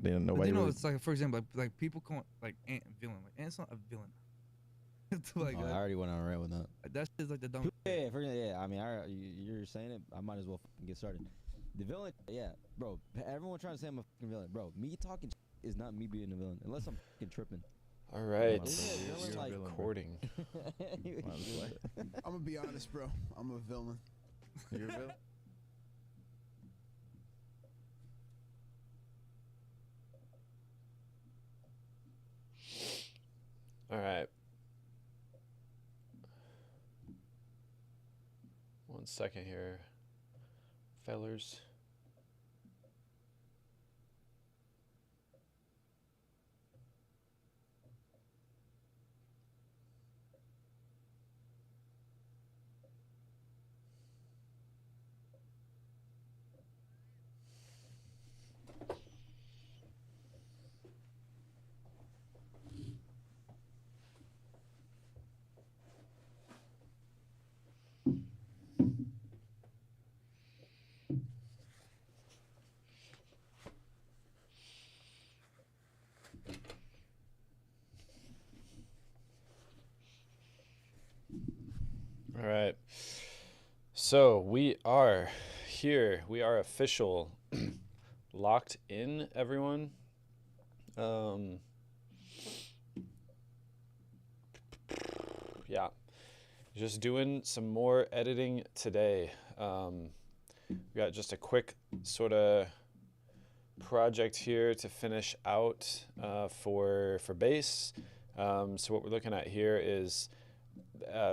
But nobody you know, really. it's like for example, like people call like Ant villain. Like Ant's not a villain. It's like Oh, I already went on a rant with that. that shit's like the dumb. Yeah, yeah. I mean, you're saying it. I might as well get started. The villain, yeah, bro. Everyone trying to say I'm a fucking villain, bro. Me talking is not me being a villain, unless I'm fucking tripping. All right. Isn't it a villain You're a like? villain, bro. Recording. Might as well. I'm gonna be honest, bro. I'm a villain. You're a villain. All right. 1 second here, fellers. All right. So we are here. We are official. Locked in, everyone. Yeah. Just doing some more editing today. We got just a quick sort of project here to finish out for base. So what we're looking at here is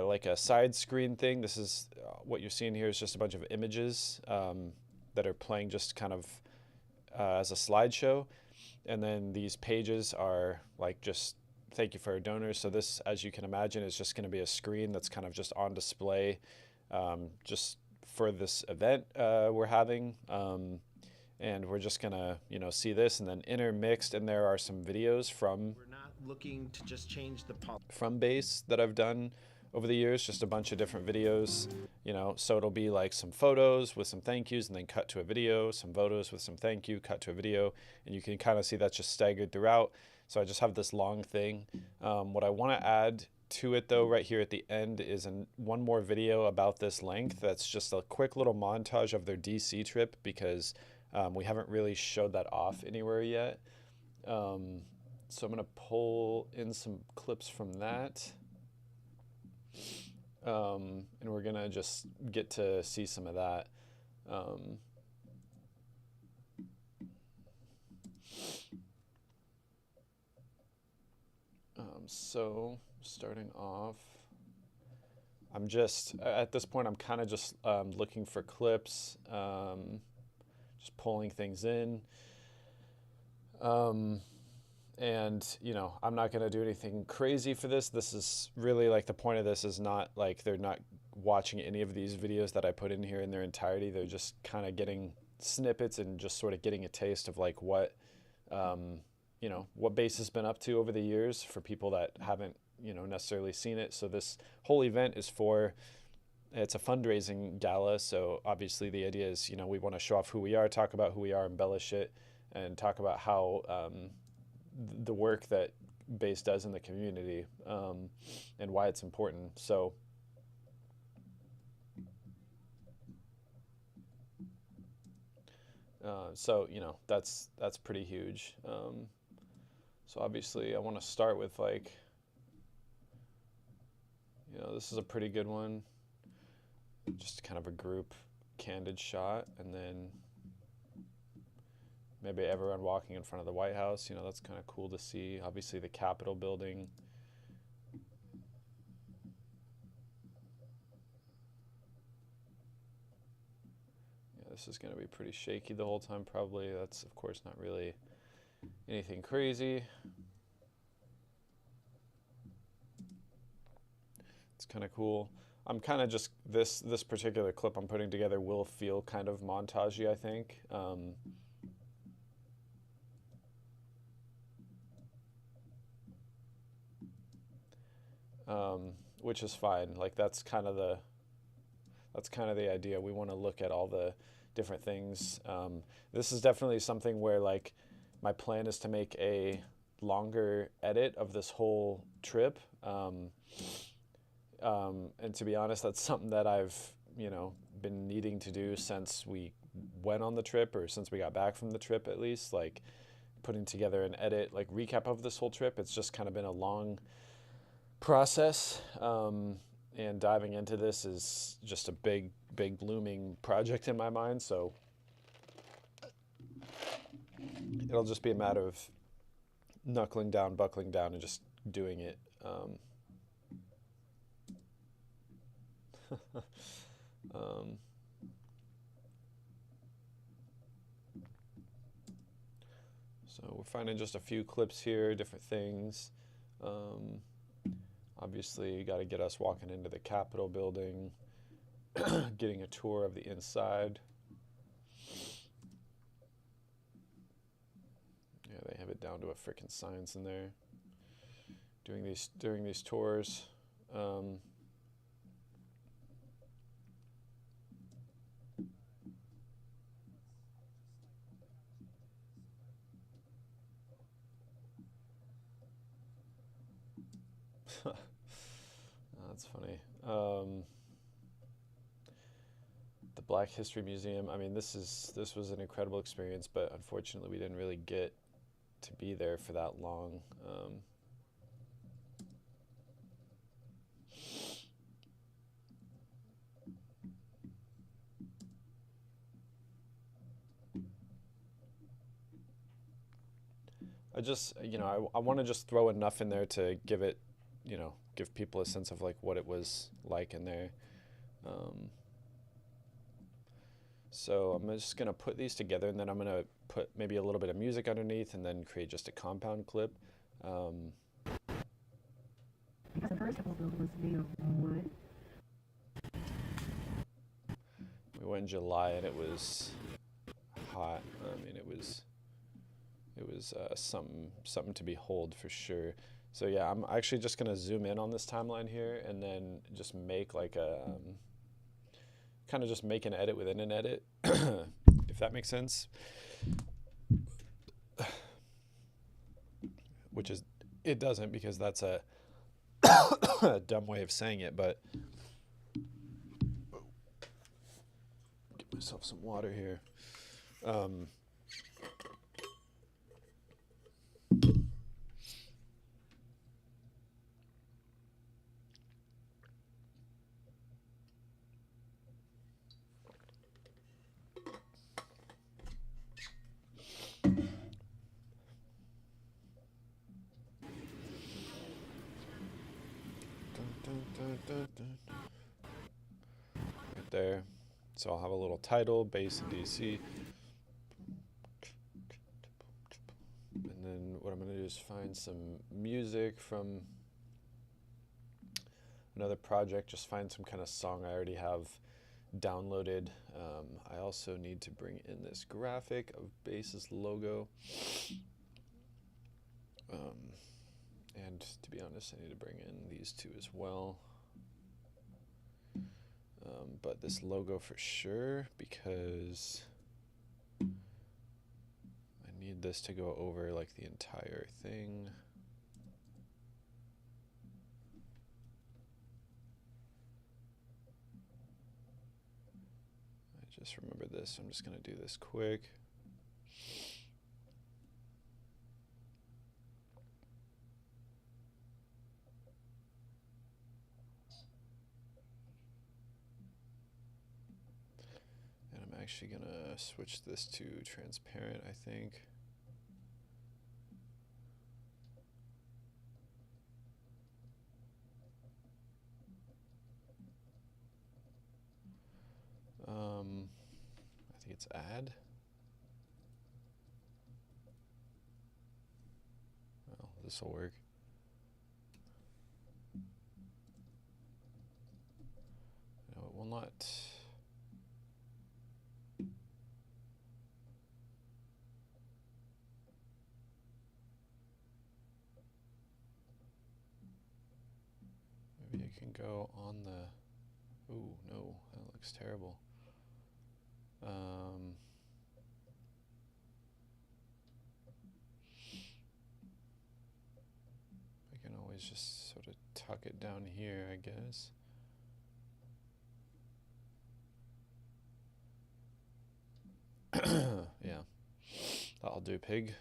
like a side screen thing. This is what you're seeing here is just a bunch of images that are playing just kind of as a slideshow, and then these pages are like just thank you for our donors. So this, as you can imagine, is just going to be a screen that's kind of just on display just for this event we're having. And we're just gonna, see this, and then intermixed, and there are some videos from We're not looking to just change the from base that I've done over the years, just a bunch of different videos, so it'll be like some photos with some thank yous and then cut to a video, some photos with some thank you, cut to a video, and you can kind of see that's just staggered throughout. So I just have this long thing. What I want to add to it though right here at the end is one more video about this length that's just a quick little montage of their DC trip, because we haven't really showed that off anywhere yet. So I'm going to pull in some clips from that. And we're going to just get to see some of that. So starting off, I'm just, at this point, I'm kind of just looking for clips, just pulling things in. And, I'm not going to do anything crazy for this. This is really like the point of this is not like they're not watching any of these videos that I put in here in their entirety. They're just kind of getting snippets and just sort of getting a taste of like what, what base has been up to over the years for people that haven't, necessarily seen it. So this whole event is it's a fundraising gala. So obviously the idea is, we want to show off who we are, talk about who we are, embellish it, and talk about how the work that base does in the community and why it's important. So that's pretty huge. So obviously I want to start with like, this is a pretty good one. Just kind of a group candid shot, and then maybe everyone walking in front of the White House. That's kind of cool to see. Obviously the Capitol building. Yeah, this is going to be pretty shaky the whole time probably. That's of course not really anything crazy. It's kind of cool. I'm kind of just, this particular clip I'm putting together will feel kind of montagey, I think. Which is fine. Like that's kind of the idea. We want to look at all the different things. This is definitely something where like my plan is to make a longer edit of this whole trip. And to be honest, that's something that I've, been needing to do since we went on the trip, or since we got back from the trip at least, like putting together an edit, like recap of this whole trip. It's just kind of been a long process. And diving into this is just a big looming project in my mind. So it'll just be a matter of buckling down, and just doing it. So we're finding just a few clips here, different things. Obviously, you got to get us walking into the Capitol building, getting a tour of the inside. Yeah, they have it down to a freaking science in there. During these tours. That's funny. The Black History Museum. I mean, this was an incredible experience, but unfortunately, we didn't really get to be there for that long. I just, I want to just throw enough in there to give it, give people a sense of like what it was like in there. So I'm just going to put these together, and then I'm going to put maybe a little bit of music underneath, and then create just a compound clip. Because the first episode was made of wood. We went in July, and it was hot. I mean, it was something to behold for sure. So yeah, I'm actually just gonna zoom in on this timeline here, and then just make like a kind of just make an edit within an edit, if that makes sense. Which is, it doesn't, because that's a dumb way of saying it, but get myself some water here. Right there. So I'll have a little title, Base in DC. And then what I'm going to do is find some music from another project, just find some kind of song I already have downloaded. I also need to bring in this graphic of Base's logo. And to be honest, I need to bring in these two as well. But this logo for sure, because I need this to go over like the entire thing. I just remembered this, so I'm just going to do this quick. Actually gonna switch this to transparent, I think. I think it's add. Well, this will work. No, it will not. Maybe it can go on the, ooh, no, that looks terrible. is just sort of tuck it down here, I guess. Yeah, that'll do, pig.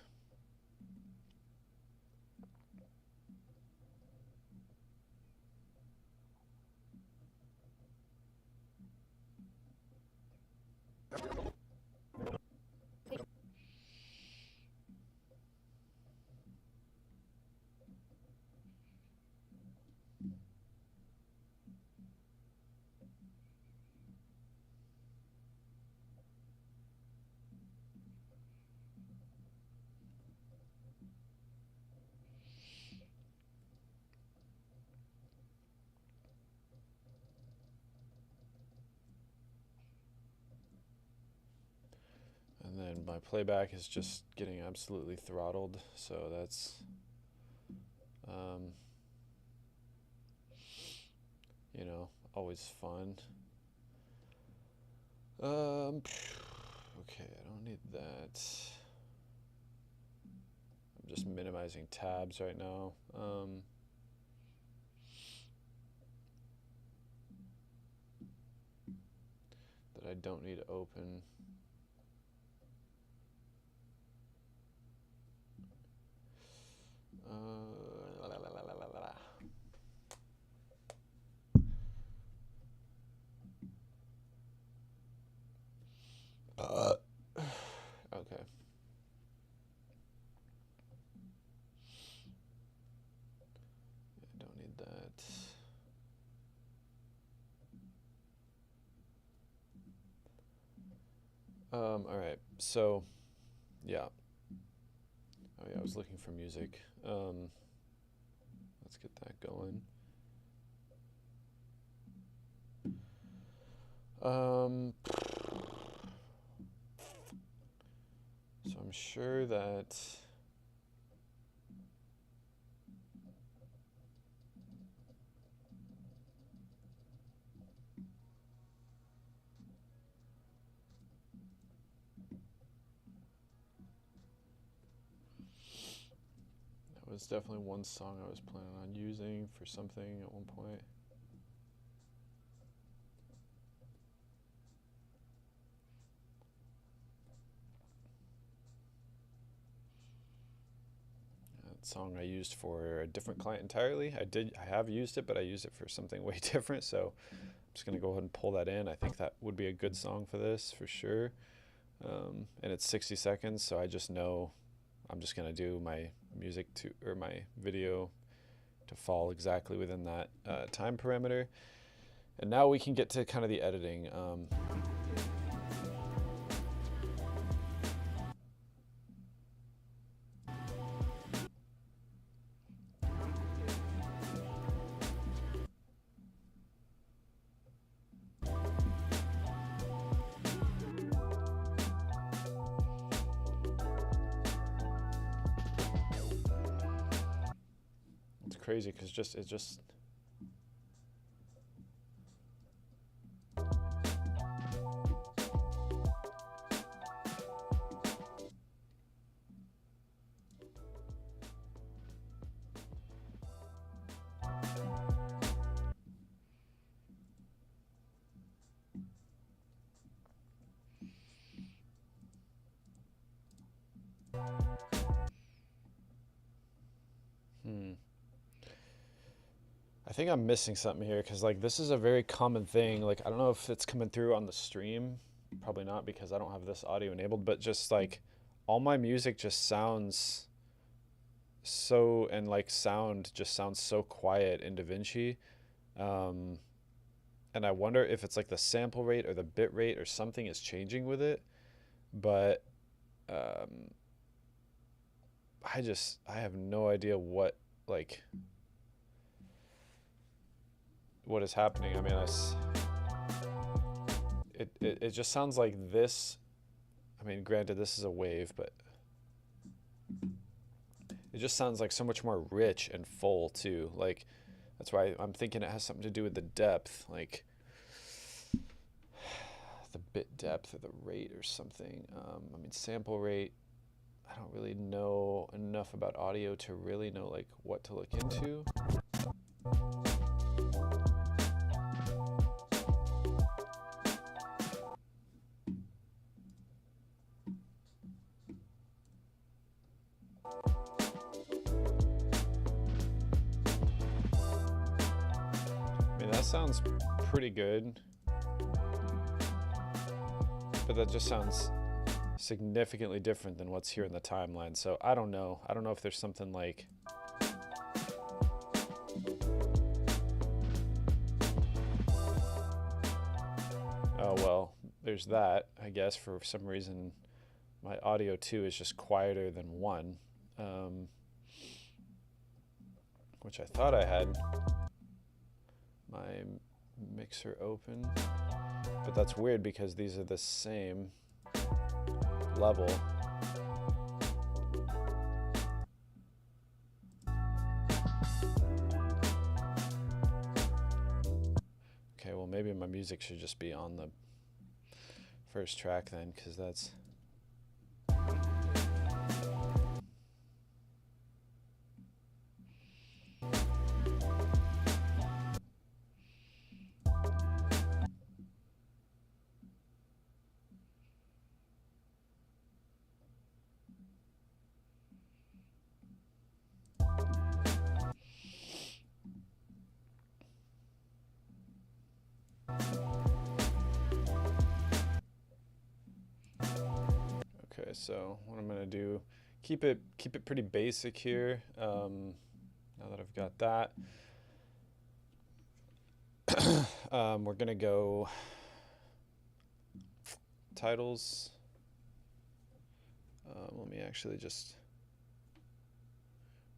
And then my playback is just getting absolutely throttled, so that's you know, always fun. Okay, I don't need that. I'm just minimizing tabs right now. That I don't need to open. Okay. I don't need that. All right. So, yeah. Oh yeah, I was looking for music. Let's get that going. So I'm sure that that was definitely one song I was planning on using for something at one point. Song I used for a different client entirely. I have used it, but I used it for something way different, so I'm just gonna go ahead and pull that in. I think that would be a good song for this for sure. And it's 60 seconds, so I just know I'm just gonna do my music to, or my video to fall exactly within that time parameter. And now we can get to kind of the editing. Crazy because it just I think I'm missing something here because like this is a very common thing. Like I don't know if it's coming through on the stream, probably not because I don't have this audio enabled, but just like all my music just sounds so, and like sound just sounds so quiet in DaVinci. And I wonder if it's like the sample rate or the bit rate or something is changing with it, but I have no idea what is happening. I mean, it just sounds like this. I mean, granted, this is a wave, but it just sounds like so much more rich and full too. Like that's why I'm thinking it has something to do with the depth, like the bit depth or the rate or something. I mean, sample rate. I don't really know enough about audio to really know like what to look into. I mean, that sounds pretty good, but that just sounds significantly different than what's here in the timeline. So I don't know. I don't know if there's something like oh well, there's that. I guess for some reason my audio 2 is just quieter than 1, which I thought I had my mixer open, but that's weird because these are the same level. Okay, well maybe my music should just be on the first track then, because that's okay. So what I'm gonna do, keep it pretty basic here. Now that I've got that, we're gonna go titles. Let me actually just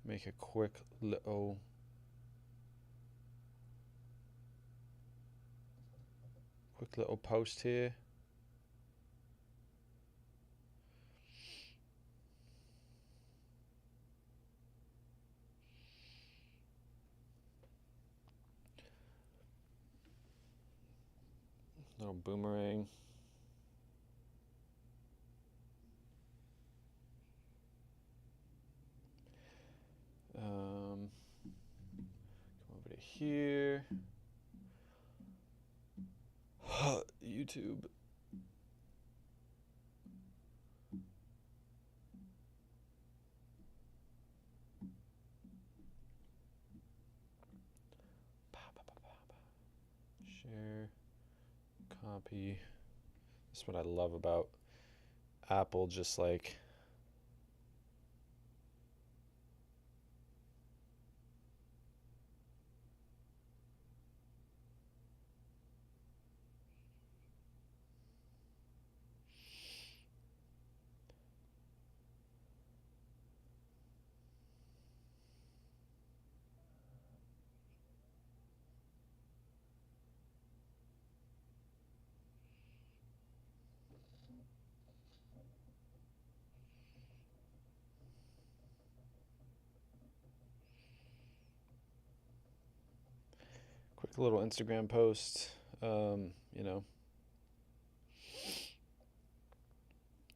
make a quick little post here. Little boomerang. Come over to here. YouTube. Share. Copy. That's what I love about Apple, just like quick little Instagram post. You know,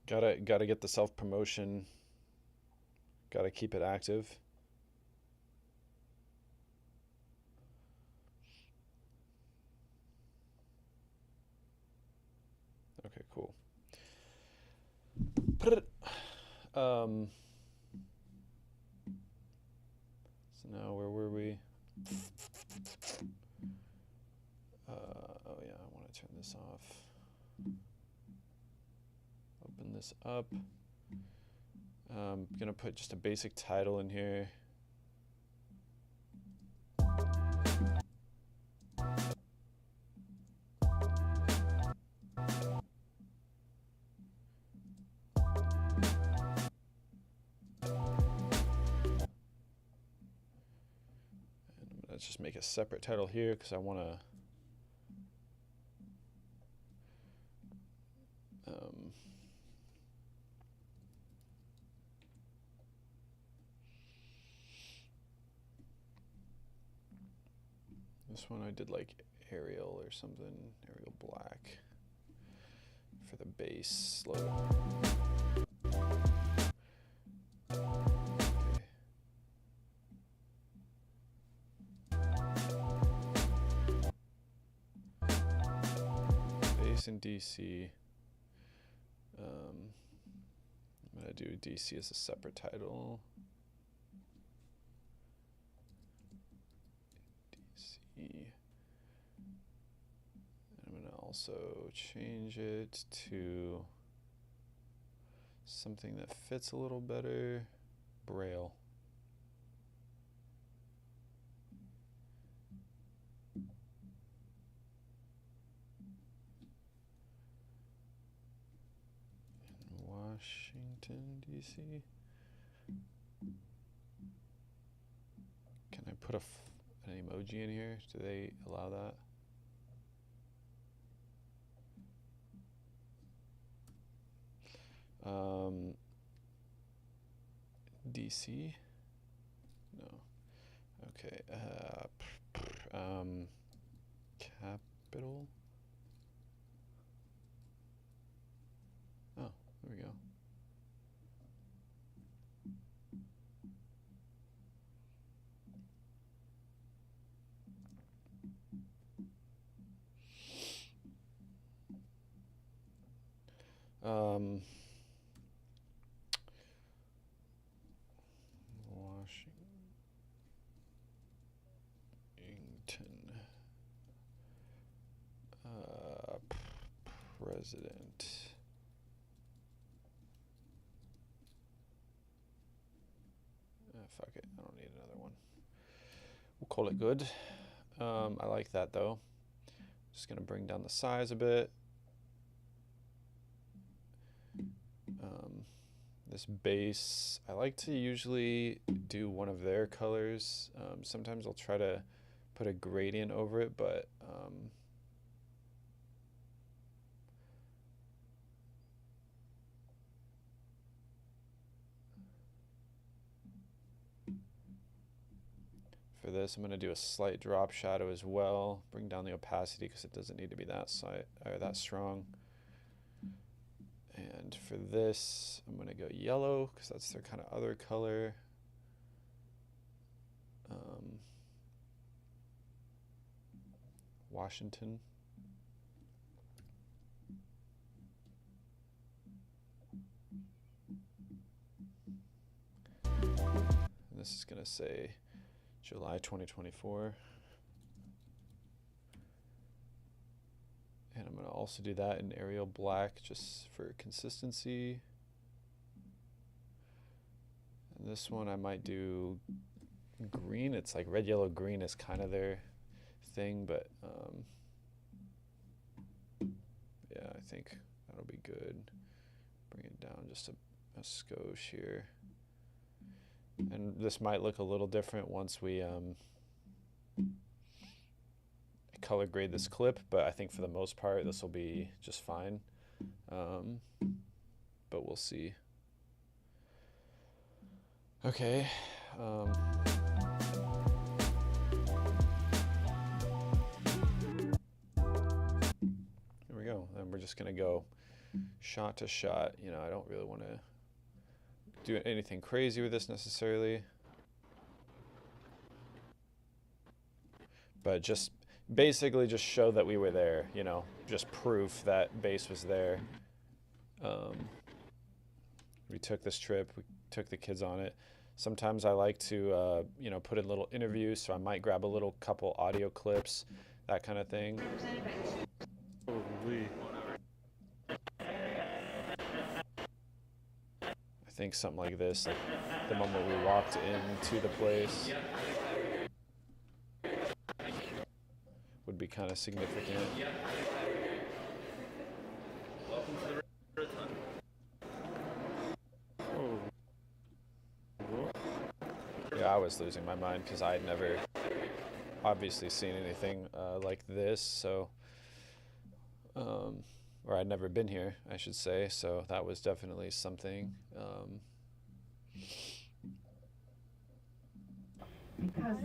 gotta get the self promotion. Gotta keep it active. Okay, cool. So now where were we? Oh yeah, I want to turn this off. Open this up. I'm gonna put just a basic title in here. Let's just make a separate title here because I want to this one I did like Arial or something, Arial Black for the bass logo. Washington, D.C. I'm going to do D.C. as a separate title. D.C. I'm going to also change it to something that fits a little better. Braille. Washington, D.C. Can I put an emoji in here? Do they allow that? DC? No. Okay. Capital? Oh, there we go. Washington. President. Fuck it, I don't need another one. We'll call it good. I like that though. Just gonna bring down the size a bit. This base, I like to usually do one of their colors. Sometimes I'll try to put a gradient over it, but for this, I'm going to do a slight drop shadow as well. Bring down the opacity because it doesn't need to be that slight or that strong. And for this, I'm going to go yellow because that's their kind of other color. Washington. And this is going to say July 2024. And I'm going to also do that in Arial black just for consistency. And this one I might do green. It's like red, yellow, green is kind of their thing, but yeah, I think that'll be good. Bring it down just a skosh here. And this might look a little different once we color grade this clip, but I think for the most part this will be just fine. But we'll see. Okay. Here we go. And we're just gonna go shot to shot. You know, I don't really want to do anything crazy with this necessarily, but just basically just show that we were there, you know, just proof that base was there. We took this trip, we took the kids on it. Sometimes I like to, you know, put in little interviews, so I might grab a little couple audio clips, that kind of thing. Holy. I think something like this, like the moment we walked into the place, would be kind of significant. Yeah, I was losing my mind because I had never obviously seen anything like this, so or I'd never been here, I should say, so that was definitely something. Because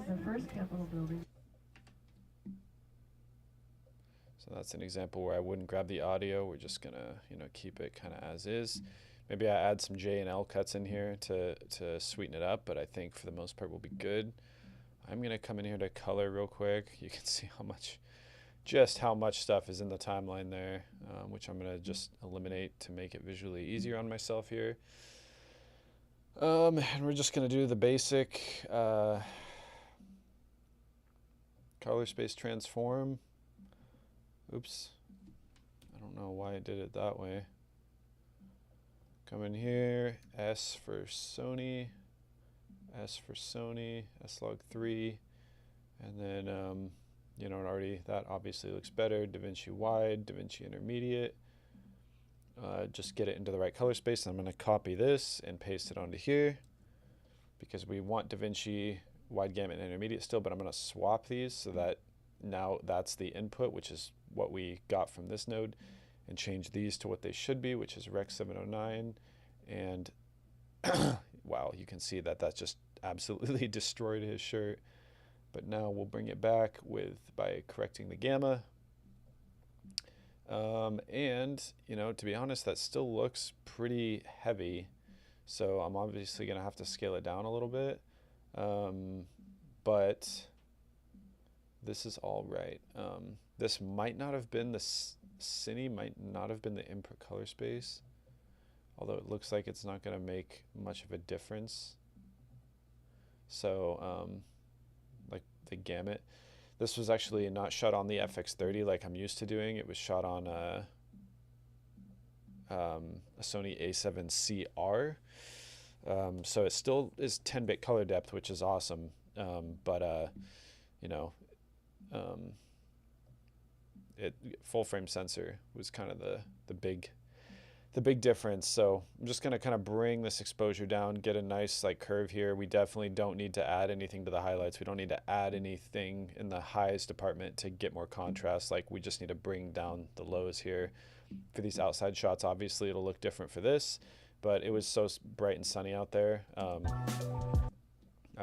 the first Capitol building. So that's an example where I wouldn't grab the audio. We're just gonna, you know, keep it kind of as is. Maybe I add some J and L cuts in here to sweeten it up, but I think for the most part we'll be good. I'm gonna come in here to color real quick. You can see just how much stuff is in the timeline there, which I'm gonna just eliminate to make it visually easier on myself here. And we're just gonna do the basic color space transform. Oops, I don't know why I did it that way. Come in here, S for Sony, S-Log3, and then you know, already that obviously looks better. DaVinci Wide, DaVinci Intermediate. Just get it into the right color space. I'm going to copy this and paste it onto here because we want DaVinci Wide Gamut and Intermediate still, but I'm going to swap these so that now that's the input, which is what we got from this node, and change these to what they should be, which is Rec 709. And wow, you can see that just absolutely destroyed his shirt. But now we'll bring it back by correcting the gamma. And, you know, to be honest, that still looks pretty heavy. So I'm obviously going to have to scale it down a little bit. But this is all right. This might not have been the Cine, might not have been the input color space. Although it looks like it's not going to make much of a difference. So, like the gamut. This was actually not shot on the FX30 like I'm used to doing. It was shot on a Sony A7CR. So it still is 10-bit color depth, which is awesome. But you know, full frame sensor was kind of the big difference. So I'm just going to kind of bring this exposure down, get a nice like curve here. We definitely don't need to add anything to the highlights. We don't need to add anything in the highs department to get more contrast. Like we just need to bring down the lows here. For these outside shots, obviously it'll look different for this, but it was so bright and sunny out there. I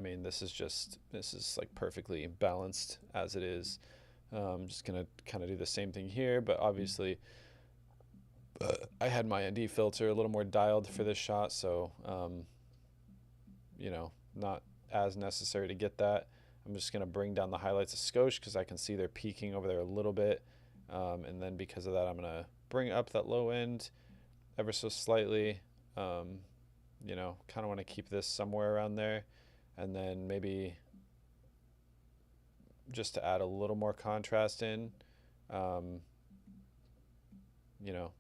mean, this is like perfectly balanced as it is. I'm just going to kind of do the same thing here, but obviously I had my ND filter a little more dialed for this shot, so you know, not as necessary to get that. I'm just going to bring down the highlights a skosh because I can see they're peaking over there a little bit, and then because of that I'm going to bring up that low end ever so slightly. You know, kind of want to keep this somewhere around there, and then maybe just to add a little more contrast in. You know,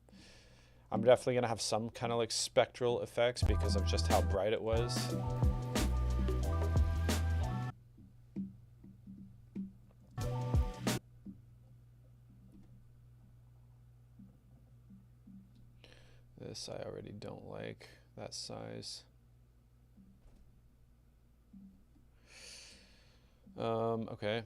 I'm definitely going to have some kind of like spectral effects because of just how bright it was. This I already don't like, that size. Okay.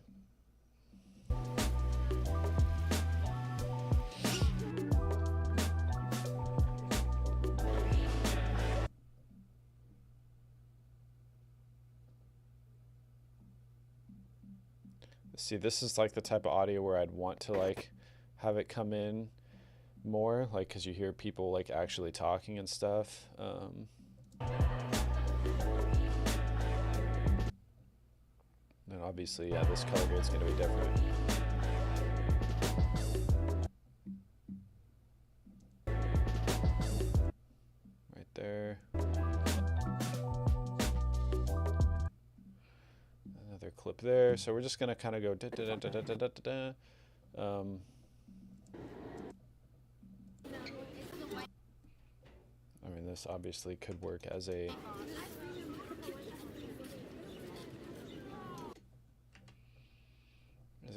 See, this is like the type of audio where I'd want to like have it come in more, like because you hear people like actually talking and stuff. And obviously, yeah, this color grade's going to be different. Right there. Another clip there. So we're just going to kind of go da da da da da da da da. I mean, this obviously could work as a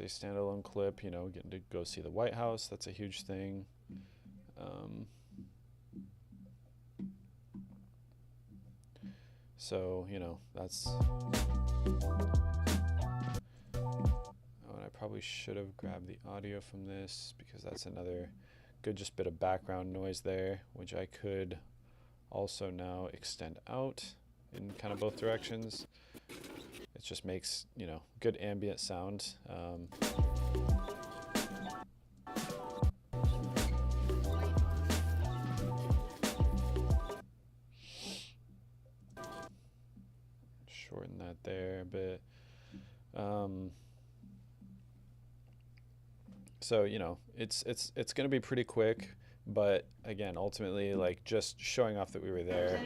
standalone clip, you know, getting to go see the White House. That's a huge thing. So, you know, that's... Oh, and I probably should have grabbed the audio from this because that's another good just bit of background noise there, which I could also now extend out in kind of both directions. It just makes, you know, good ambient sound. Shorten that there a bit. So it's going to be pretty quick, but again, ultimately, like just showing off that we were there.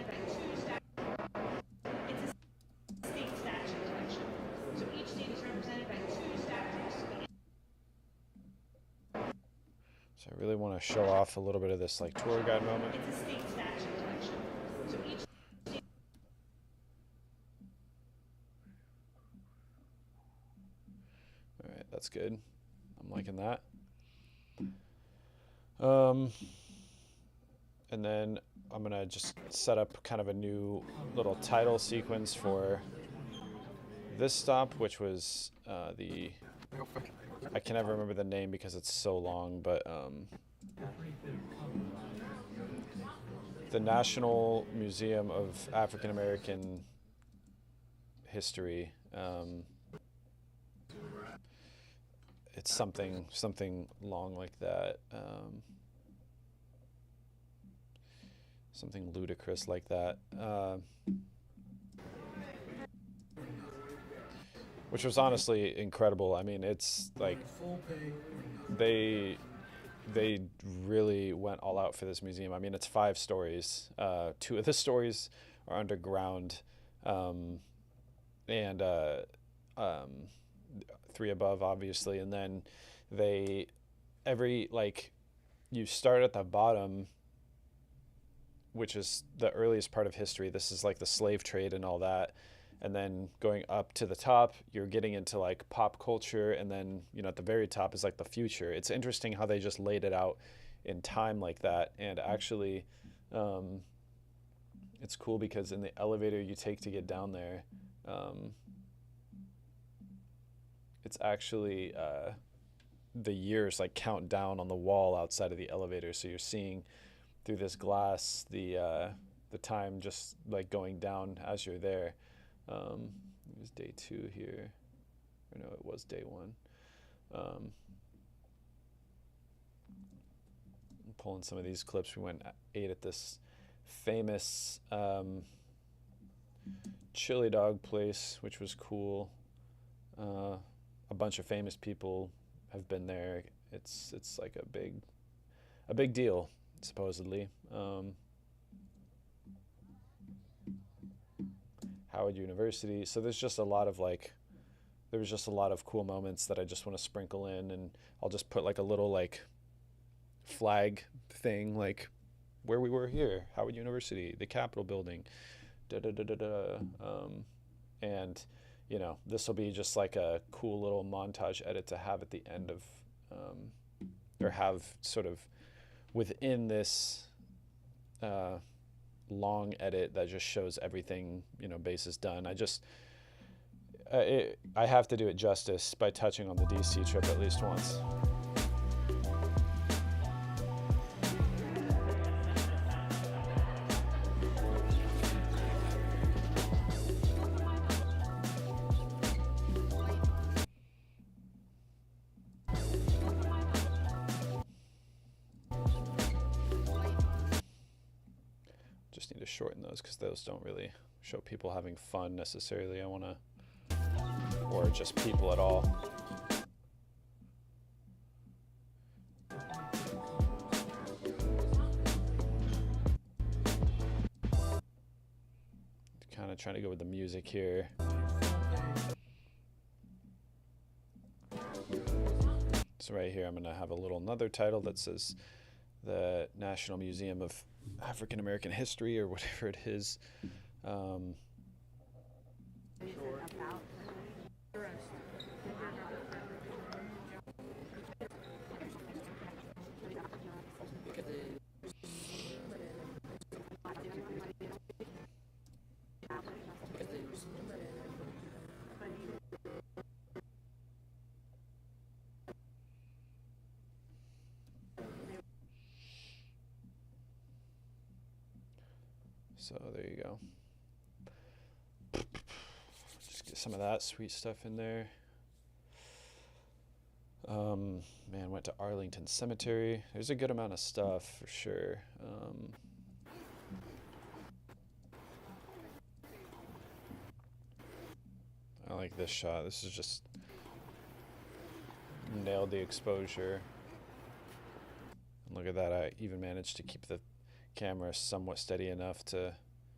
So I really want to show off a little bit of this like tour guide moment. All right, that's good. I'm liking that. And then I'm gonna just set up kind of a new little title sequence for this stop, which was I can never remember the name because it's so long, but the National Museum of African American History. It's something long like that. Something ludicrous like that. Which was honestly incredible. I mean, it's like they really went all out for this museum. I mean, it's 5 stories. 2 of the stories are underground, and 3 above, obviously. And then you start at the bottom, which is the earliest part of history. This is like the slave trade and all that. And then going up to the top, you're getting into like pop culture. And then, at the very top is like the future. It's interesting how they just laid it out in time like that. And actually, it's cool because in the elevator you take to get down there, it's actually the years like count down on the wall outside of the elevator. So you're seeing through this glass the time just like going down as you're there. It was day 2 here, or no, it was day 1. I'm pulling some of these clips. We went ate at this famous chili dog place, which was cool. A bunch of famous people have been there. It's like a big deal, supposedly. Howard University. So there's just a lot of there was just a lot of cool moments that I just want to sprinkle in, and I'll just put like a little like flag thing, like where we were here, Howard University, the Capitol building, and this will be just like a cool little montage edit to have at the end of, or have sort of within this long edit that just shows everything, bases done. I have to do it justice by touching on the DC trip at least once. Just need to shorten those because those don't really show people having fun necessarily. Or just people at all. Kind of trying to go with the music here. So right here I'm going to have another title that says the National Museum of African American History, or whatever it is. So there you go. Just get some of that sweet stuff in there. Man, went to Arlington Cemetery. There's a good amount of stuff for sure. I like this shot. This is just nailed the exposure. And look at that, I even managed to keep the camera somewhat steady enough to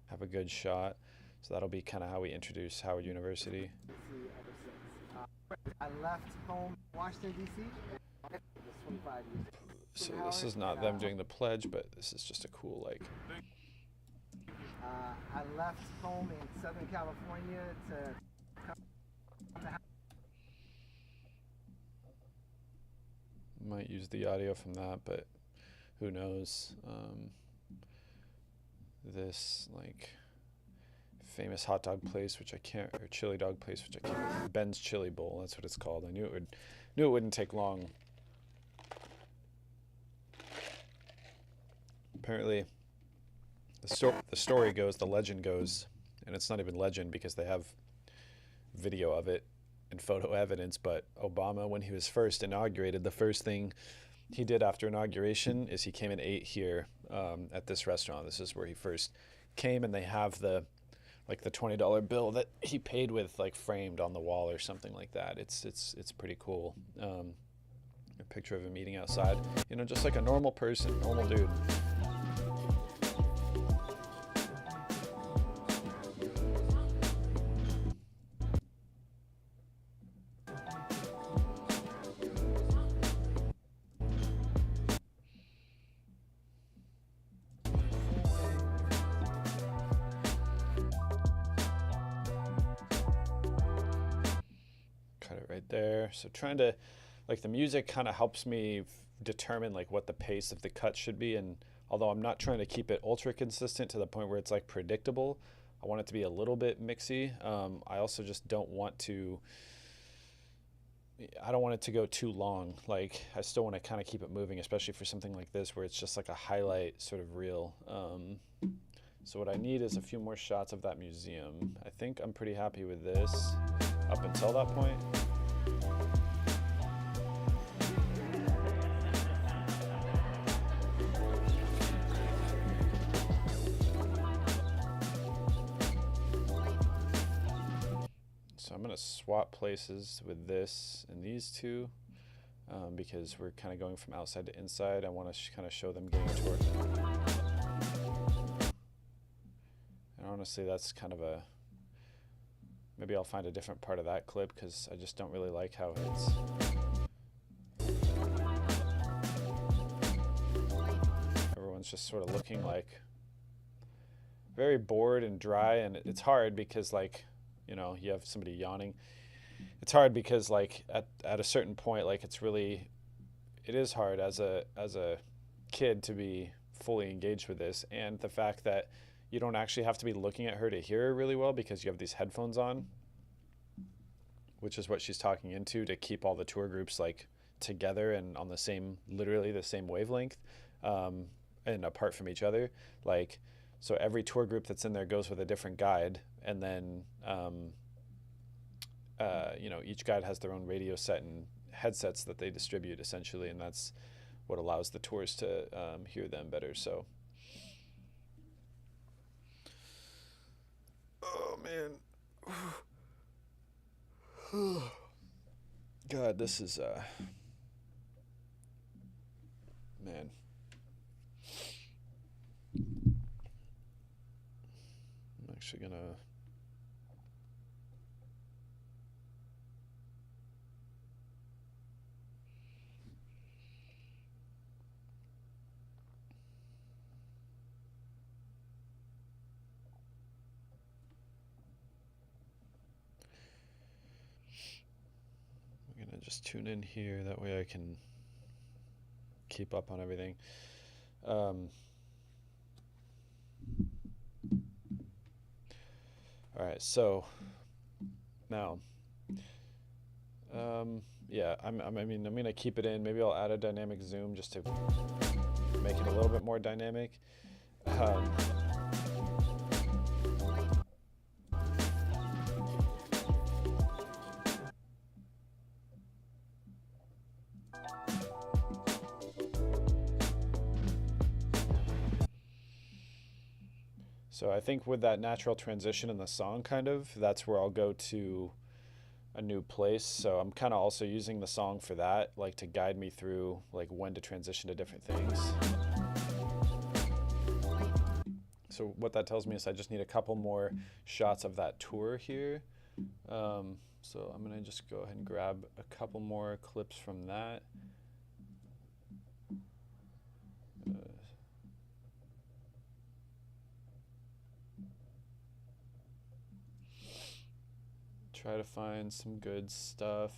have a good shot. So that'll be kind of how we introduce Howard University. I left home, Washington, D.C. 25 years. So this is not them doing the pledge, but this is just a cool, like... I left home in Southern California to come to Might use the audio from that, but who knows. This, like, famous hot dog place, which I can't, or chili dog place, which I can't, Ben's Chili Bowl, that's what it's called. I knew it wouldn't take long. Apparently, the story goes, the legend goes, and it's not even legend because they have video of it and photo evidence, but Obama, when he was first inaugurated, the first thing he did after inauguration is he came and ate here at this restaurant. This is where he first came, and they have the $20 bill that he paid with, like, framed on the wall or something like that. It's pretty cool. A picture of him eating outside, you know, just like a normal person, normal dude. There, so trying to, like, the music kind of helps me determine like what the pace of the cut should be, and although I'm not trying to keep it ultra consistent to the point where it's like predictable, I want it to be a little bit mixy. I also just don't want it to go too long. Like, I still want to kind of keep it moving, especially for something like this where it's just like a highlight sort of reel. So what I need is a few more shots of that museum. I think I'm pretty happy with this up until that point. So I'm going to swap places with this and these two because we're kind of going from outside to inside. I want to kind of show them getting a tour. And honestly, that's kind of a... Maybe I'll find a different part of that clip because I just don't really like how it's... Everyone's just sort of looking like very bored and dry, and it's hard because, like, you know, you have somebody yawning. It's hard because, like, at a certain point, like, it is hard as a kid to be fully engaged with this, and the fact that you don't actually have to be looking at her to hear her really well because you have these headphones on, which is what she's talking into to keep all the tour groups, like, together and on the same, literally the same wavelength, and apart from each other. Like, so every tour group that's in there goes with a different guide, and then you know, each guide has their own radio set and headsets that they distribute essentially, and that's what allows the tours to hear them better. So, oh man, God, this is man. I'm actually gonna. Just tune in here, that way I can keep up on everything. All right, so now yeah, I mean I'm gonna keep it in. Maybe I'll add a dynamic zoom just to make it a little bit more dynamic. So I think with that natural transition in the song, kind of, that's where I'll go to a new place. So I'm kind of also using the song for that, like to guide me through like when to transition to different things. So what that tells me is I just need a couple more shots of that tour here. So I'm gonna just go ahead and grab a couple more clips from that. Try to find some good stuff.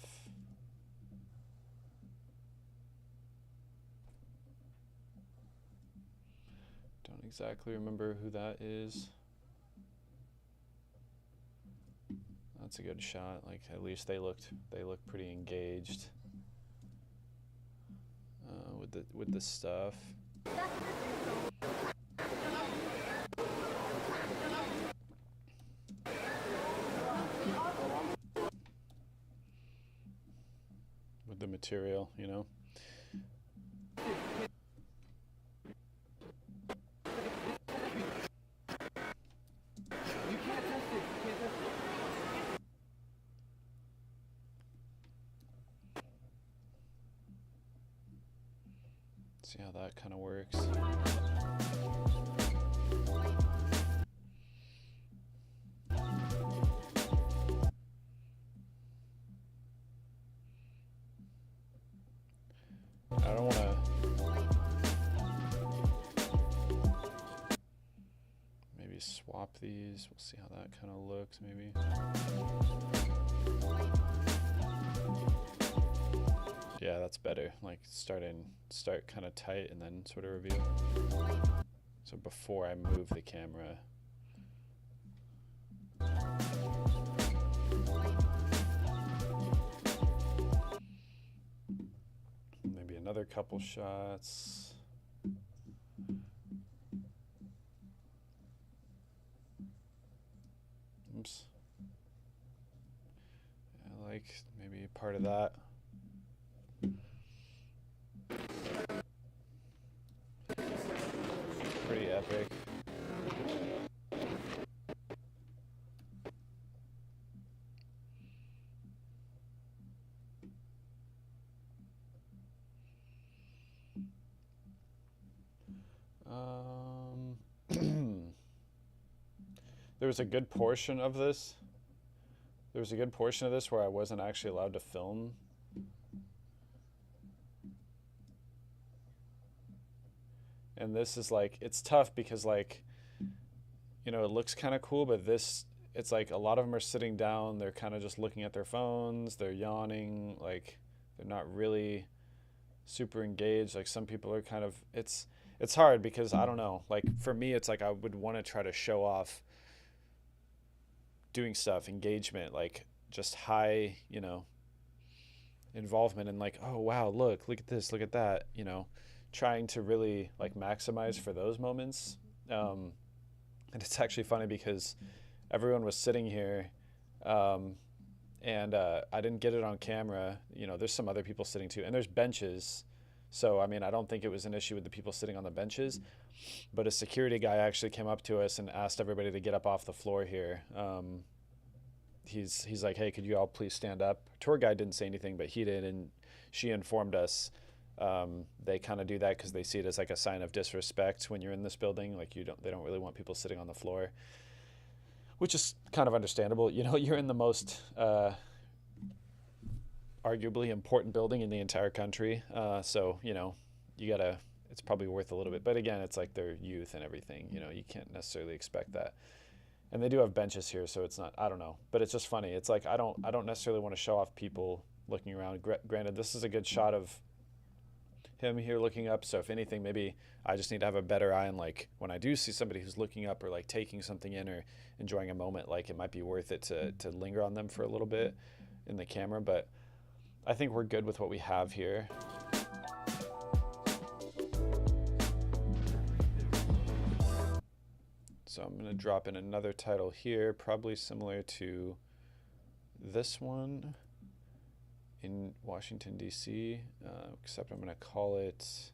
Don't exactly remember who that is. That's a good shot. Like at least they look pretty engaged with the stuff. With the material, you know. See how that kind of works. I don't want to maybe swap these. We'll see how that kind of looks maybe. Yeah, that's better. Like start kind of tight and then sort of reveal. So before I move the camera. Maybe another couple shots. Oops. I like maybe part of that. Pretty epic. There was a good portion of this. There was a good portion of this where I wasn't actually allowed to film. And this is like, it's tough because like, you know, it looks kind of cool, but this, it's like a lot of them are sitting down. They're kind of just looking at their phones. They're yawning. Like they're not really super engaged. Like some people are kind of, it's hard because I don't know, like for me, it's like, I would want to try to show off doing stuff, engagement, like just high, you know, involvement and like, oh wow, look at this, look at that, you know, trying to really like maximize for those moments. And it's actually funny because everyone was sitting here and I didn't get it on camera. You know, there's some other people sitting too, and there's benches. So, I mean, I don't think it was an issue with the people sitting on the benches, but a security guy actually came up to us and asked everybody to get up off the floor here. He's like, hey, could you all please stand up? Tour guide didn't say anything, but he did, and she informed us. They kind of do that because they see it as like a sign of disrespect when you're in this building. Like they don't really want people sitting on the floor, which is kind of understandable. You know, you're in the most arguably important building in the entire country. So, you know, it's probably worth a little bit. But again, it's like their youth and everything. You know, you can't necessarily expect that. And they do have benches here, so it's not, I don't know. But it's just funny. It's like I don't necessarily want to show off people looking around. Granted, this is a good shot of him here looking up. So if anything, maybe I just need to have a better eye on like when I do see somebody who's looking up or like taking something in or enjoying a moment, like it might be worth it to linger on them for a little bit in the camera. But I think we're good with what we have here. So I'm going to drop in another title here, probably similar to this one in Washington, D.C., except I'm going to call it,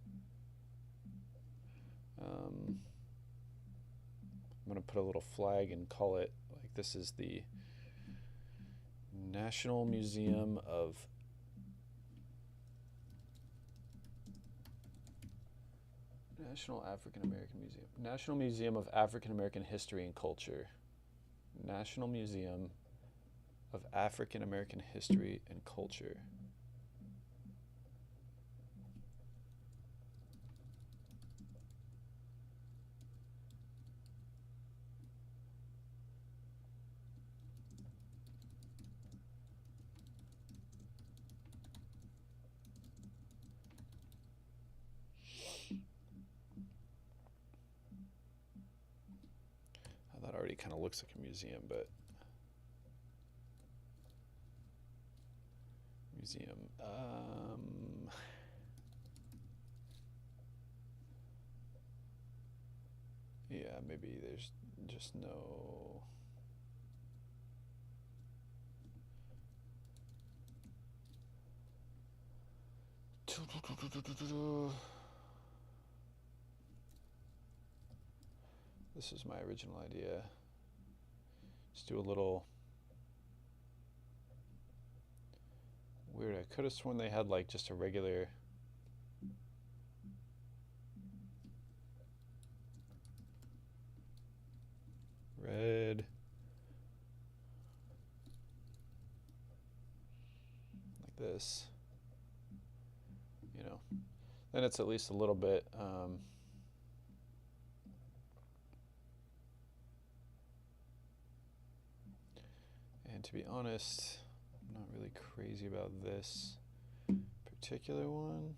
I'm going to put a little flag and call it, like this is the National Museum of National African American Museum. National Museum of African American History and Culture. National Museum of African American History and Culture. That already kind of looks like a museum, but museum. Yeah, maybe there's just no. This is my original idea. Just do a little weird. I could have sworn they had like just a regular red. Like this. You know. Then it's at least a little bit and to be honest, I'm not really crazy about this particular one.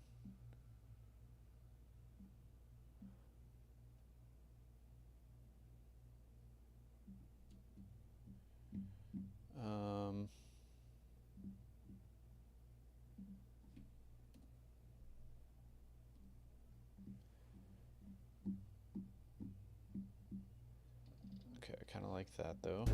Okay, I kind of like that though.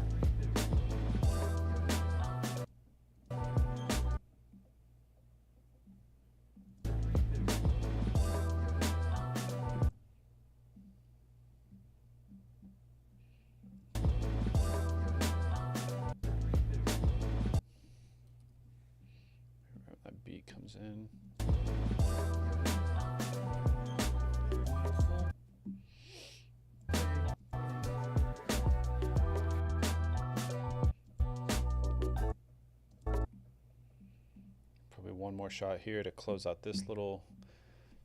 That beat comes in. Probably one more shot here to close out this little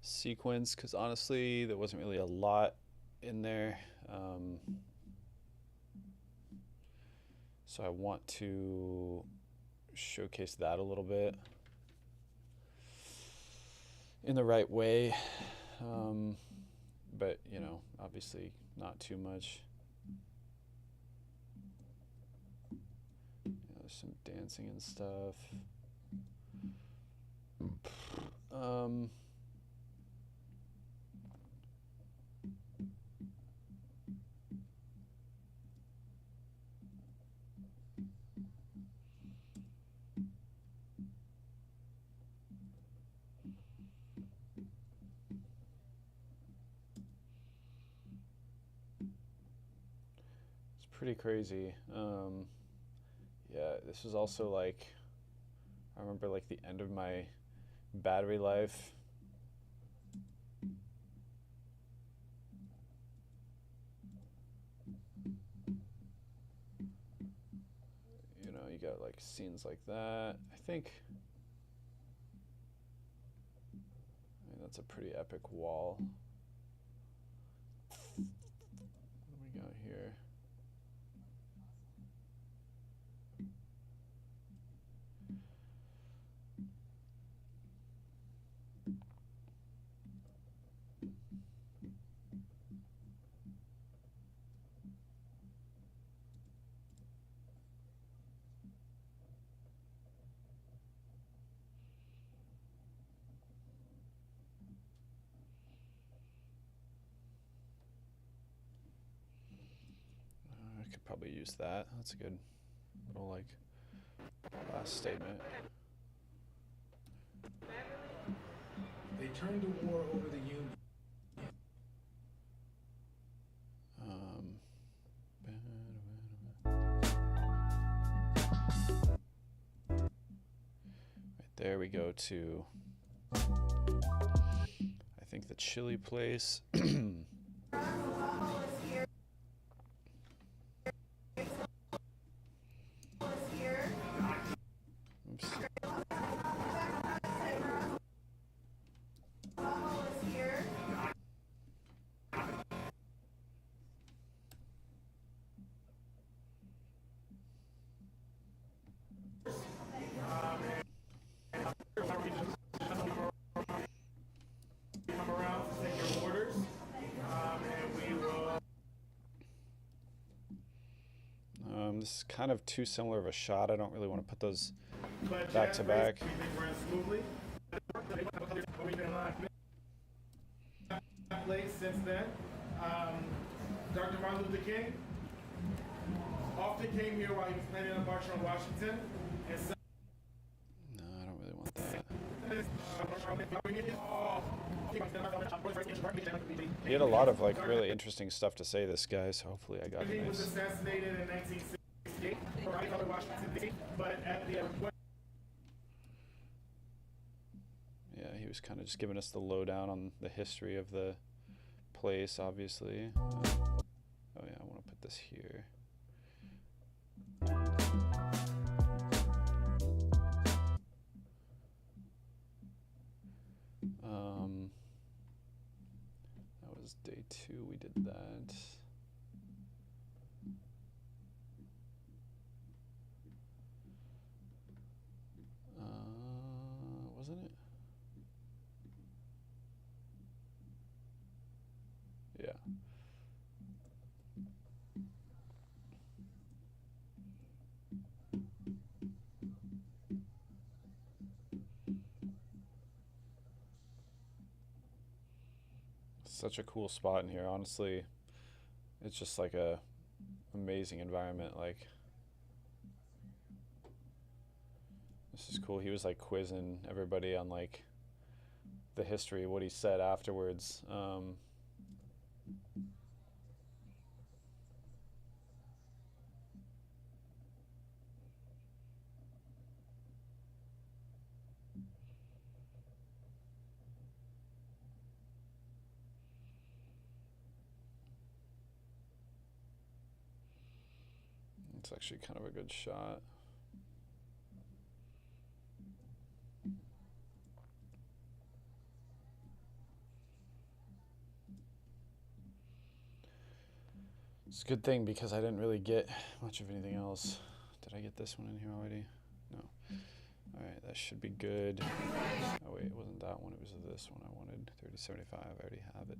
sequence, because honestly there wasn't really a lot in there. So I want to showcase that a little bit in the right way, but you know, obviously not too much. You know, there's some dancing and stuff. Pretty crazy. Yeah, this was also like, I remember like the end of my battery life. You know, you got like scenes like that. I mean, that's a pretty epic wall. What do we got here? I could probably use that. That's a good little like last statement. They turned to war over the Union. there we go to, I think, the chili place. Oops. This is kind of too similar of a shot. I don't really want to put those back to back. Since then, Dr. Martin Luther King often came here while he was planning a march on Washington. No, I don't really want that. He had a lot of like really interesting stuff to say, this guy, so hopefully I got He it was nice. assassinated in 1968 right out of Washington, D.C., but at the Yeah, he was kind of just giving us the lowdown on the history of the place, obviously. Oh yeah, I want to put this here. That was day 2, we did that. Wasn't it? Yeah. Such a cool spot in here, honestly. It's just like a amazing environment. Like, this is cool. He was like quizzing everybody on like the history, what he said afterwards. It's actually kind of a good shot. It's a good thing because I didn't really get much of anything else. Did I get this one in here already? No. Alright, that should be good. Oh wait, it wasn't that one, it was this one I wanted. 3075, I already have it.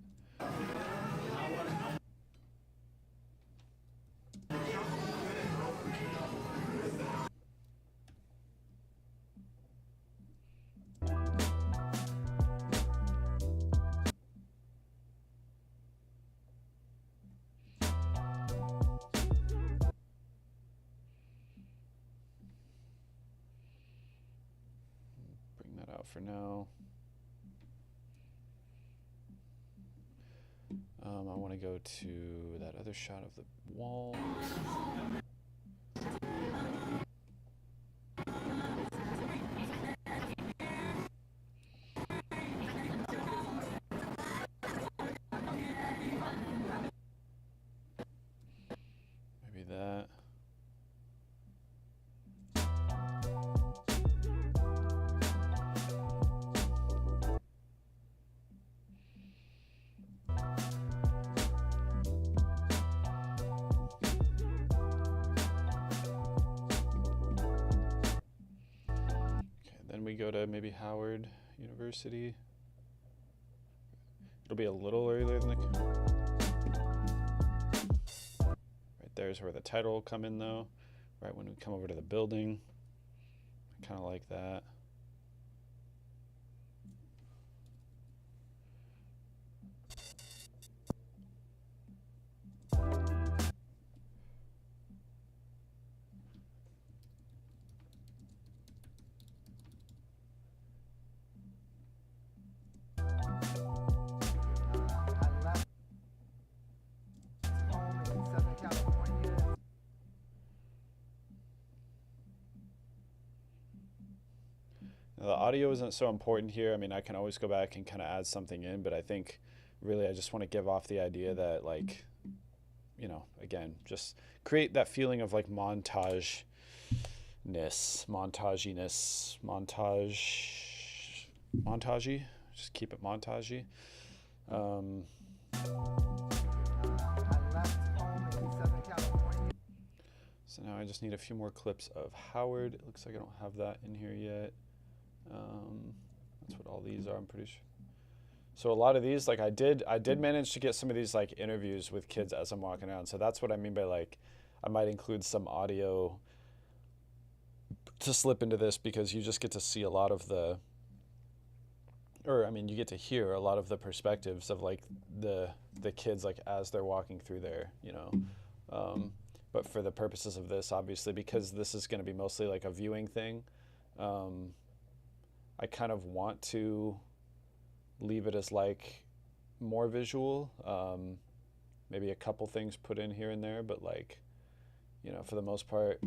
Bring that out for now. I want to go to that other shot of the wall. Maybe that. Then we go to maybe Howard University. It'll be a little earlier than right there's where the title will come in though. Right when we come over to the building. I kind of like that. The audio isn't so important here. I mean, I can always go back and kind of add something in, but I think really I just want to give off the idea that, like, you know, again, just create that feeling of like montaginess, montagey. Just keep it montagey. I left home in Southern California. So now I just need a few more clips of Howard. It looks like I don't have that in here yet. That's what all these are, I'm pretty sure. So a lot of these, like I did manage to get some of these like interviews with kids as I'm walking around. So that's what I mean by like, I might include some audio to slip into this because you just get to see a lot of the, or I mean, you get to hear a lot of the perspectives of like the kids like as they're walking through there, you know. But for the purposes of this, obviously, because this is going to be mostly like a viewing thing, I kind of want to leave it as like more visual, maybe a couple things put in here and there, but like, you know, for the most part,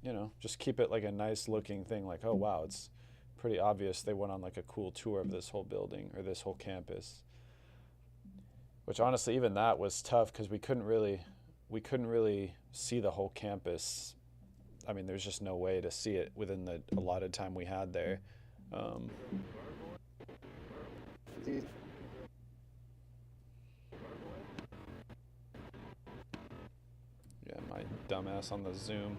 you know, just keep it like a nice looking thing, like, oh wow, it's pretty obvious they went on like a cool tour of this whole building or this whole campus, which honestly even that was tough because we couldn't really see the whole campus. I mean, there's just no way to see it within the allotted time we had there. Yeah, my dumbass on the Zoom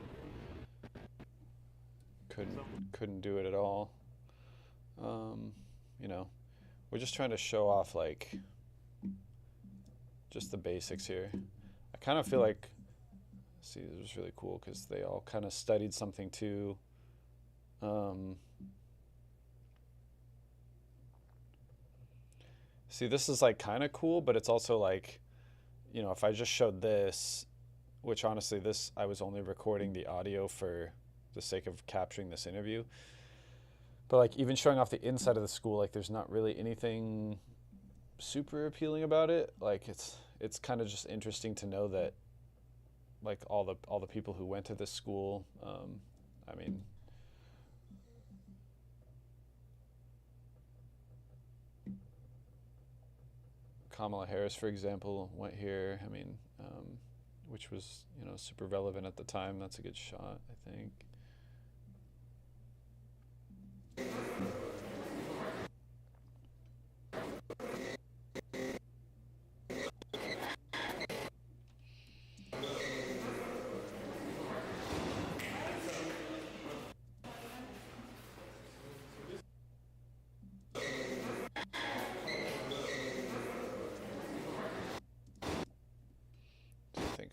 couldn't do it at all. You know, we're just trying to show off like just the basics here. I kind of feel like, see, this was really cool because they all kind of studied something too. See, this is like kind of cool, but it's also like, you know, if I just showed this, which honestly this, I was only recording the audio for the sake of capturing this interview. But like even showing off the inside of the school, like there's not really anything super appealing about it. Like it's kind of just interesting to know that like all the people who went to this school, I mean, Kamala Harris, for example, went here. I mean, which was, you know, super relevant at the time. That's a good shot, I think.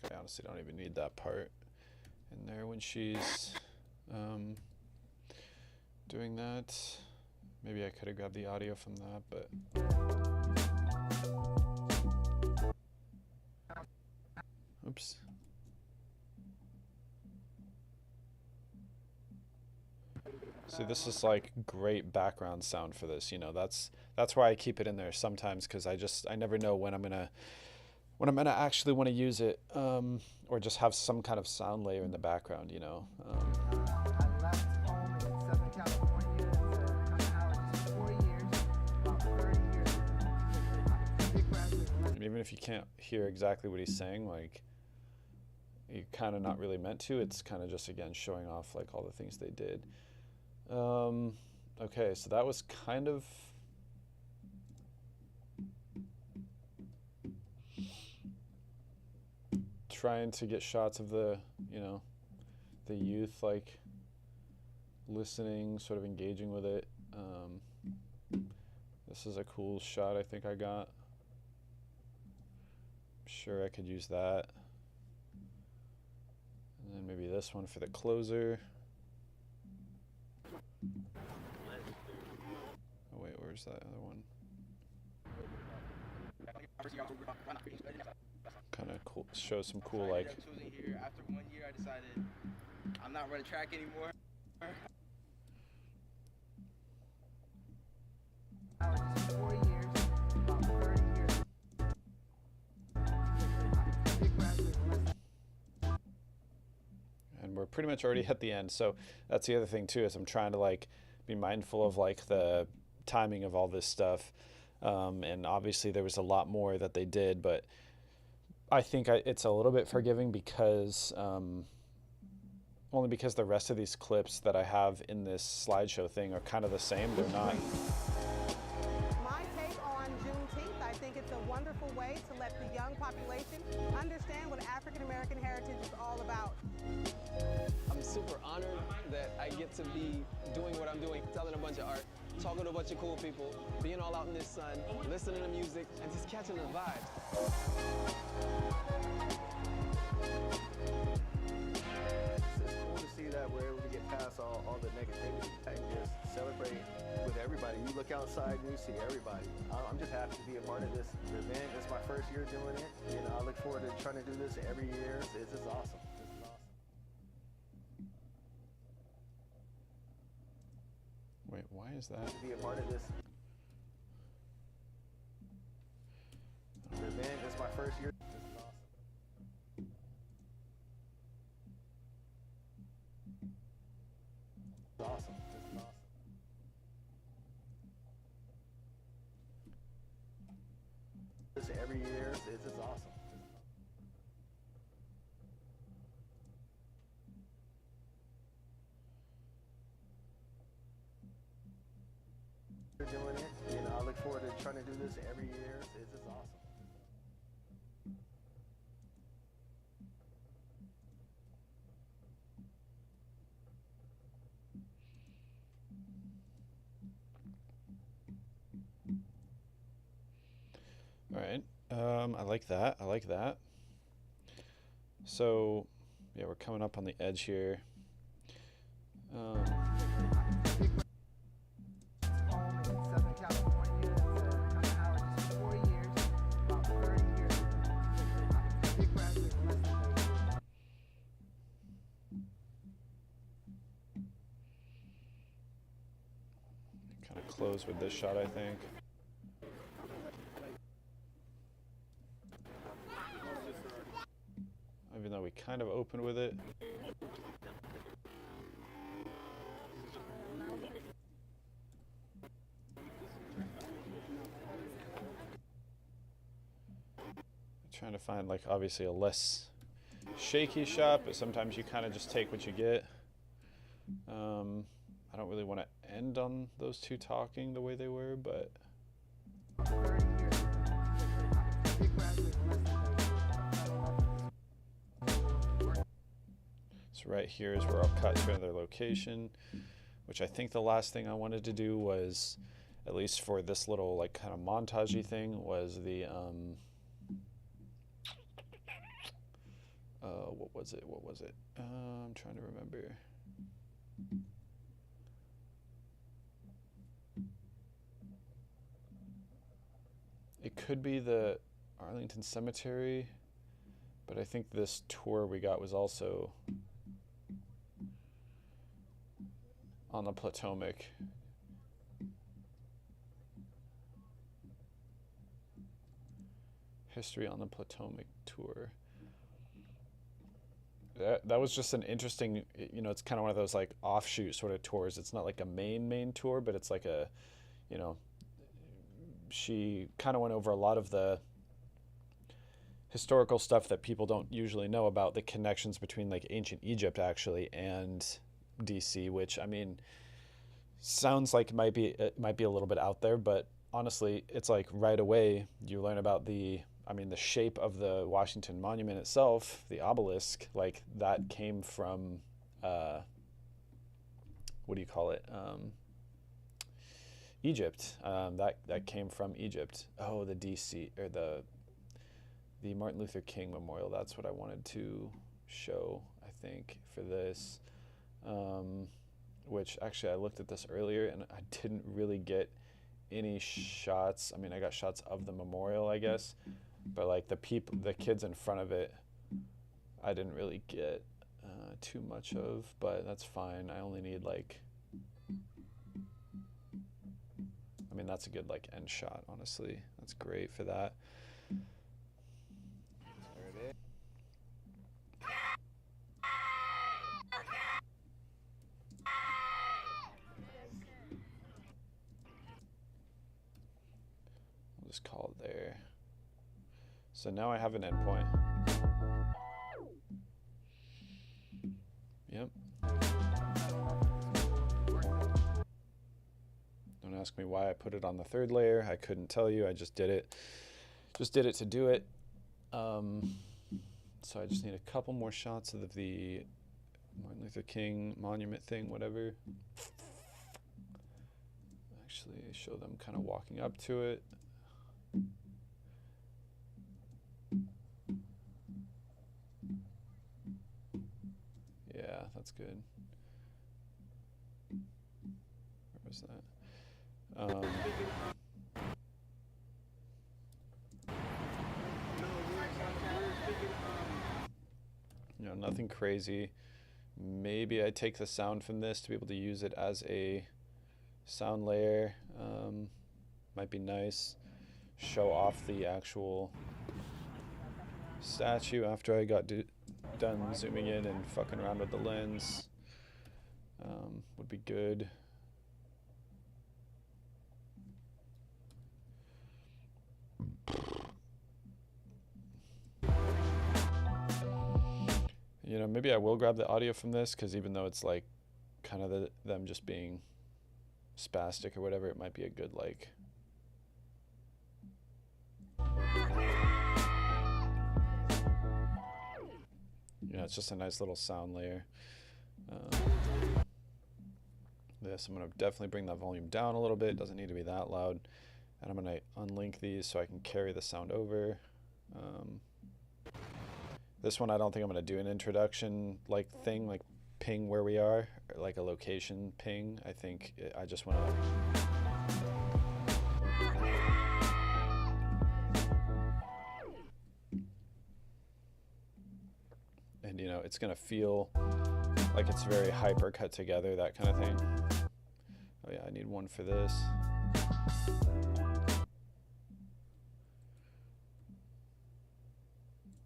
I honestly don't even need that part in there when she's doing that. Maybe I could have grabbed the audio from that, but oops. See, this is like great background sound for this, you know. That's why I keep it in there sometimes, because I never know when I'm gonna actually want to use it, or just have some kind of sound layer in the background, you know. I left home in Southern California to come to Howard just 4 years, about 30 years. Big graduate. And even if you can't hear exactly what he's saying, like, you kind of not really meant to. It's kind of just, again, showing off like all the things they did. Okay, so that was kind of trying to get shots of the, you know, the youth like listening, sort of engaging with it. This is a cool shot I think I got. I'm sure I could use that. And then maybe this one for the closer. Oh wait, where's that other one? Kind of cool, show some cool like. After 1 year, I decided I'm not running track anymore. Just 4 years, about 30 years. And we're pretty much already at the end. So that's the other thing too, is I'm trying to like be mindful of like the timing of all this stuff. And obviously there was a lot more that they did, but I think it's a little bit forgiving because only because the rest of these clips that I have in this slideshow thing are kind of the same. They're not. My take on Juneteenth, I think it's a wonderful way to let the young population understand what African American heritage is all about. I'm super honored that I get to be doing what I'm doing, telling a bunch of art, talking to a bunch of cool people, being all out in this sun, listening to music, and just catching the vibes. It's cool to see that we're able to get past all the negativity and just celebrate with everybody. You look outside and you see everybody. I'm just happy to be a part of this event. It's my first year doing it. You know, I look forward to trying to do this every year. It's just awesome. Wait, why is that? To be a part of this event. It's my first year. This is awesome. It's awesome. This is awesome. This every year. It's just awesome. Doing it, you know, I look forward to trying to do this every year. It's just awesome. All right. I like that. I like that. So, yeah, we're coming up on the edge here. Home in Southern California. It's come to Howard just 4 years, about 30 years. I did graduate less than 30 years. Kind of close with this shot, I think. Even though we kind of opened with it. Trying to find like obviously a less shaky shot, but sometimes you kind of just take what you get. I don't really want to end on those two talking the way they were, but 30 years. I did graduate less than 30 years. so right here is where I'll cut to another location, which I think the last thing I wanted to do was, at least for this little like kind of montagey thing, was the what was it? I'm trying to remember. It could be the Arlington Cemetery, but I think this tour we got was also on the Potomac. History on the Potomac tour. That was just an interesting, you know, it's kind of one of those like offshoot sort of tours. It's not like a main tour, but it's like a, you know, she kind of went over a lot of the historical stuff that people don't usually know about, the connections between like ancient Egypt actually and DC, which I mean sounds like it might be a little bit out there, but honestly it's like right away you learn about the shape of the Washington Monument itself, the obelisk, like that came from what do you call it, Egypt. That came from Egypt. Oh, the DC or the Martin Luther King Memorial. That's what I wanted to show, I think, for this. Which actually I looked at this earlier and I didn't really get any shots. I mean, I got shots of the memorial, I guess, but like the kids in front of it, I didn't really get too much of. But that's fine. I only need like. I mean, that's a good like end shot, honestly. That's great for that. just call it there. So now I have an endpoint. Yep. Don't ask me why I put it on the third layer. I couldn't tell you. I just did it. Just did it to do it. So I just need a couple more shots of the Martin Luther King monument thing, whatever. Actually, show them kind of walking up to it. Yeah, that's good. Where was that? You know, nothing crazy. Maybe I take the sound from this to be able to use it as a sound layer. Might be nice. Show off the actual statue after I got done zooming in and fucking around with the lens. Would be good. You know, maybe I will grab the audio from this, because even though it's like kind of them just being spastic or whatever, it might be a good like yeah, it's just a nice little sound layer. This, I'm going to definitely bring that volume down a little bit. It doesn't need to be that loud. And I'm going to unlink these so I can carry the sound over. This one I don't think I'm going to do an introduction like thing, like ping where we are, or like a location ping. I think I just want to... And you know, it's going to feel like it's very hyper cut together, that kind of thing. Oh yeah, I need one for this.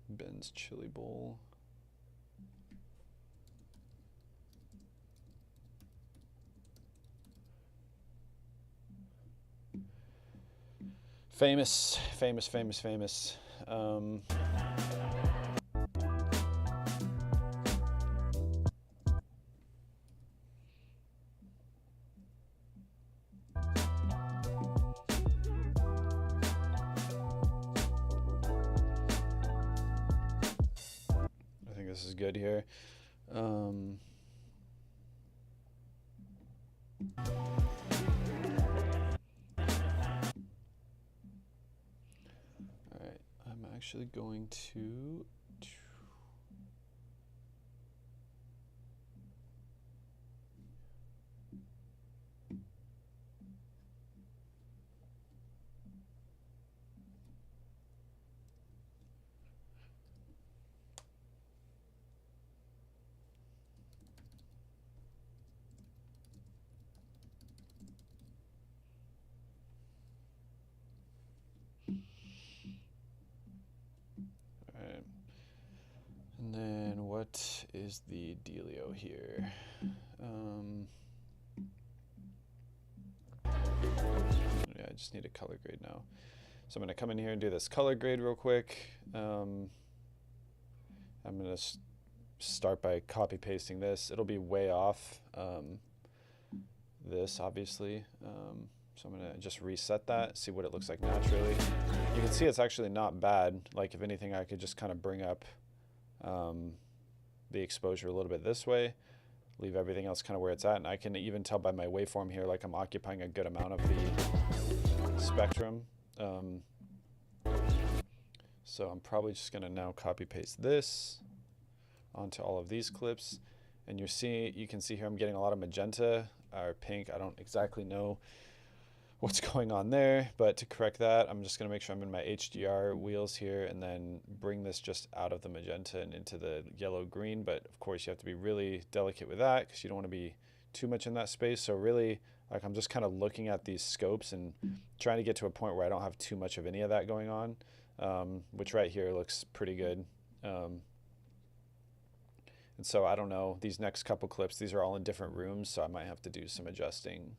Ben's Chili Bowl. Famous. This is good here. Alright, I'm actually going to... And then what is the dealio here? Yeah, I just need a color grade now. So I'm going to come in here and do this color grade real quick. I'm going to start by copy pasting this. It'll be way off this, obviously. So I'm going to just reset that, see what it looks like naturally. You can see it's actually not bad. Like, if anything, I could just kind of bring up the exposure a little bit this way, leave everything else kind of where it's at, and I can even tell by my waveform here, like I'm occupying a good amount of the spectrum. So I'm probably just going to now copy paste this onto all of these clips, and you can see here I'm getting a lot of magenta or pink. I don't exactly know what's going on there, but to correct that, I'm just going to make sure I'm in my HDR wheels here, and then bring this just out of the magenta and into the yellow green. But of course you have to be really delicate with that, because you don't want to be too much in that space. So really, like, I'm just kind of looking at these scopes and trying to get to a point where I don't have too much of any of that going on, which right here looks pretty good. And so I don't know, these next couple clips, these are all in different rooms, so I might have to do some adjusting.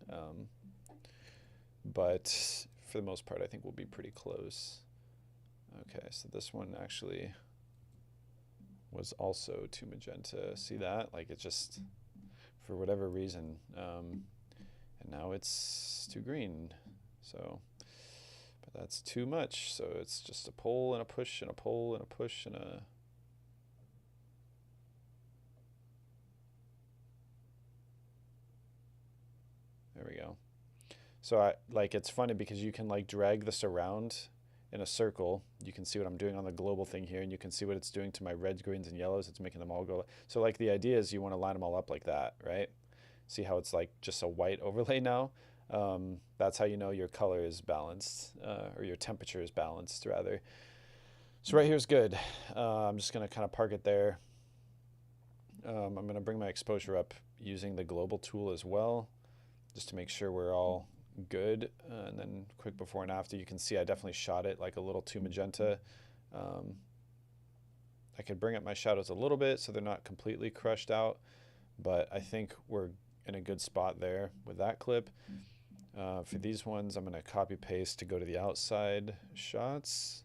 But for the most part, I think we'll be pretty close. Okay, so this one actually was also too magenta. See that? Like it just, for whatever reason, and now it's too green. So, but that's too much. So it's just a pull and a push and a pull and a push and a. There we go. So it's funny because you can like drag this around in a circle. You can see what I'm doing on the global thing here, and you can see what it's doing to my reds, greens, and yellows. It's making them all go. So like the idea is you want to line them all up like that, right? See how it's like just a white overlay now? That's how you know your color is balanced, or your temperature is balanced rather. So right here is good. I'm just gonna kind of park it there. I'm gonna bring my exposure up using the global tool as well, just to make sure we're all good. And then quick before and after, you can see I definitely shot it like a little too magenta. I could bring up my shadows a little bit so they're not completely crushed out, but I think we're in a good spot there with that clip. For these ones, I'm going to copy paste to go to the outside shots,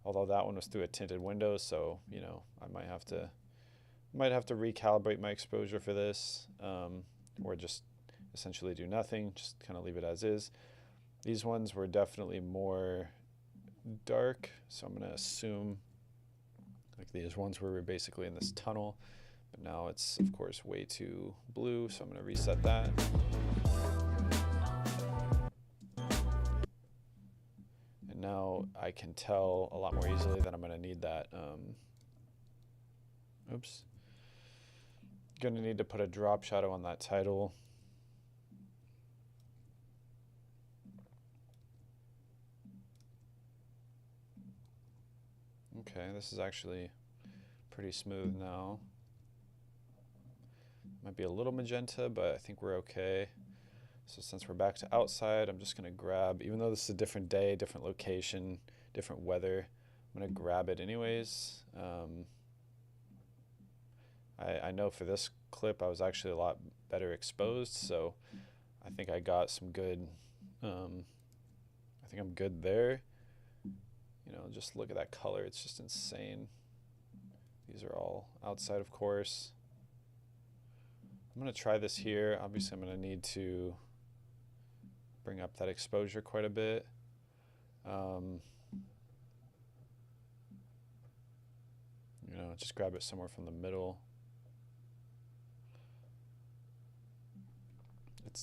although that one was through a tinted window, so you know I might have to recalibrate my exposure for this, or just essentially do nothing, just kind of leave it as is. These ones were definitely more dark, so I'm going to assume like these ones were basically in this tunnel, but now it's of course way too blue, so I'm going to reset that. And now I can tell a lot more easily that I'm going to need that. Oops. Going to need to put a drop shadow on that title. Okay, this is actually pretty smooth now. Might be a little magenta, but I think we're okay. So since we're back to outside, I'm just going to grab, even though this is a different day, different location, different weather, I'm going to grab it anyways. I know for this clip I was actually a lot better exposed, so I think I got some good, I think I'm good there. You know, just look at that color, it's just insane. These are all outside, of course. I'm going to try this here. Obviously I'm going to need to bring up that exposure quite a bit. You know, just grab it somewhere from the middle.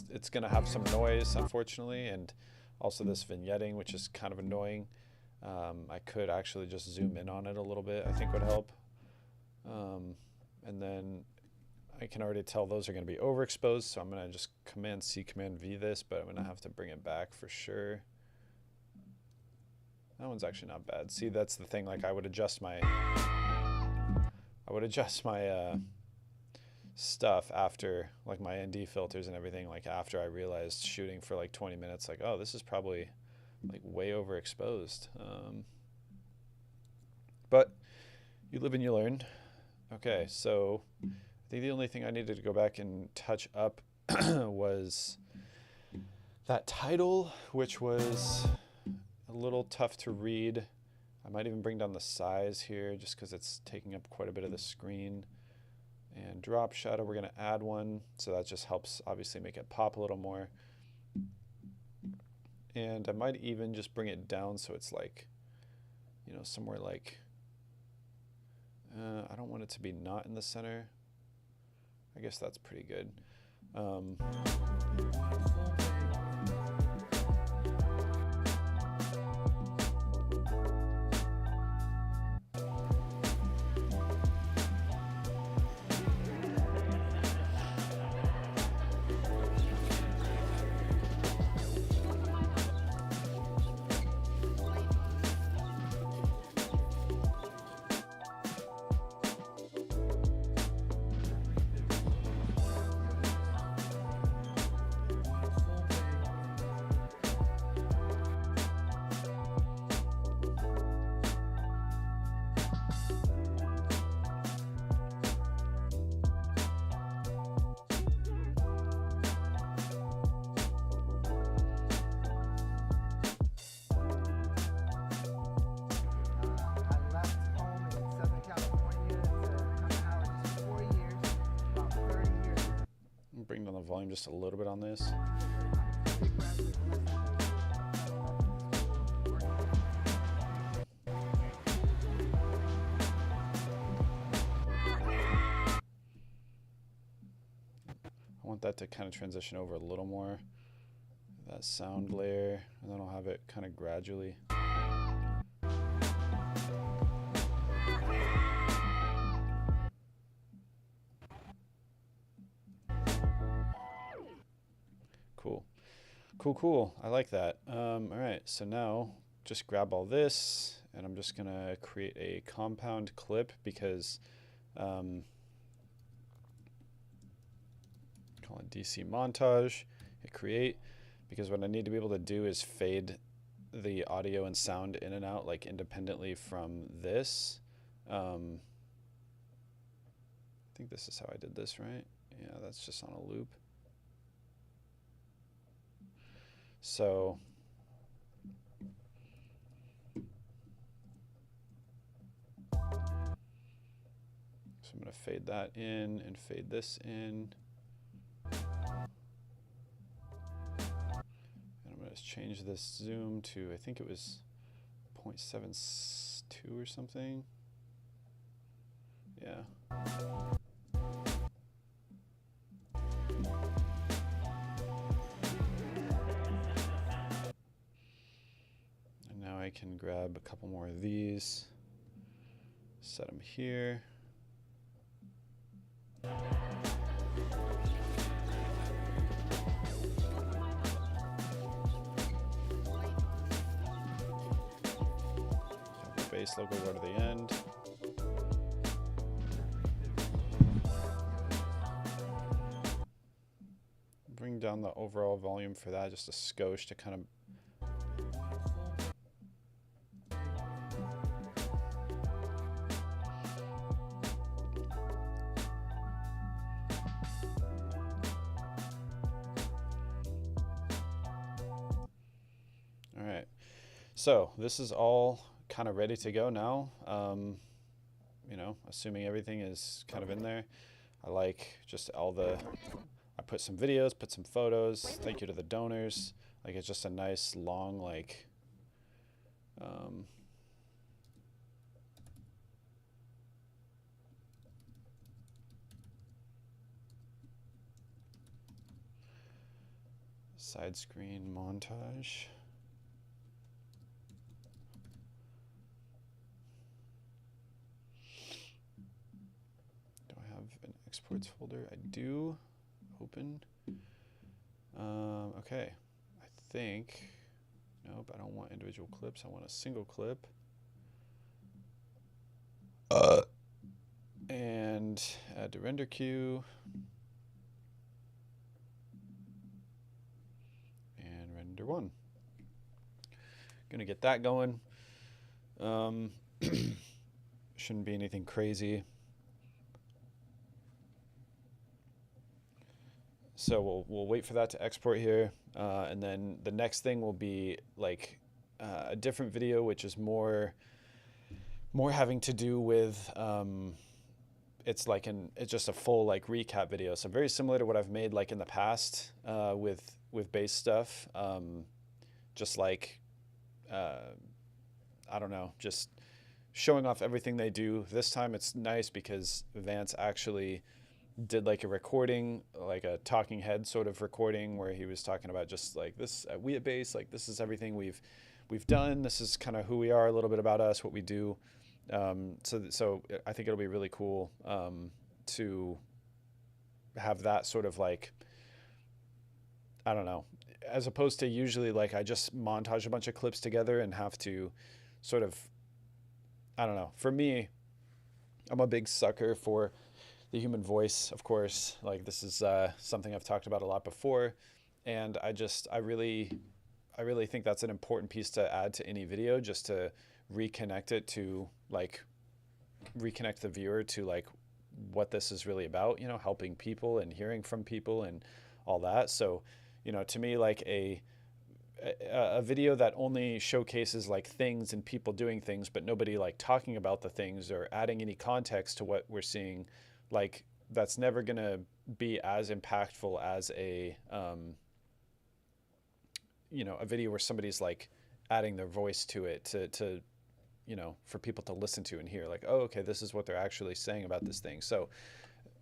It's going to have some noise, unfortunately, and also this vignetting, which is kind of annoying. I could actually just zoom in on it a little bit, I think would help. And then I can already tell those are going to be overexposed, so I'm going to just Command-C, Command-V this, but I'm going to have to bring it back for sure. That one's actually not bad. See, that's the thing, like I would adjust my stuff after, like my ND filters and everything, like after I realized shooting for like 20 minutes, like, oh, this is probably like way overexposed. But you live and you learn. Okay, so I think the only thing I needed to go back and touch up was that title, which was a little tough to read. I might even bring down the size here just because it's taking up quite a bit of the screen. And drop shadow, we're going to add one, so that just helps obviously make it pop a little more. And I might even just bring it down so it's like, you know, somewhere like, I don't want it to be not in the center. I guess that's pretty good. bring down the volume just a little bit on this. I want that to kind of transition over a little more, that sound layer, and then I'll have it kind of gradually. Cool. Cool, cool. I like that. All right, so now just grab all this, and I'm just gonna create a compound clip because call it DC montage, hit create, because what I need to be able to do is fade the audio and sound in and out like independently from this. I think this is how I did this, right? Yeah, that's just on a loop. So I'm going to fade that in and fade this in. And I'm going to change this zoom to, I think it was 0.72 or something. Yeah. And now I can grab a couple more of these, set them here. The base logo go to the end. Bring down the overall volume for that just a skosh to kind of So this is all kind of ready to go now. You know, assuming everything is kind of in there. I like just all the, I put some videos, put some photos. Thank you to the donors. Like it's just a nice long like, side screen montage. Exports folder. I do. Open. Okay. I think. Nope, I don't want individual clips. I want a single clip. And add to render queue. And render one. Gonna get that going. Shouldn't be anything crazy. So we'll wait for that to export here, and then the next thing will be like a different video, which is more having to do with it's just a full like recap video. So very similar to what I've made like in the past with bass stuff, just like I don't know, just showing off everything they do. This time it's nice because Vance actually did like a recording, like a talking head sort of recording where he was talking about just like this we at Bass, like this is everything we've done, this is kind of who we are, a little bit about us, what we do. So I think it'll be really cool to have that sort of like, I don't know, as opposed to usually like I just montage a bunch of clips together and have to sort of, I don't know, for me, I'm a big sucker for the human voice, of course. Like this is something I've talked about a lot before, and I really think that's an important piece to add to any video, just to reconnect it to like reconnect the viewer to like what this is really about, you know, helping people and hearing from people and all that. So, you know, to me, like a video that only showcases like things and people doing things, but nobody like talking about the things or adding any context to what we're seeing, like that's never gonna be as impactful as a a video where somebody's like adding their voice to it to for people to listen to and hear like, oh, okay, this is what they're actually saying about this thing. So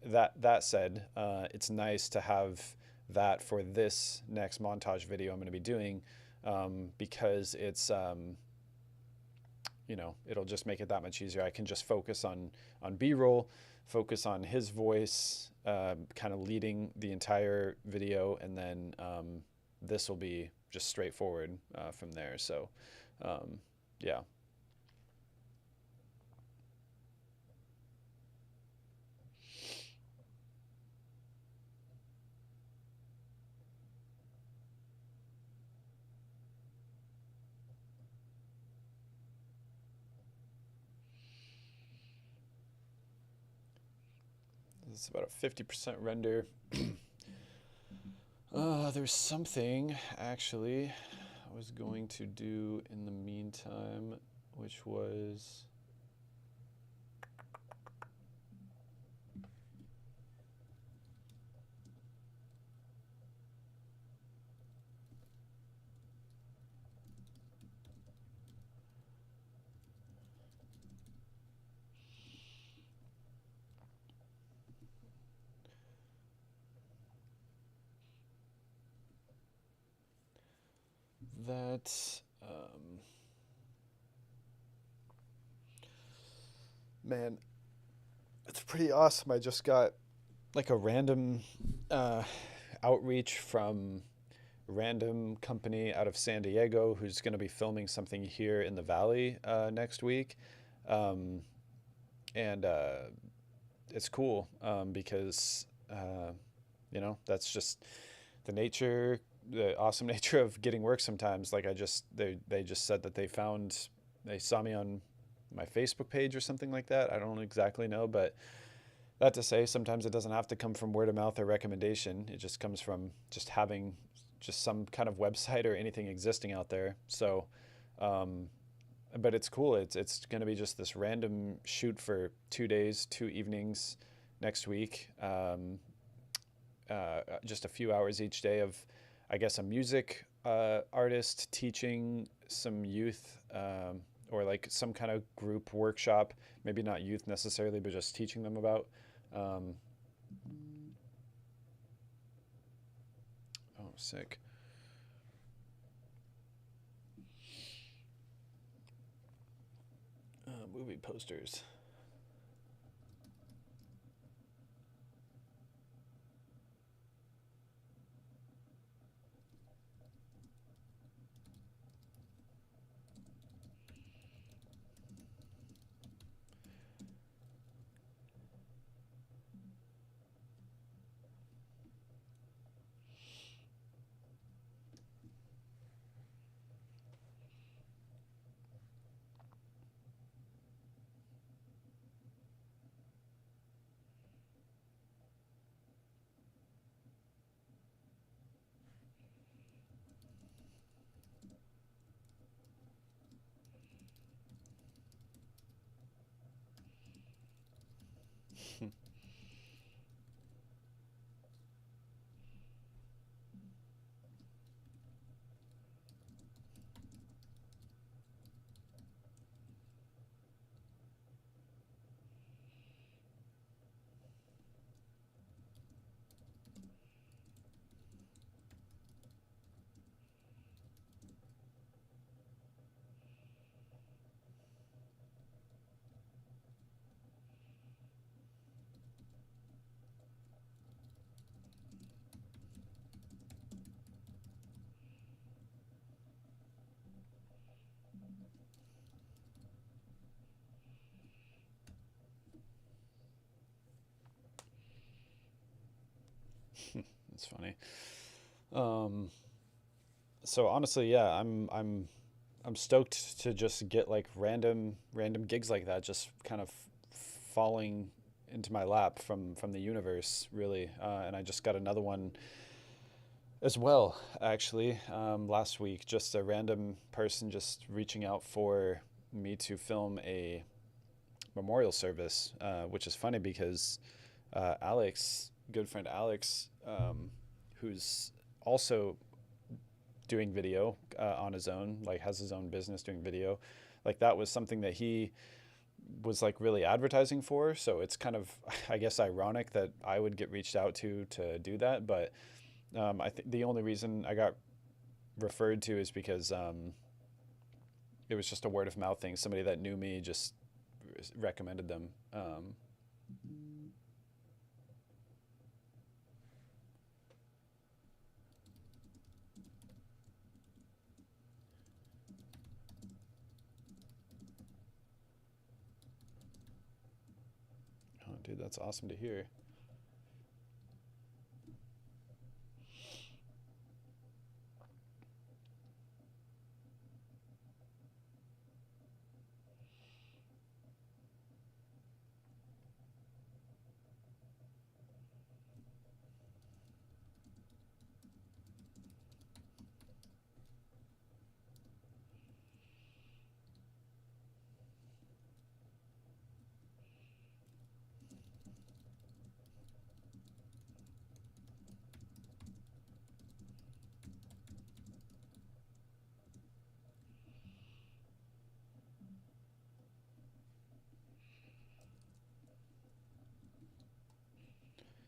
that said, it's nice to have that for this next montage video I'm going to be doing, because it's it'll just make it that much easier. I can just focus on B-roll, focus on his voice, kind of leading the entire video, and then this will be just straightforward from there. So yeah. It's about a 50% render. There's something actually I was going to do in the meantime, which was that man, it's pretty awesome. I just got like a random outreach from a random company out of San Diego who's going to be filming something here in the Valley next week, and it's cool because that's just the awesome nature of getting work sometimes. Like they just said that they saw me on my Facebook page or something like that. I don't exactly know, but that to say, sometimes it doesn't have to come from word of mouth or recommendation. It just comes from just having just some kind of website or anything existing out there. So, but it's cool. It's going to be just this random shoot for 2 days, 2 evenings next week. Just a few hours each day of, I guess, a music artist teaching some youth, or like some kind of group workshop, maybe not youth necessarily, but just teaching them about sick. Movie posters. That's funny. So honestly, yeah, I'm stoked to just get like random gigs like that, just kind of falling into my lap from the universe, really. And I just got another one as well, actually, last week. Just a random person just reaching out for me to film a memorial service, which is funny because Alex good friend Alex, who's also doing video on his own, like has his own business doing video. Like that was something that he was like really advertising for. So it's kind of, I guess, ironic that I would get reached out to do that. But I think the only reason I got referred to is because it was just a word of mouth thing. Somebody that knew me just recommended them. Oh, dude, that's awesome to hear.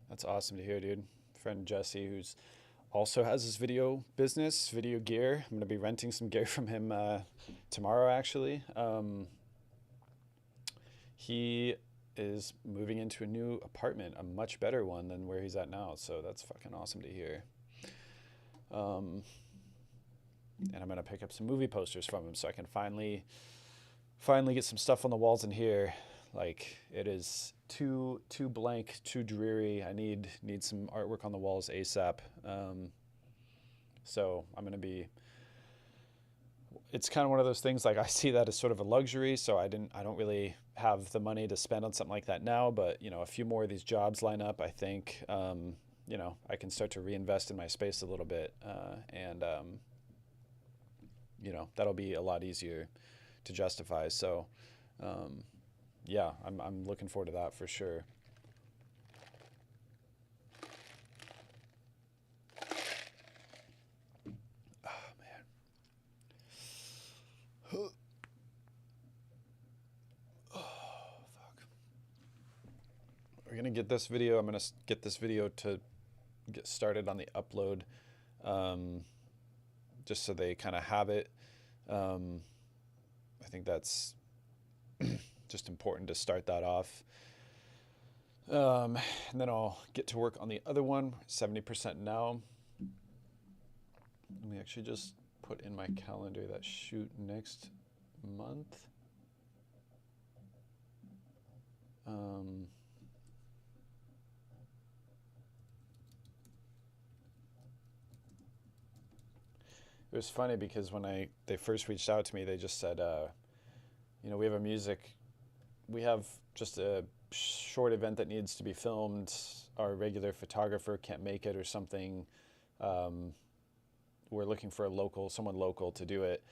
That's awesome to hear, dude. Friend Jesse, who's also has his video business, video gear. I'm gonna be renting some gear from him tomorrow, actually. He is moving into a new apartment, a much better one than where he's at now. So that's fucking awesome to hear. And I'm gonna pick up some movie posters from him so I can finally get some stuff on the walls in here. Like it is too blank, too dreary. I need some artwork on the walls ASAP. So I'm gonna be. It's kind of one of those things. Like I see that as sort of a luxury. So I don't really have the money to spend on something like that now. But you know, a few more of these jobs line up. I think you know, I can start to reinvest in my space a little bit, and you know, that'll be a lot easier to justify. So. Yeah, I'm looking forward to that for sure. Oh man. Oh fuck. We're gonna get this video. I'm gonna get this video to get started on the upload, just so they kind of have it. I think that's just important to start that off. And then I'll get to work on the other one, 70% now. Let me actually just put in my calendar that shoot next month. It was funny because when they first reached out to me, they just said, you know, we have just a short event that needs to be filmed. Our regular photographer can't make it or something. We're looking for someone local to do it.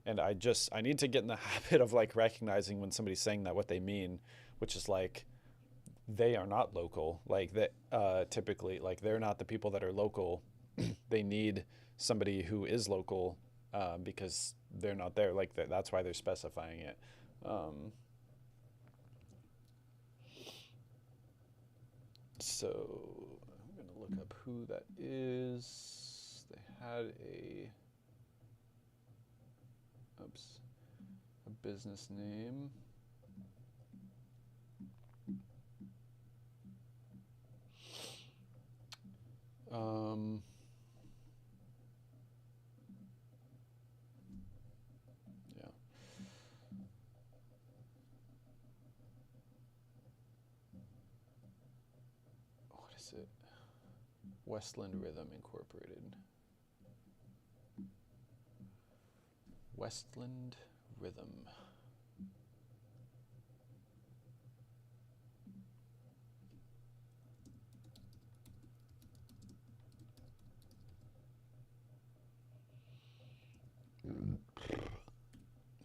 And I need to get in the habit of like recognizing when somebody's saying that, what they mean, which is like, they are not local. Like that, typically, like they're not the people that are local. They need somebody who is local, because they're not there. Like that's why they're specifying it. So I'm going to look up who that is. They had a business name. Yeah. What is it? Westland Rhythm Incorporated. Westland Rhythm.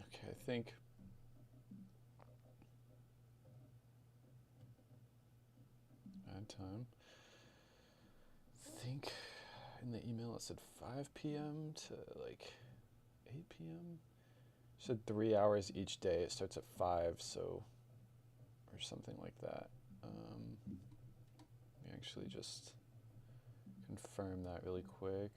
Okay, I think add time. email, it said 5 p.m. to like 8 p.m. It said 3 hours each day. It starts at 5, so, or something like that. Let me actually just confirm that really quick.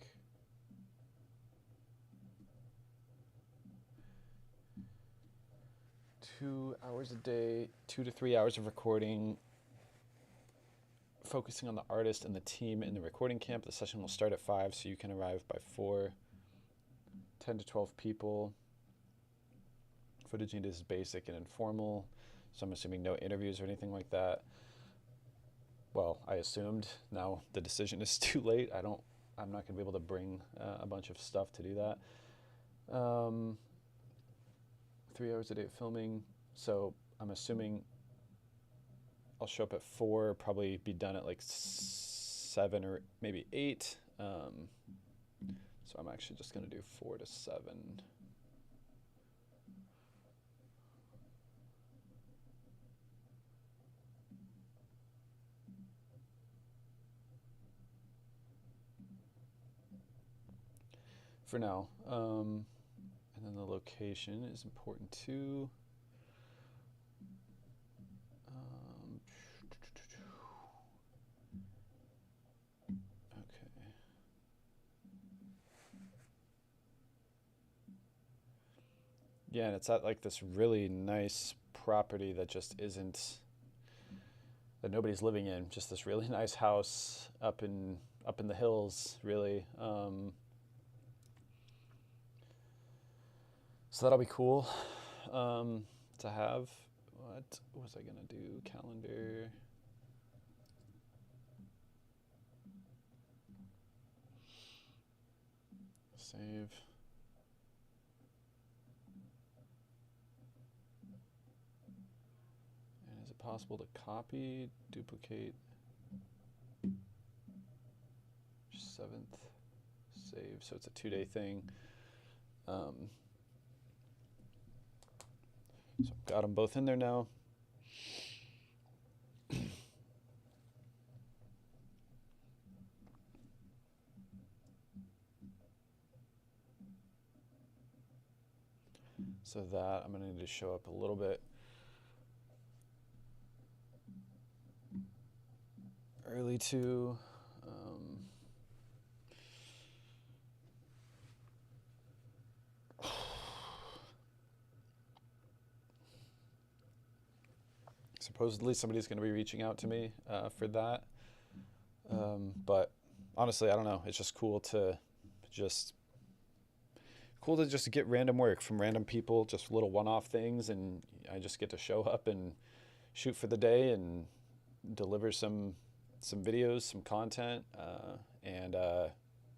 Two hours a day, 2 to 3 hours of recording, focusing on the artist and the team in the recording camp. The session will start at 5, so you can arrive by 4. 10 to 12 people. Footage needed is basic and informal, so I'm assuming no interviews or anything like that. Well, I assumed. Now the decision is too late. I'm not gonna be able to bring a bunch of stuff to do that. 3 hours a day of filming, so I'm assuming I'll show up at 4, probably be done at like 7 or maybe 8. So I'm actually just gonna do 4 to 7. For now, and then the location is important too. Okay. Yeah, and it's at like this really nice property that just isn't, that nobody's living in. Just this really nice house up in the hills, really. So that'll be cool to have. What was I gonna do? Calendar. Save. And is it possible to copy, duplicate? 7th, save. So it's a 2-day thing. So I've got them both in there now. So that I'm gonna need to show up a little bit early too. Supposedly somebody's going to be reaching out to me for that. But honestly, I don't know. It's just cool to just get random work from random people, just little one-off things, and I just get to show up and shoot for the day and deliver some videos, some content, and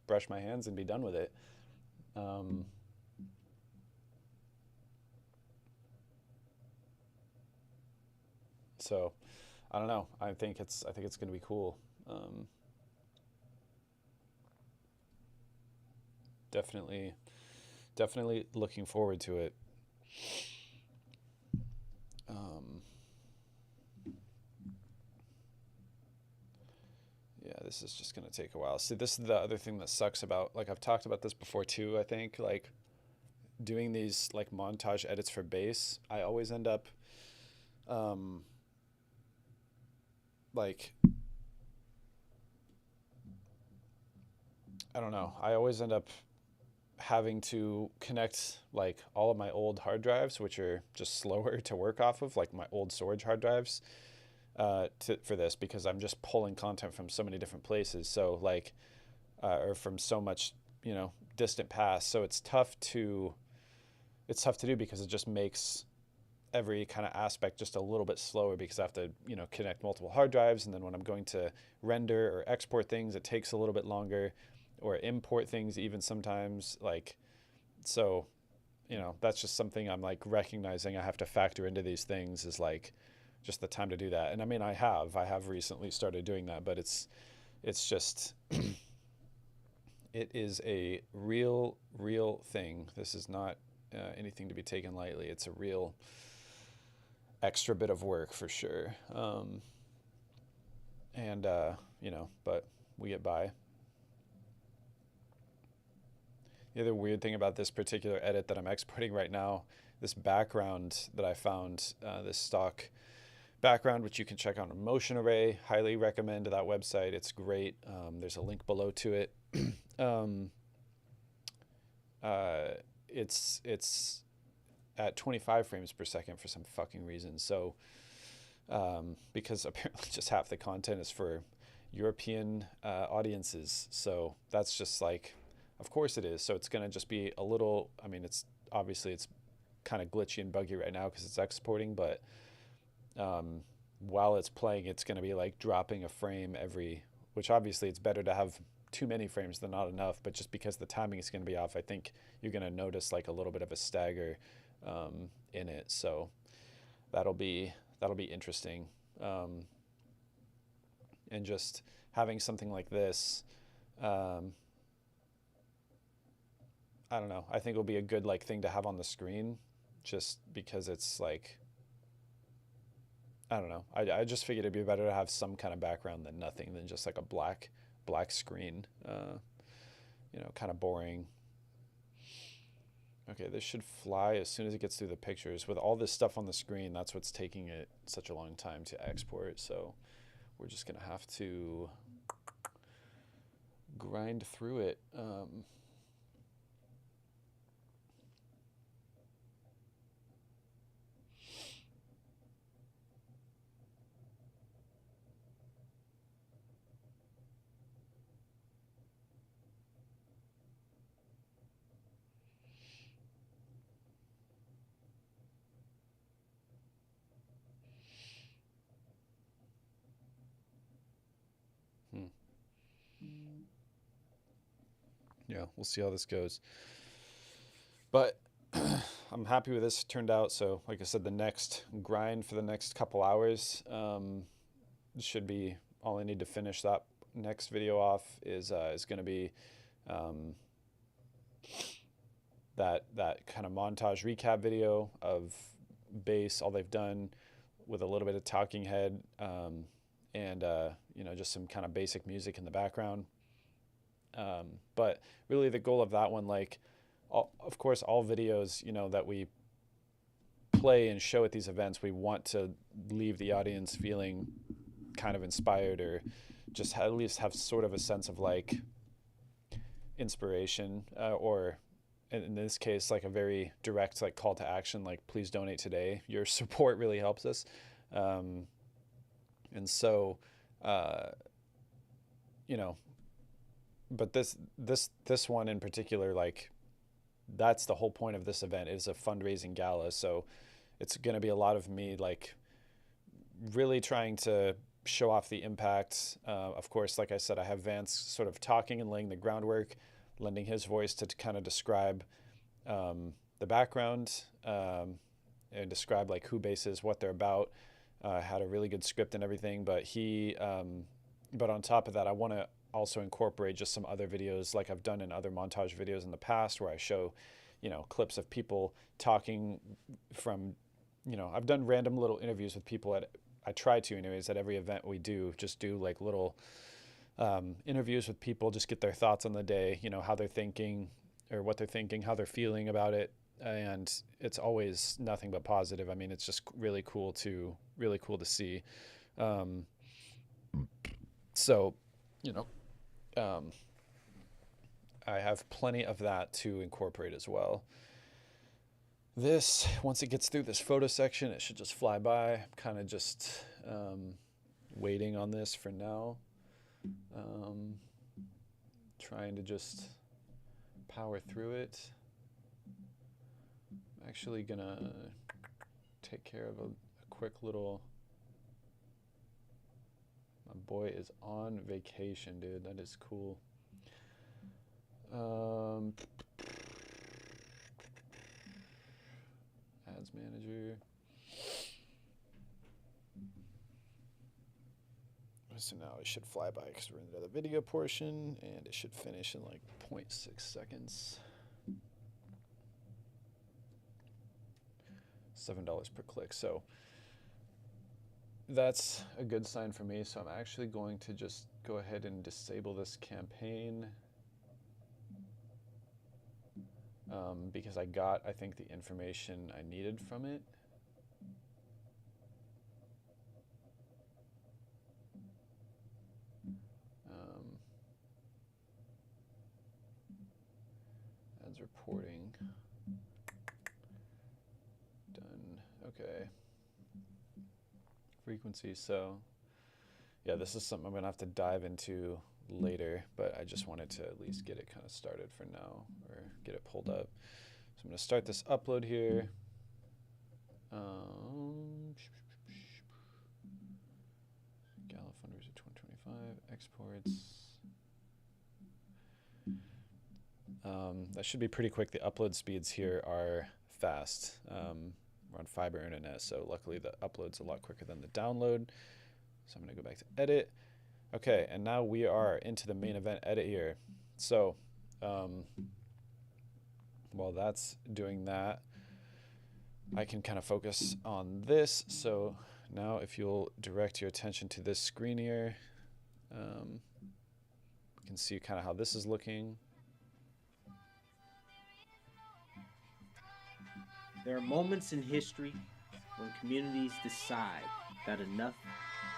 brush my hands and be done with it. So I don't know. I think it's going to be cool. Definitely looking forward to it. Yeah, this is just going to take a while. See, this is the other thing that sucks about, like, I've talked about this before too, I think, like doing these like montage edits for bass, I always end up like, I don't know. I always end up having to connect like all of my old hard drives, which are just slower to work off of, like my old storage hard drives, for this, because I'm just pulling content from so many different places. So like, or from so much, distant past. So it's tough to do because it just makes every kind of aspect just a little bit slower, because I have to, connect multiple hard drives. And then when I'm going to render or export things, it takes a little bit longer, or import things even sometimes, like, so, that's just something I'm like recognizing I have to factor into these things, is like just the time to do that. And I mean, I have recently started doing that, but it's just, it is a real thing. This is not anything to be taken lightly. It's a real extra bit of work for sure. But we get by. The other weird thing about this particular edit that I'm exporting right now, this background that I found, this stock background, which you can check out on Motion Array. Highly recommend that website. It's great. There's a link below to it. It's at 25 frames per second for some fucking reason. So because apparently just half the content is for European audiences. So that's just like, of course it is. So it's going to just be a little, I mean, it's obviously it's kind of glitchy and buggy right now because it's exporting, but while it's playing, it's going to be like dropping a frame every, which obviously it's better to have too many frames than not enough, but just because the timing is going to be off, I think you're going to notice like a little bit of a stagger in it. So that'll be interesting. And just having something like this, I don't know, I think it'll be a good like thing to have on the screen, just because it's like, I don't know, I just figured it'd be better to have some kind of background than nothing, than just like a black screen, you know, kind of boring. Okay, this should fly as soon as it gets through the pictures. With all this stuff on the screen, that's what's taking it such a long time to export. So we're just gonna have to grind through it. Yeah, we'll see how this goes. But I'm happy with this turned out. So like I said, the next grind for the next couple hours should be all I need to finish that next video off is going to be that kind of montage recap video of base, all they've done, with a little bit of talking head and you know, just some kind of basic music in the background. But really the goal of that one, like, of course, all videos, you know, that we play and show at these events, we want to leave the audience feeling kind of inspired, or just at least have sort of a sense of like inspiration, or in this case, like a very direct like call to action, like please donate today. Your support really helps us. And so, you know, but this one in particular, like, that's the whole point of this event, is a fundraising gala. So it's going to be a lot of me like really trying to show off the impact. Of course, like I said, I have Vance sort of talking and laying the groundwork, lending his voice to kind of describe the background and describe like who Base is, what they're about. Had a really good script and everything, but but on top of that, I want to also incorporate just some other videos like I've done in other montage videos in the past, where I show, you know, clips of people talking from, you know, I've done random little interviews with people I try to anyways, at every event we do, just do like little interviews with people, just get their thoughts on the day, you know, how they're thinking or what they're thinking, how they're feeling about it. And it's always nothing but positive. I mean, it's just really cool to see. So, you know, I have plenty of that to incorporate as well. This, once it gets through this photo section, it should just fly by. I'm kind of just waiting on this for now. Trying to just power through it. I'm actually gonna take care of a quick little... My boy is on vacation, dude. That is cool. Ads manager. So now it should fly by because we're into the video portion, and it should finish in like 0.6 seconds. $7 per click. So that's a good sign for me. So I'm actually going to just go ahead and disable this campaign. because I got, I think, the information I needed from it. Ads reporting. Done. Okay. Frequency. So, yeah, this is something I'm going to have to dive into later, but I just wanted to at least get it kind of started for now, or get it pulled up. So I'm going to start this upload here. Gala fundraiser 2025 exports. That should be pretty quick. The upload speeds here are fast. We're on fiber internet, so luckily the upload's a lot quicker than the download. So I'm going to go back to edit. Okay, and now we are into the main event edit here. So while that's doing that, I can kind of focus on this. So now if you'll direct your attention to this screen here, you can see kind of how this is looking. There are moments in history when communities decide that enough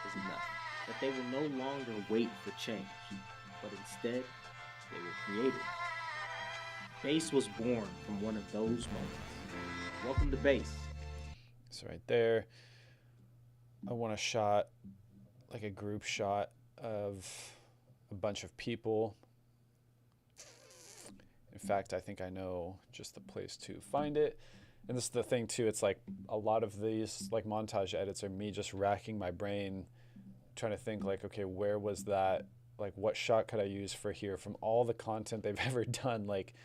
is enough, that they will no longer wait for change, but instead they will create it. Base was born from one of those moments. Welcome to Base. So right there, I want a shot, like a group shot of a bunch of people. In fact, I think I know just the place to find it. And this is the thing too, it's like a lot of these like montage edits are me just racking my brain, trying to think like, okay, where was that? Like what shot could I use for here from all the content they've ever done? Like,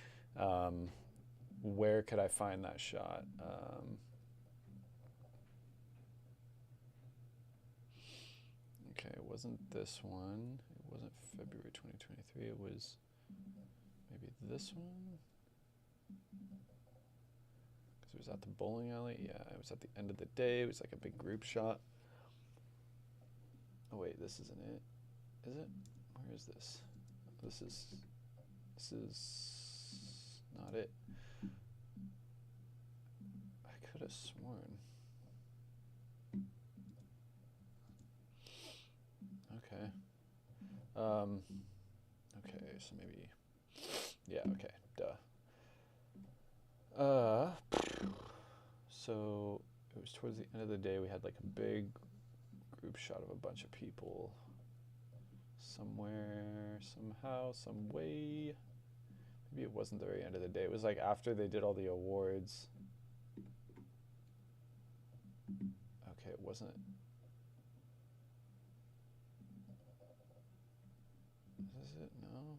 where could I find that shot? Okay, it wasn't this one. It wasn't February 2023. It was maybe this one. It was at the bowling alley. Yeah, it was at the end of the day. It was like a big group shot. Oh wait, this isn't it. Is it? Where is this? This is not it. I could have sworn. Okay. Okay, so maybe, yeah, okay, duh. So it was towards the end of the day. We had like a big group shot of a bunch of people somewhere, somehow, some way. Maybe it wasn't the very end of the day. It was like after they did all the awards. Okay, it wasn't. Is it? No.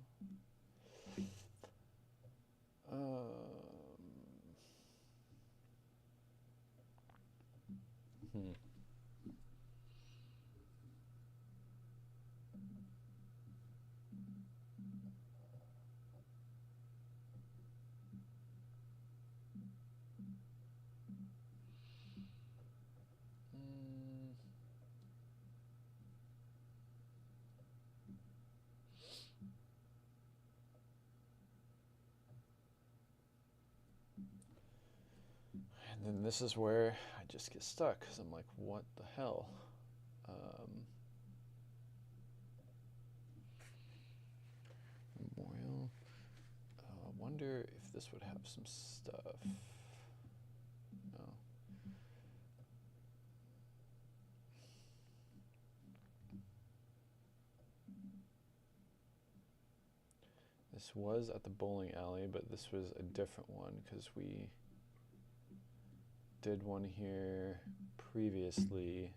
And then this is where I just get stuck because I'm like, what the hell? Memorial. I wonder if this would have some stuff. No. This was at the bowling alley, but this was a different one because we did one here previously.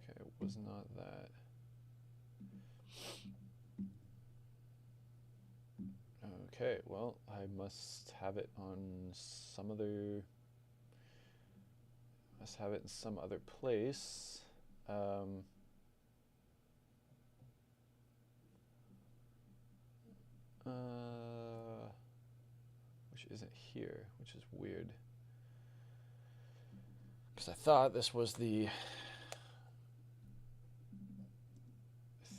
Okay, it was not that. Okay, well, I must have it on some other, must have it in some other place. Which isn't here, which is weird. Because I thought this was the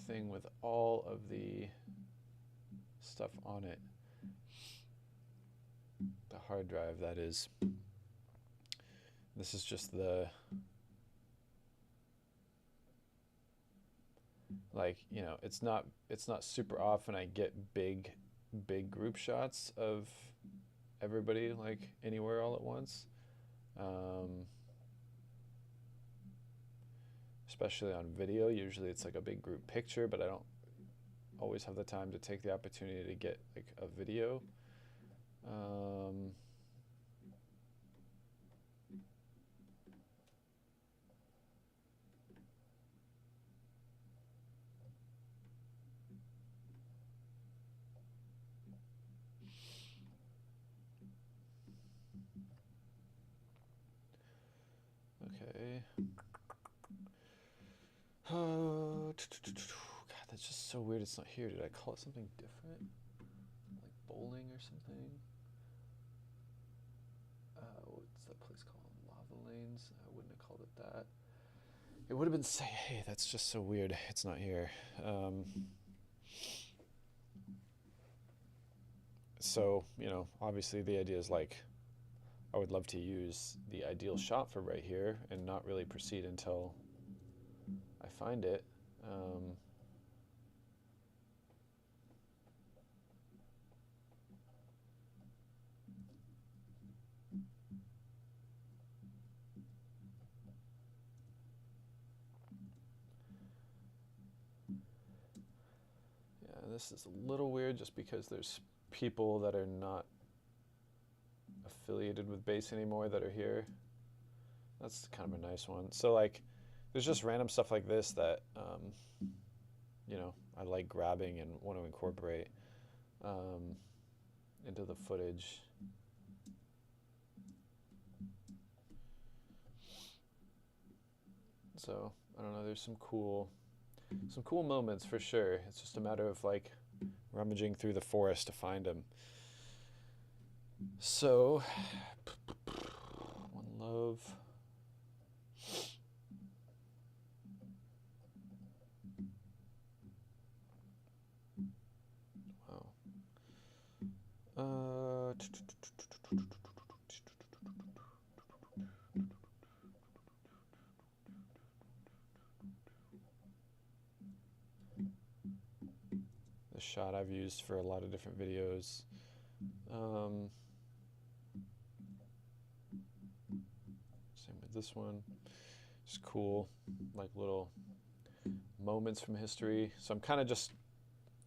thing with all of the stuff on it. The hard drive, that is. This is just the, like, you know, it's not super often I get big group shots of everybody like anywhere all at once. Especially on video, usually it's like a big group picture, but I don't always have the time to take the opportunity to get like a video. Okay. God, that's just so weird it's not here. Did I call it something different? Like bowling or something? What's that place called? Lava Lanes? I wouldn't have called it that. It would have been say, hey, that's just so weird. It's not here. So, you know, obviously the idea is like, I would love to use the ideal shot for right here and not really proceed until I find it. Yeah, this is a little weird just because there's people that are not affiliated with bass anymore that are here. That's kind of a nice one. So like, there's just random stuff like this that, you know, I like grabbing and want to incorporate into the footage. So I don't know, there's some cool moments for sure. It's just a matter of like rummaging through the forest to find them. So, One Love. Wow. The shot I've used for a lot of different videos. Same with this one. Just cool, like little moments from history. So I'm kind of just,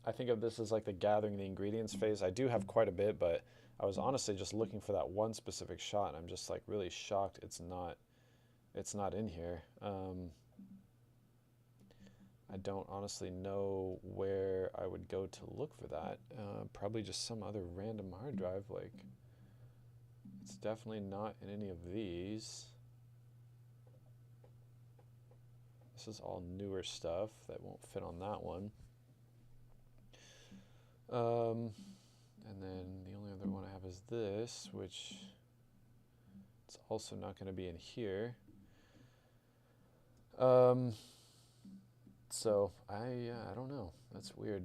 I think of this as like the gathering the ingredients phase. I do have quite a bit, but I was honestly just looking for that one specific shot, and I'm just like really shocked it's not in here. I don't honestly know where I would go to look for that. Probably just some other random hard drive. Like, it's definitely not in any of these. This is all newer stuff that won't fit on that one. And then the only other one I have is this, which it's also not going to be in here. So I don't know. That's weird.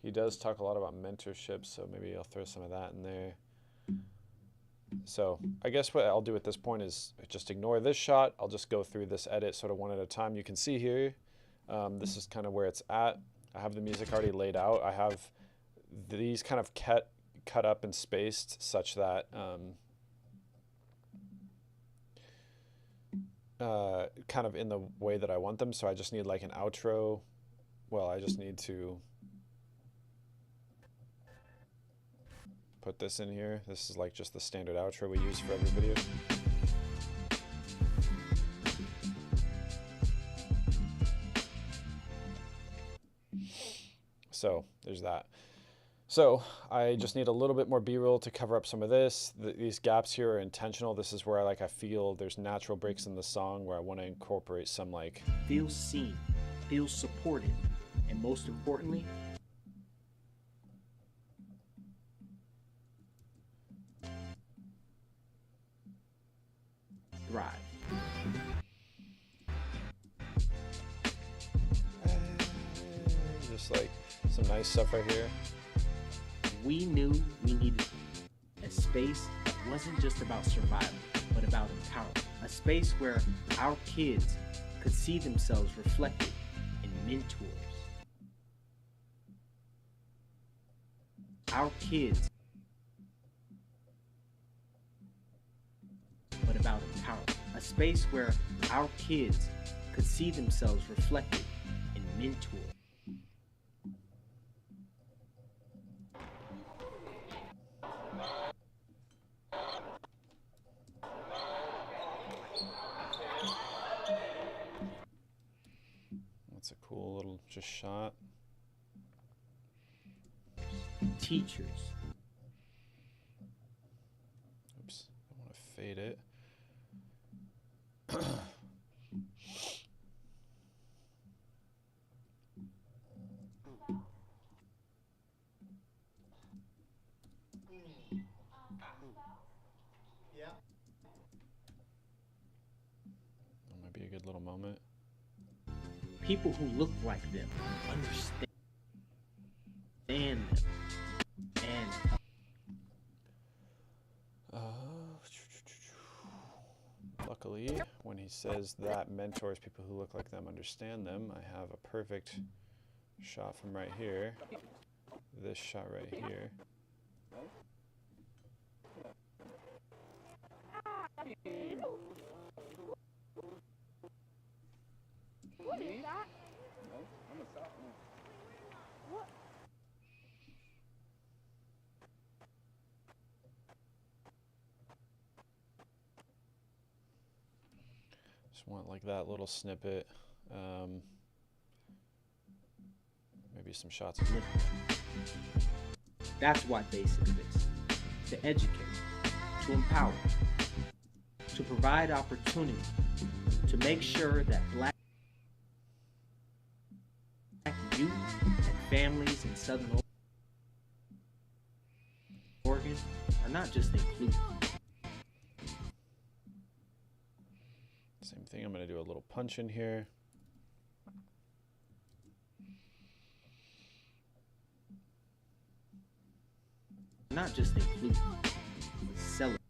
He does talk a lot about mentorship, so maybe I'll throw some of that in there. So I guess what I'll do at this point is just ignore this shot. I'll just go through this edit sort of one at a time. You can see here, this is kind of where it's at. I have the music already laid out. I have these kind of cut up and spaced such that kind of in the way that I want them. So I just need like an outro. Well, I just need to put this in here. This is like just the standard outro we use for every video. So there's that. So I just need a little bit more B-roll to cover up some of this. These gaps here are intentional. This is where I feel there's natural breaks in the song where I want to incorporate some like... Feel seen, feel supported, and most importantly, thrive. Just like some nice stuff right here. We knew we needed a space that wasn't just about survival, but about empowerment. A space where our kids could see themselves reflected in mentors. Our kids, but about empowerment. A space where our kids could see themselves reflected in mentors. That's a cool little just shot. Teachers. Oops, I want to fade it. That might be a good little moment. People who look like them, understand them, and luckily, when he says that mentors people who look like them, understand them, I have a perfect shot from right here. This shot right here. What is that? No, I'm a sophomore. What? Just want like that little snippet. Maybe some shots of that's why BASIC exists. To educate, to empower, to provide opportunity, to make sure that Black youth and families in Southern Oregon are not just included. Same thing, I'm going to do a little punch in here. Not just include, but celebrate.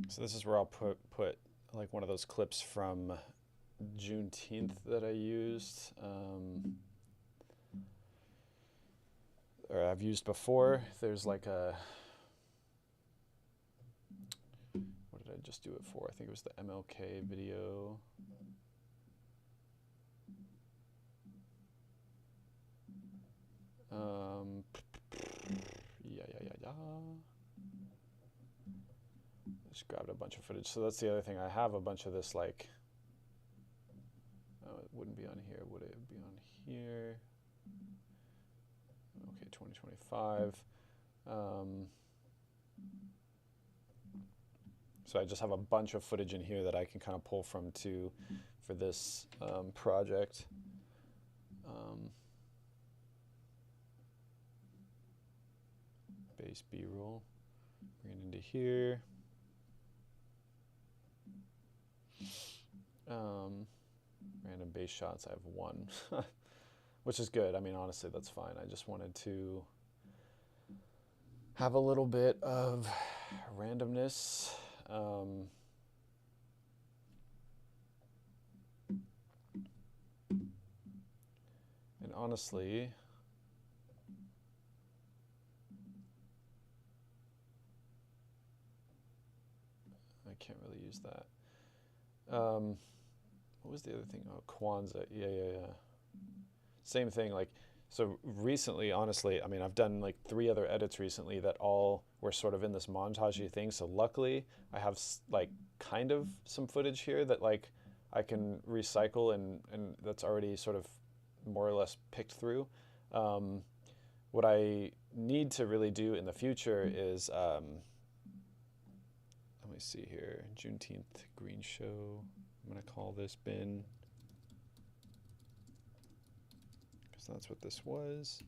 So this is where I'll put like one of those clips from Juneteenth that I used, or I've used before. There's like a, what did I just do it for? I think it was the MLK video. Yeah. Just grabbed a bunch of footage. So that's the other thing. I have a bunch of this, like, oh, it wouldn't be on here. Would it be on here? Okay, 2025. So I just have a bunch of footage in here that I can kind of pull from too for this project. Base B-roll. Bring it into here. Random base shots, I have one, which is good. I mean, honestly, that's fine. I just wanted to have a little bit of randomness. And honestly, I can't really use that. What was the other thing? Oh, Kwanzaa. Yeah. Same thing. Like, so recently, honestly, I mean, I've done like 3 other edits recently that all were sort of in this montagey thing. So luckily, I have like kind of some footage here that like I can recycle and that's already sort of more or less picked through. What I need to really do in the future is, let me see here, Juneteenth Green Show. I'm gonna call this bin, because So that's what this was.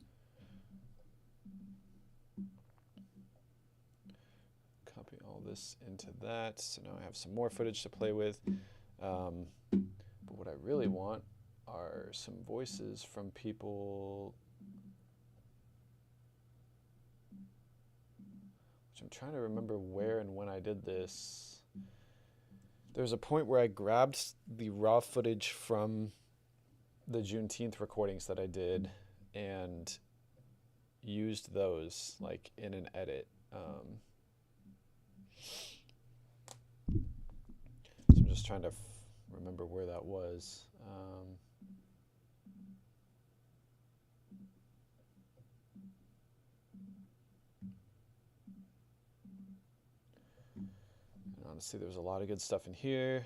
Copy all this into that. So now I have some more footage to play with. But what I really want are some voices from people, which I'm trying to remember where and when I did this. There's a point where I grabbed the raw footage from the Juneteenth recordings that I did and used those like in an edit. So I'm just trying to remember where that was. And honestly, there was a lot of good stuff in here.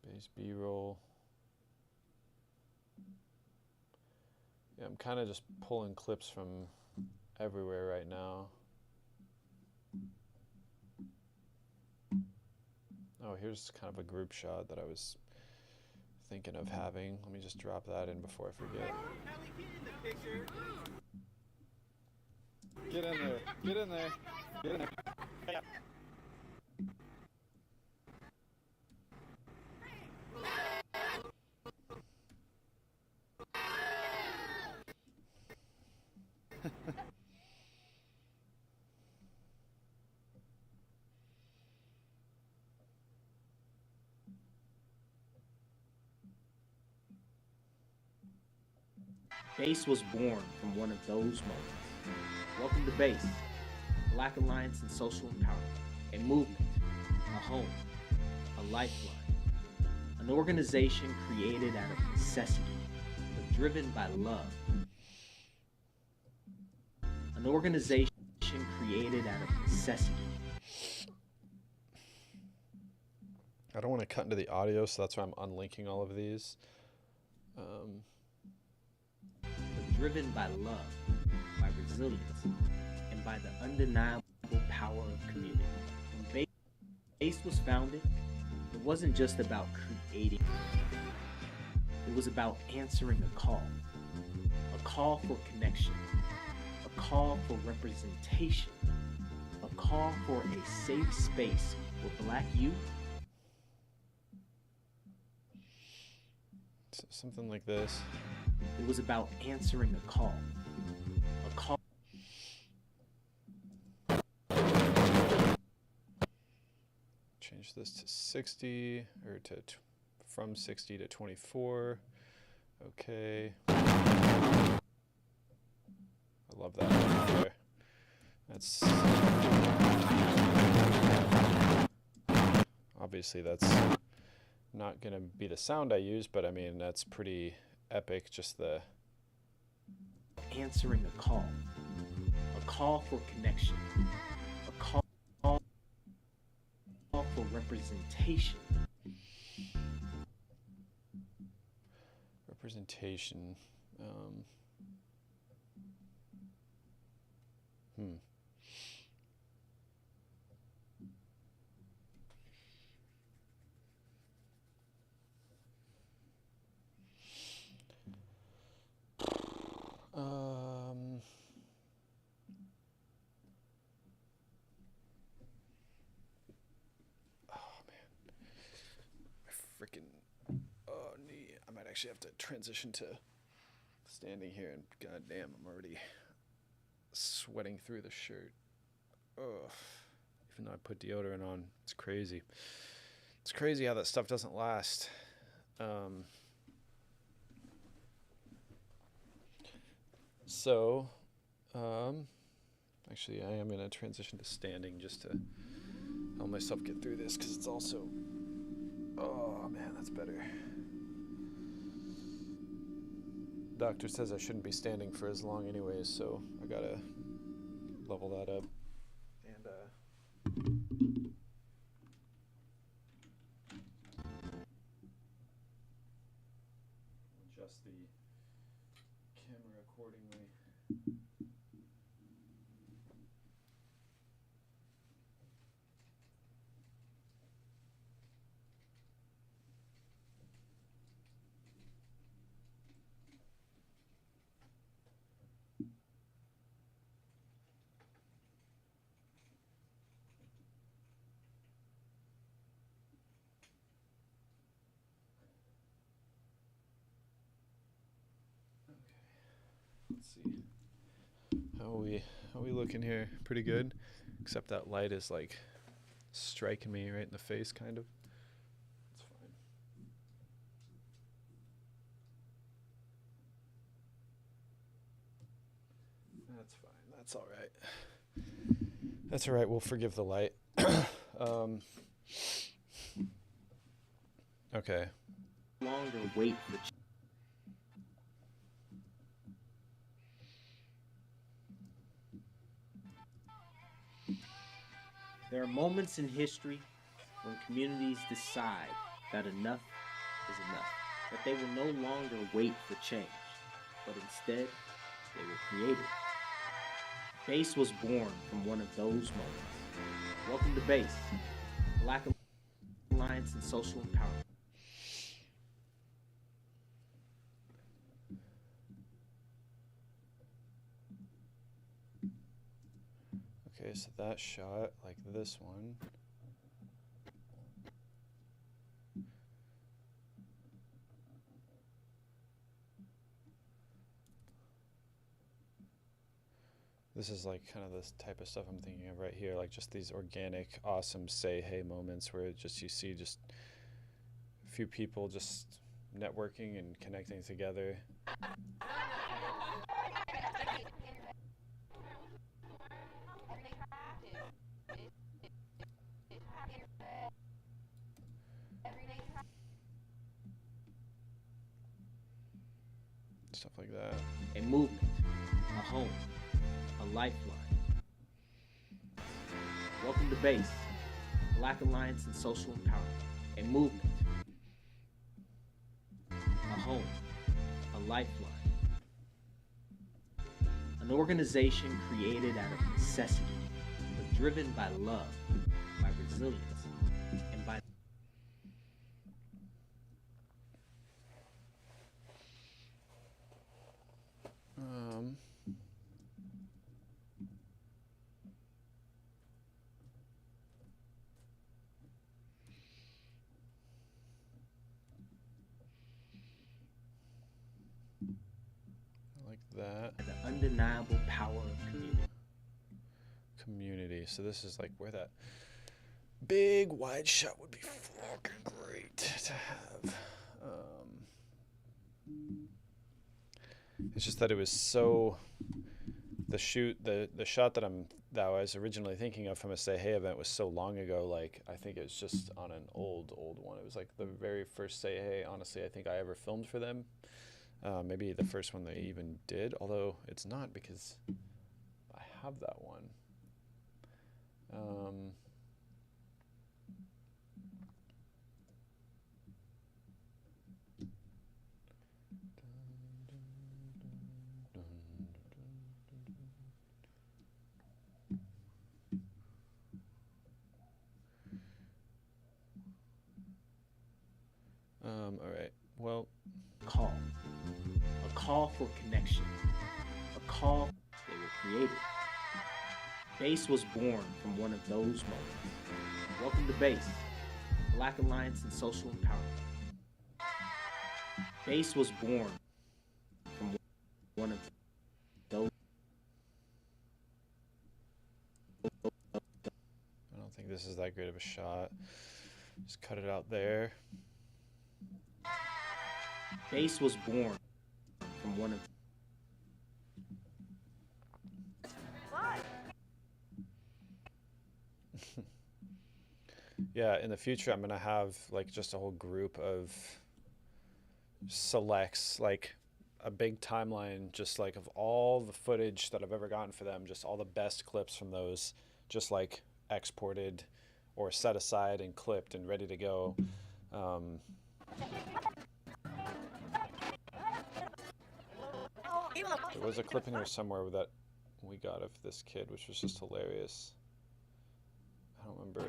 Base B-roll. Yeah, I'm kind of just pulling clips from everywhere right now. Oh, here's kind of a group shot that I was thinking of having. Let me just drop that in before I forget. Get in there. Get in there. Get in there. Yeah. BASE was born from one of those moments. Welcome to BASE, Black Alliance in Social Empowerment, a movement, a home, a lifeline, an organization created out of necessity, but driven by love. An organization created out of necessity. I don't want to cut into the audio, so that's why I'm unlinking all of these. Driven by love, by resilience, and by the undeniable power of community. When BASE was founded, it wasn't just about creating. It was about answering a call for connection, a call for representation, a call for a safe space for Black youth. Something like this. It was about answering a call. Change this to 60, or from 60 to 24. Okay. I love that right there. That's obviously that's not gonna be the sound I use, but I mean that's pretty epic. Just the answering a call for connection, a call for representation. Representation. Knee. I might actually have to transition to standing here, and goddamn, I'm already sweating through the shirt. Ugh. Even though I put deodorant on, it's crazy. It's crazy how that stuff doesn't last. Actually, I am going to transition to standing just to help myself get through this, because it's also... Oh, man, that's better. Doctor says I shouldn't be standing for as long anyways, so I gotta level that up. And, adjust the camera accordingly. see. How we looking here? Pretty good. Except that light is like striking me right in the face, kind of. It's fine. That's fine. That's all right. That's all right. We'll forgive the light. Okay. Longer wait for There are moments in history when communities decide that enough is enough, that they will no longer wait for change, but instead they will create it. BASE was born from one of those moments. Welcome to BASE, Black Alliance and Social Empowerment. Okay, so that shot, like this one. This is like kind of this type of stuff I'm thinking of right here, like just these organic, awesome say hey moments where just you see just a few people just networking and connecting together. Stuff like that. A movement, a home, a lifeline. Welcome to BASE, Black Alliance and Social Empowerment. A movement, a home, a lifeline. An organization created out of necessity, but driven by love, by resilience, and by like that. the undeniable power of community. Community. So this is like where that big wide shot would be fucking great to have. It's just that it was so the shot that I was originally thinking of from a Say Hey event was so long ago. Like I think it was just on an old one. It was like the very first Say Hey, honestly, I think I ever filmed for them. Maybe the first one they even did, although it's not because I have that one. All right. Well, A call for connection. A call they were created. BASE was born from one of those moments. Welcome to BASE, Black Alliance and Social Empowerment. BASE was born from one of those. I don't think this is that great of a shot. Just cut it out there. BASE was born from one of. Yeah, in the future, I'm going to have like just a whole group of selects, like a big timeline, just like of all the footage that I've ever gotten for them, just all the best clips from those, just like exported or set aside and clipped and ready to go. There was a clipping there somewhere that we got of this kid, which was just hilarious. I don't remember.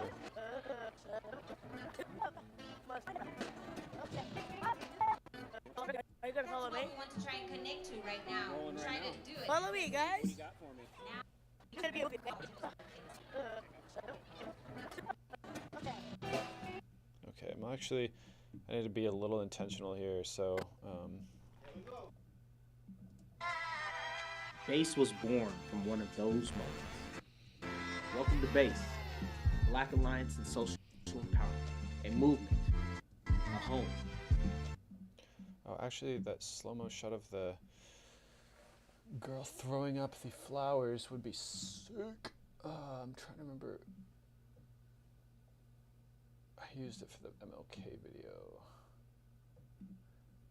Are you gonna follow me? We want to try and connect to right now. We're trying to do it. Follow me, guys. What do you got for me? Now. You're gonna be okay. Okay, I need to be a little intentional here, so Bass was born from one of those moments. Welcome to Bass, Black Alliance and Social Empowerment, a movement, a home. Oh, actually, that slow-mo shot of the girl throwing up the flowers would be sick. I'm trying to remember. I used it for the MLK video.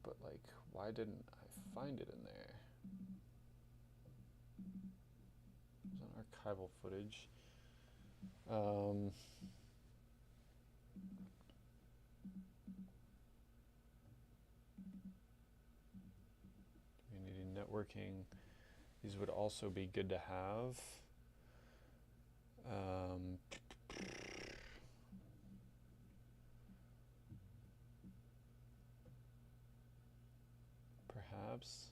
But, like, why didn't I find it in there? It was on archival footage. Community networking. These would also be good to have. Perhaps.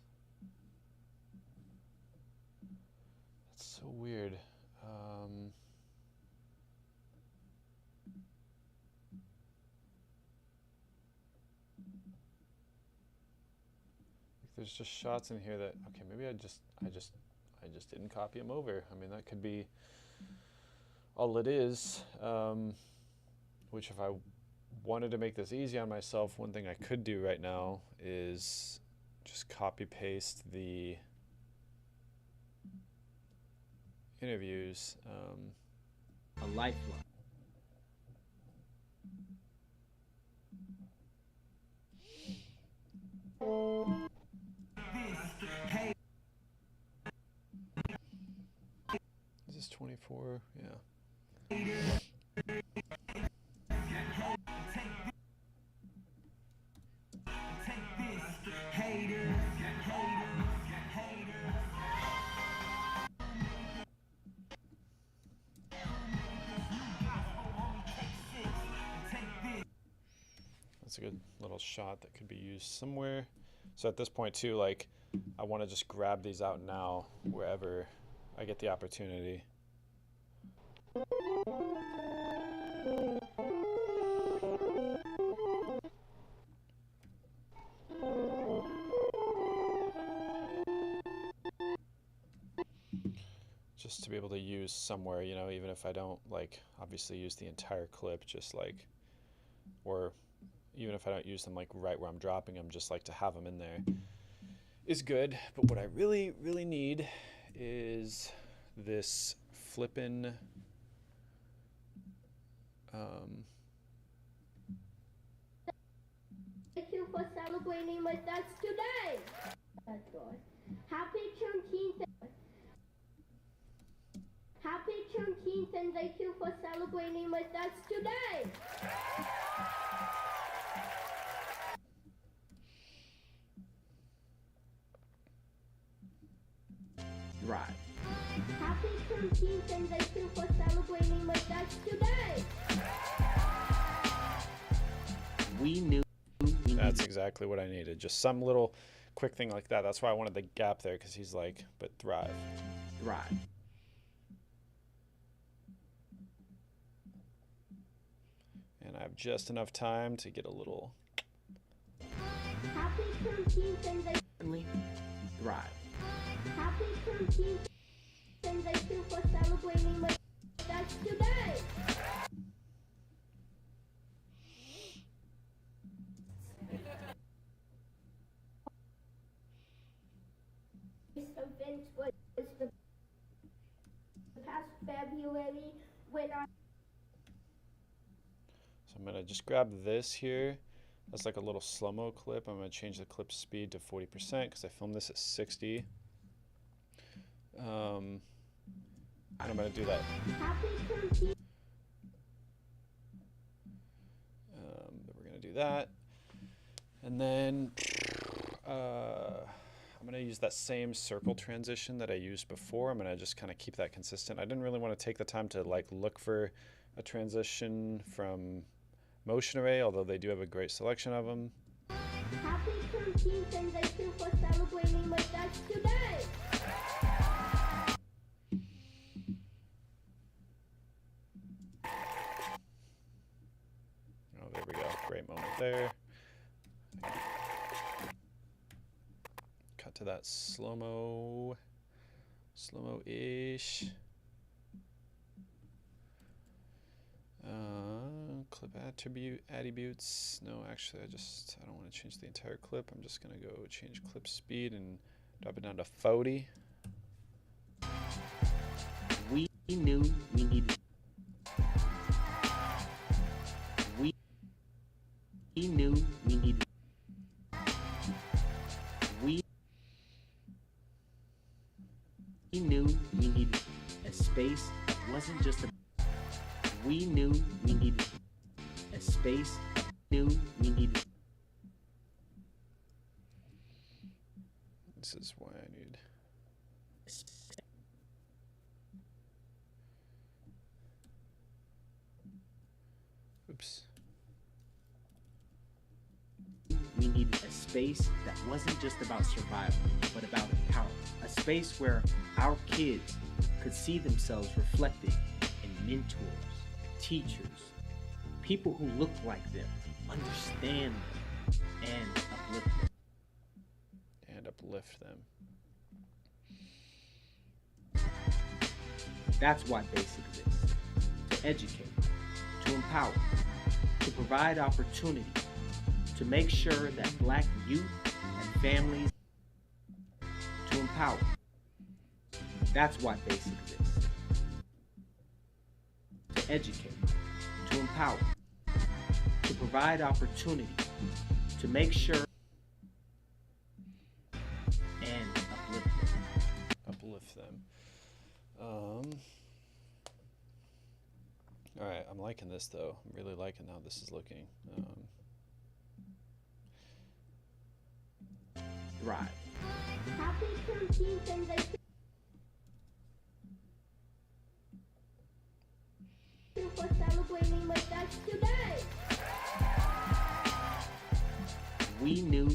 That's so weird. There's just shots in here that, okay, maybe I just didn't copy them over. I mean, that could be all it is. Which if I wanted to make this easy on myself, one thing I could do right now is just copy paste the interviews. A lifeline. Is this 24? Yeah. That's a good little shot that could be used somewhere. So at this point too, like, I want to just grab these out now wherever I get the opportunity. Just to be able to use somewhere, you know, even if I don't, like, obviously use the entire clip, just like, or even if I don't use them like right where I'm dropping them, just like to have them in there is good. But what I really, really need is this flippin' Thank you for celebrating with us today. Happy Juneteenth. Happy Juneteenth, and thank you for celebrating with us today. Right. Happy Juneteenth, and thank you for celebrating with us today. We knew. That's exactly what I needed. Just some little quick thing like that. That's why I wanted the gap there, because he's like, but thrive. Thrive. And I have just enough time to get a little. Happy Juneteenth, and thank you. Thrive. Happy Juneteenth, and thank you for celebrating with us today. This event was the past February when I. So I'm gonna just grab this here. That's like a little slow-mo clip. I'm gonna change the clip speed to 40% because I filmed this at 60. And I'm gonna do that. We're gonna do that, and then I'm gonna use that same circle transition that I used before. I'm gonna just kind of keep that consistent. I didn't really want to take the time to like look for a transition from Motion Array, although they do have a great selection of them. Happy Juneteenth, and thank you for celebrating with us today. Oh, there we go. Great moment there. Cut to that slow-mo. Slow-mo-ish. Clip attributes. No, actually, I don't want to change the entire clip. I'm just gonna go change clip speed and drop it down to 40. We knew we needed. We knew we needed. We knew we needed a space that wasn't just a. We knew we needed a space. Knew we needed. This is why I need. Oops. We needed a space that wasn't just about survival, but about empowerment. A space where our kids could see themselves reflected in mentors, teachers, people who look like them, understand them, and uplift them. That's why BASIC exists. To educate, to empower, to provide opportunity, to make sure that Black youth and families to empower. That's why BASIC exists. To educate, to empower, to provide opportunity, to make sure and uplift them. Uplift them. All right, I'm liking this though. I'm really liking how this is looking. Thrive. Happy 13th and for celebrating with us today. We knew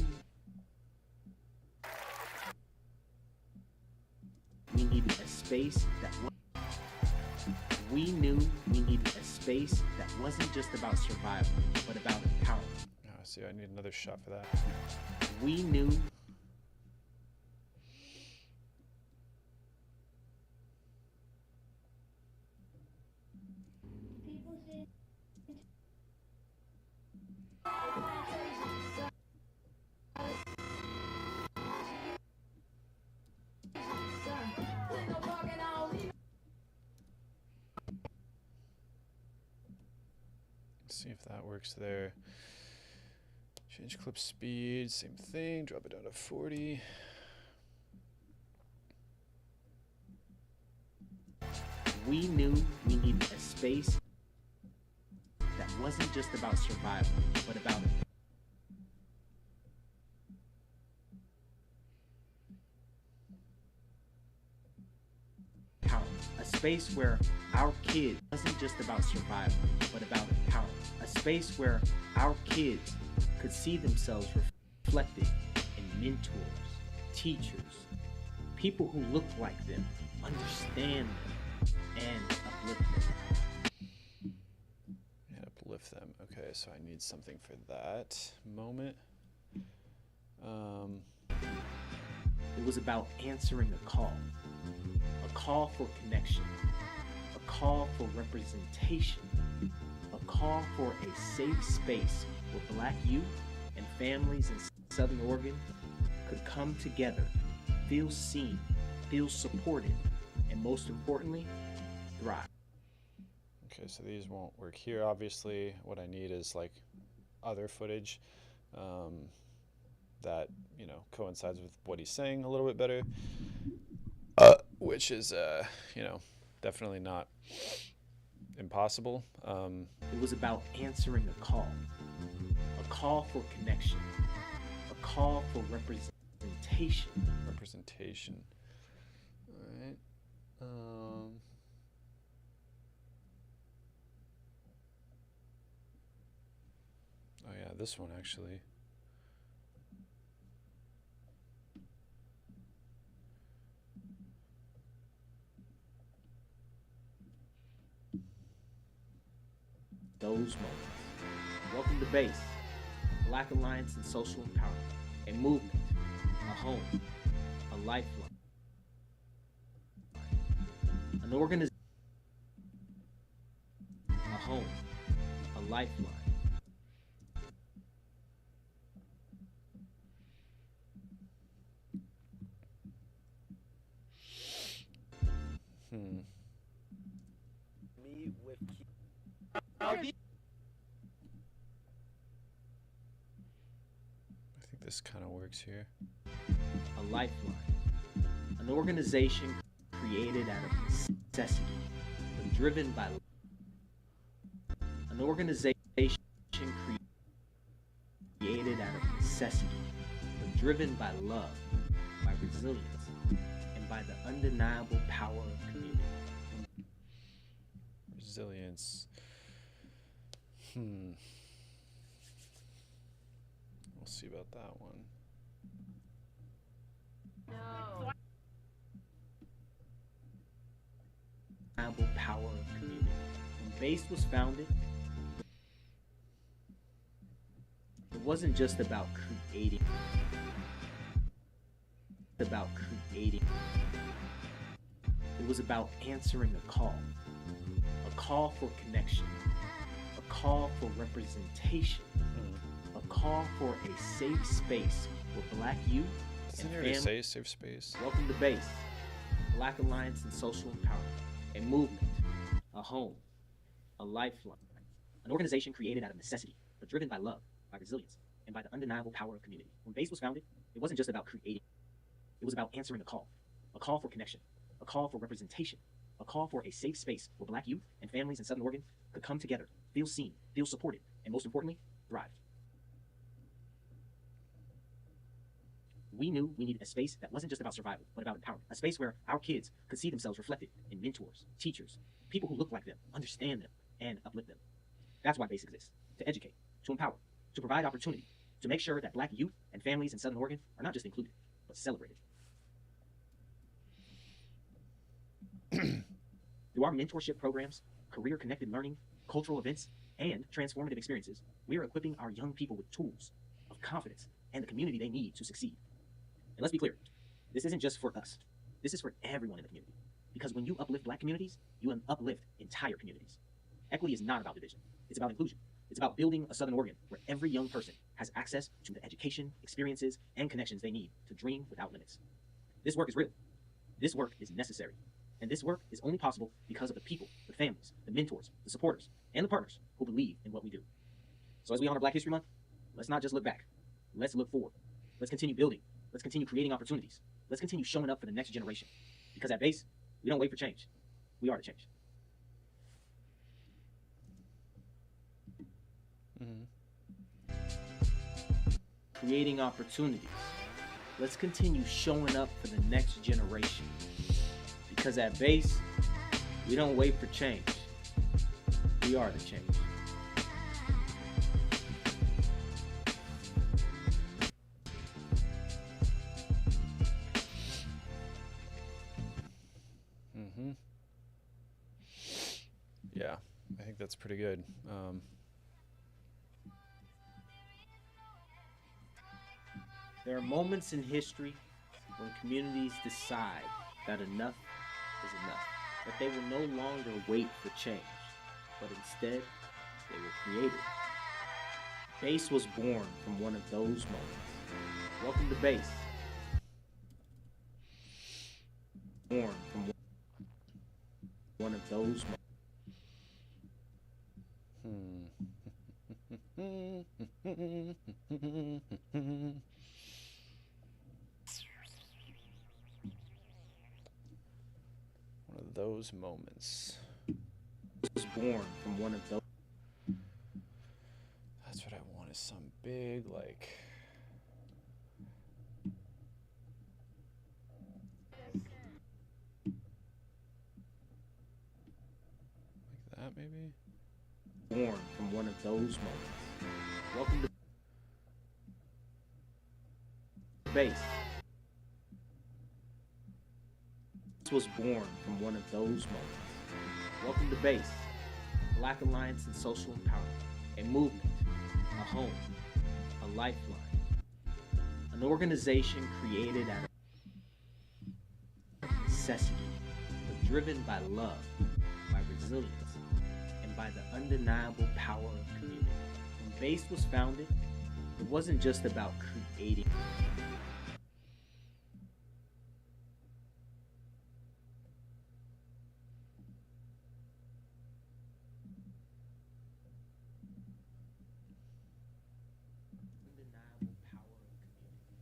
we needed a space that we knew we needed a space that wasn't just about survival, but about empowerment. Oh, see, I need another shot for that. We knew See if that works there. Change clip speed, same thing, drop it down to 40. we knew we needed a space that wasn't just about survival, but about empowerment. A space where our kids wasn't just about survival, but about empowerment. A space where our kids could see themselves reflected in mentors, teachers, people who look like them, understand them, and uplift them. And uplift them. Okay, so I need something for that moment. It was about answering a call for connection, a call for representation, a call for a safe space where Black youth and families in Southern Oregon could come together, feel seen, feel supported, and most importantly, thrive. Okay, so these won't work here. Obviously, what I need is like other footage that, you know, coincides with what he's saying a little bit better, which is, you know, definitely not impossible. It was about answering a call for connection, a call for representation. Representation. All right. Oh yeah, this one actually. Those moments. Welcome to BASE, Black Alliance in Social Empowerment, a movement, a home, a lifeline. An organization, a home, a lifeline. Me with I think this kind of works here. A lifeline. An organization created out of necessity, but driven by an organization created out of necessity, but driven by love, by resilience, and by the undeniable power of community. Resilience. We'll see about that one. No. Undeniable power of community. When BASE was founded, it wasn't just about creating. It was about answering a call for connection, a call for representation, a call for a safe space where Black youth Isn't and there to families. say safe space? Welcome to BASE, Black Alliance and Social Empowerment, a movement, a home, a lifeline, an organization created out of necessity, but driven by love, by resilience, and by the undeniable power of community. When BASE was founded, it wasn't just about creating, it was about answering a call for connection, a call for representation, a call for a safe space where Black youth and families in Southern Oregon could come together, feel seen, feel supported, and most importantly, thrive. We knew we needed a space that wasn't just about survival, but about empowerment. A space where our kids could see themselves reflected in mentors, teachers, people who look like them, understand them, and uplift them. That's why BASE exists. To educate, to empower, to provide opportunity, to make sure that Black youth and families in Southern Oregon are not just included, but celebrated. Through our mentorship programs, career-connected learning, cultural events, and transformative experiences, we are equipping our young people with tools of confidence and the community they need to succeed. And let's be clear, this isn't just for us. This is for everyone in the community. Because when you uplift Black communities, you uplift entire communities. Equity is not about division. It's about inclusion. It's about building a Southern Oregon where every young person has access to the education, experiences, and connections they need to dream without limits. This work is real. This work is necessary. And this work is only possible because of the people, the families, the mentors, the supporters, and the partners who believe in what we do. So as we honor Black History Month, let's not just look back. Let's look forward. Let's continue building. Let's continue creating opportunities. Let's continue showing up for the next generation. Because at BASE, we don't wait for change. We are the change. Creating opportunities. Let's continue showing up for the next generation. Because at BASE, we don't wait for change. We are the change. Yeah, I think that's pretty good. There are moments in history when communities decide that enough is enough, that they will no longer wait for change, but instead they were created. BASE was born from one of those moments. Welcome to BASE. Born from one of those moments. One of those moments. Was born from one of those. That's what I want, is some big, like that maybe? Born from one of those moments. Welcome to BASE. This was born from one of those moments. Welcome to BASE, Black Alliance and Social Empowerment, a movement, a home, a lifeline, an organization created out of necessity, but driven by love, by resilience, and by the undeniable power of community. When BASE was founded, it wasn't just about creating. Undeniable power of community.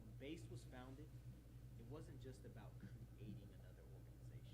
When BASE was founded, it wasn't just about creating another organization.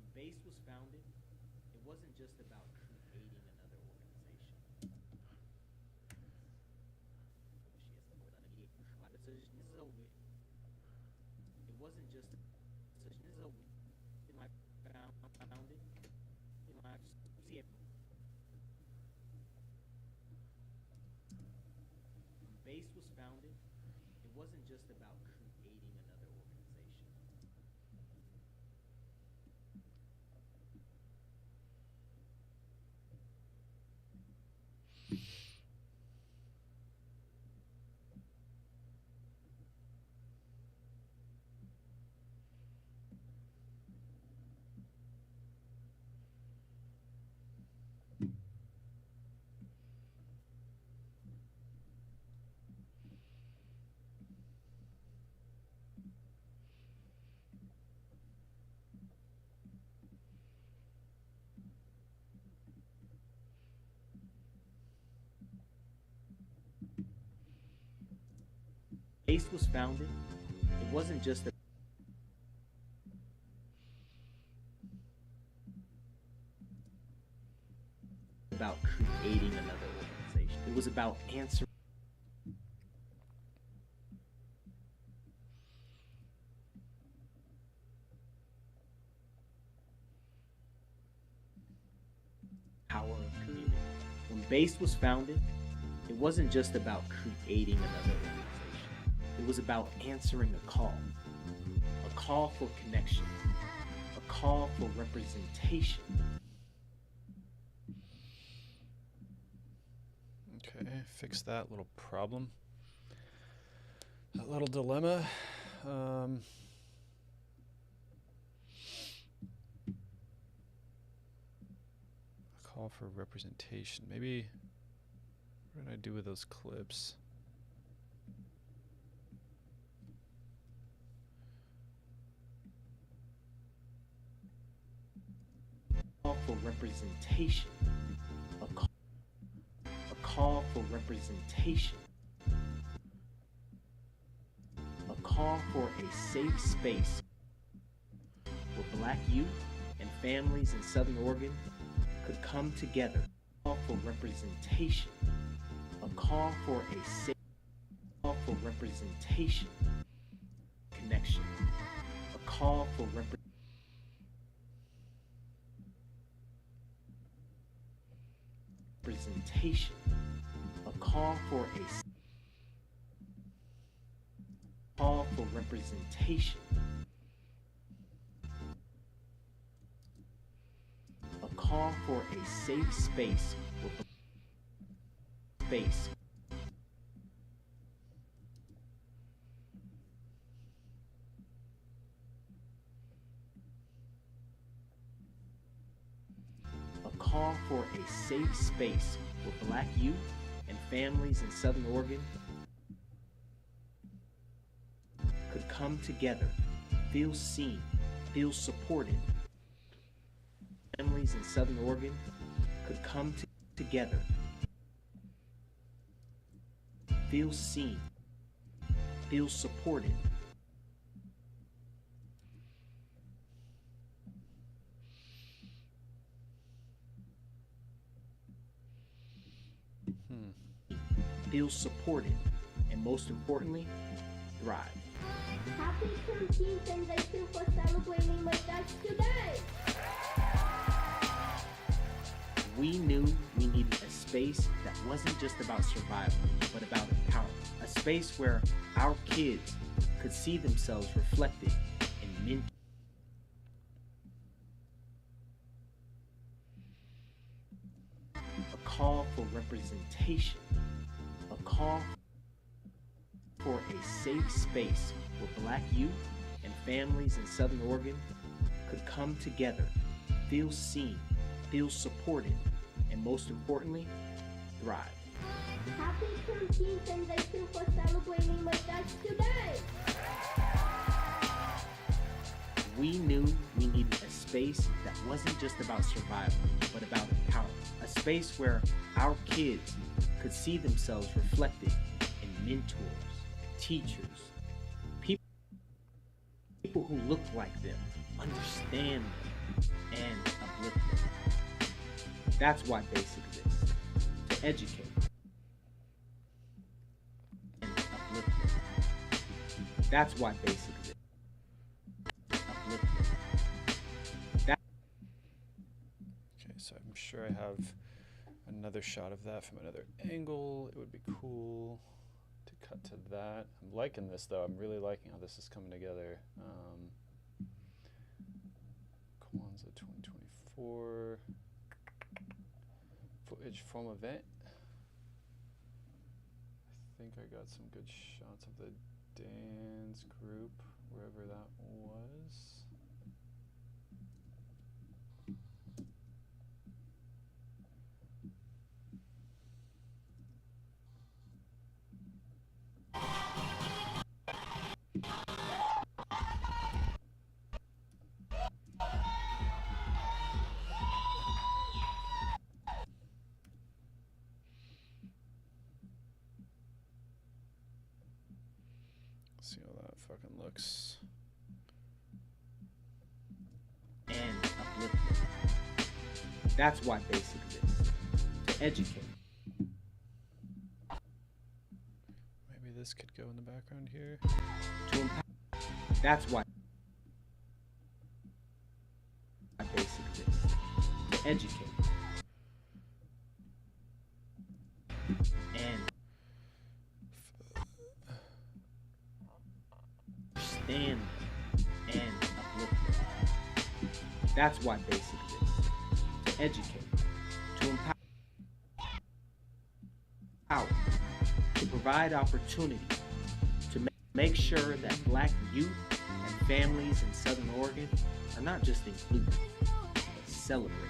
When BASE was founded, it wasn't just about creating another organization. It wasn't just founded. See it. When BASE was founded, it wasn't just about creating another organization. BASE was founded, it wasn't just about creating another organization. It was about answering. Power of community. When BASE was founded, it wasn't just about creating another organization. It was about answering a call for connection, a call for representation. Okay, fix that little problem. That little dilemma. A call for representation. Maybe, what did I do with those clips? Call for representation, a call for representation, a call for a safe space where Black youth and families in Southern Oregon could come together. A call for representation, a call for a safe, call for representation, connection, a call for representation, a call for representation, a call for a safe space with space. A call for a safe space where Black youth and families in Southern Oregon could come together, feel seen, feel supported. Families in Southern Oregon could come together, feel seen, feel supported. Feel supported, and most importantly, thrive. Happy Juneteenth and thank you for celebrating with us today. We knew we needed a space that wasn't just about survival, but about empowerment. A space where our kids could see themselves reflected in men. A call for representation. A call for a safe space where Black youth and families in Southern Oregon could come together, feel seen, feel supported, and most importantly, thrive. Happy Juneteenth and thank you for celebrating with us today. We knew we needed a space that wasn't just about survival, but about empowerment. A space where our kids could see themselves reflected in mentors, teachers, people who look like them, understand them, and uplift them. That's why BASIC exists, to educate and uplift them. That's why BASIC exists, to uplift them. Okay, so I'm sure I have another shot of that from another angle. It would be cool to cut to that. I'm liking this though. I'm really liking how this is coming together. Kwanzaa 2024 footage from event. I think I got some good shots of the dance group, wherever that was. See how that fucking looks. And uplift them. That's why BASIC exists, to educate. Maybe this could go in the background here. To empower. That's why BASIC exists, to educate. And understand and uplift them. That's why BASIC exists, to educate, to empower, to provide opportunity, to make sure that Black youth and families in Southern Oregon are not just included, but celebrated.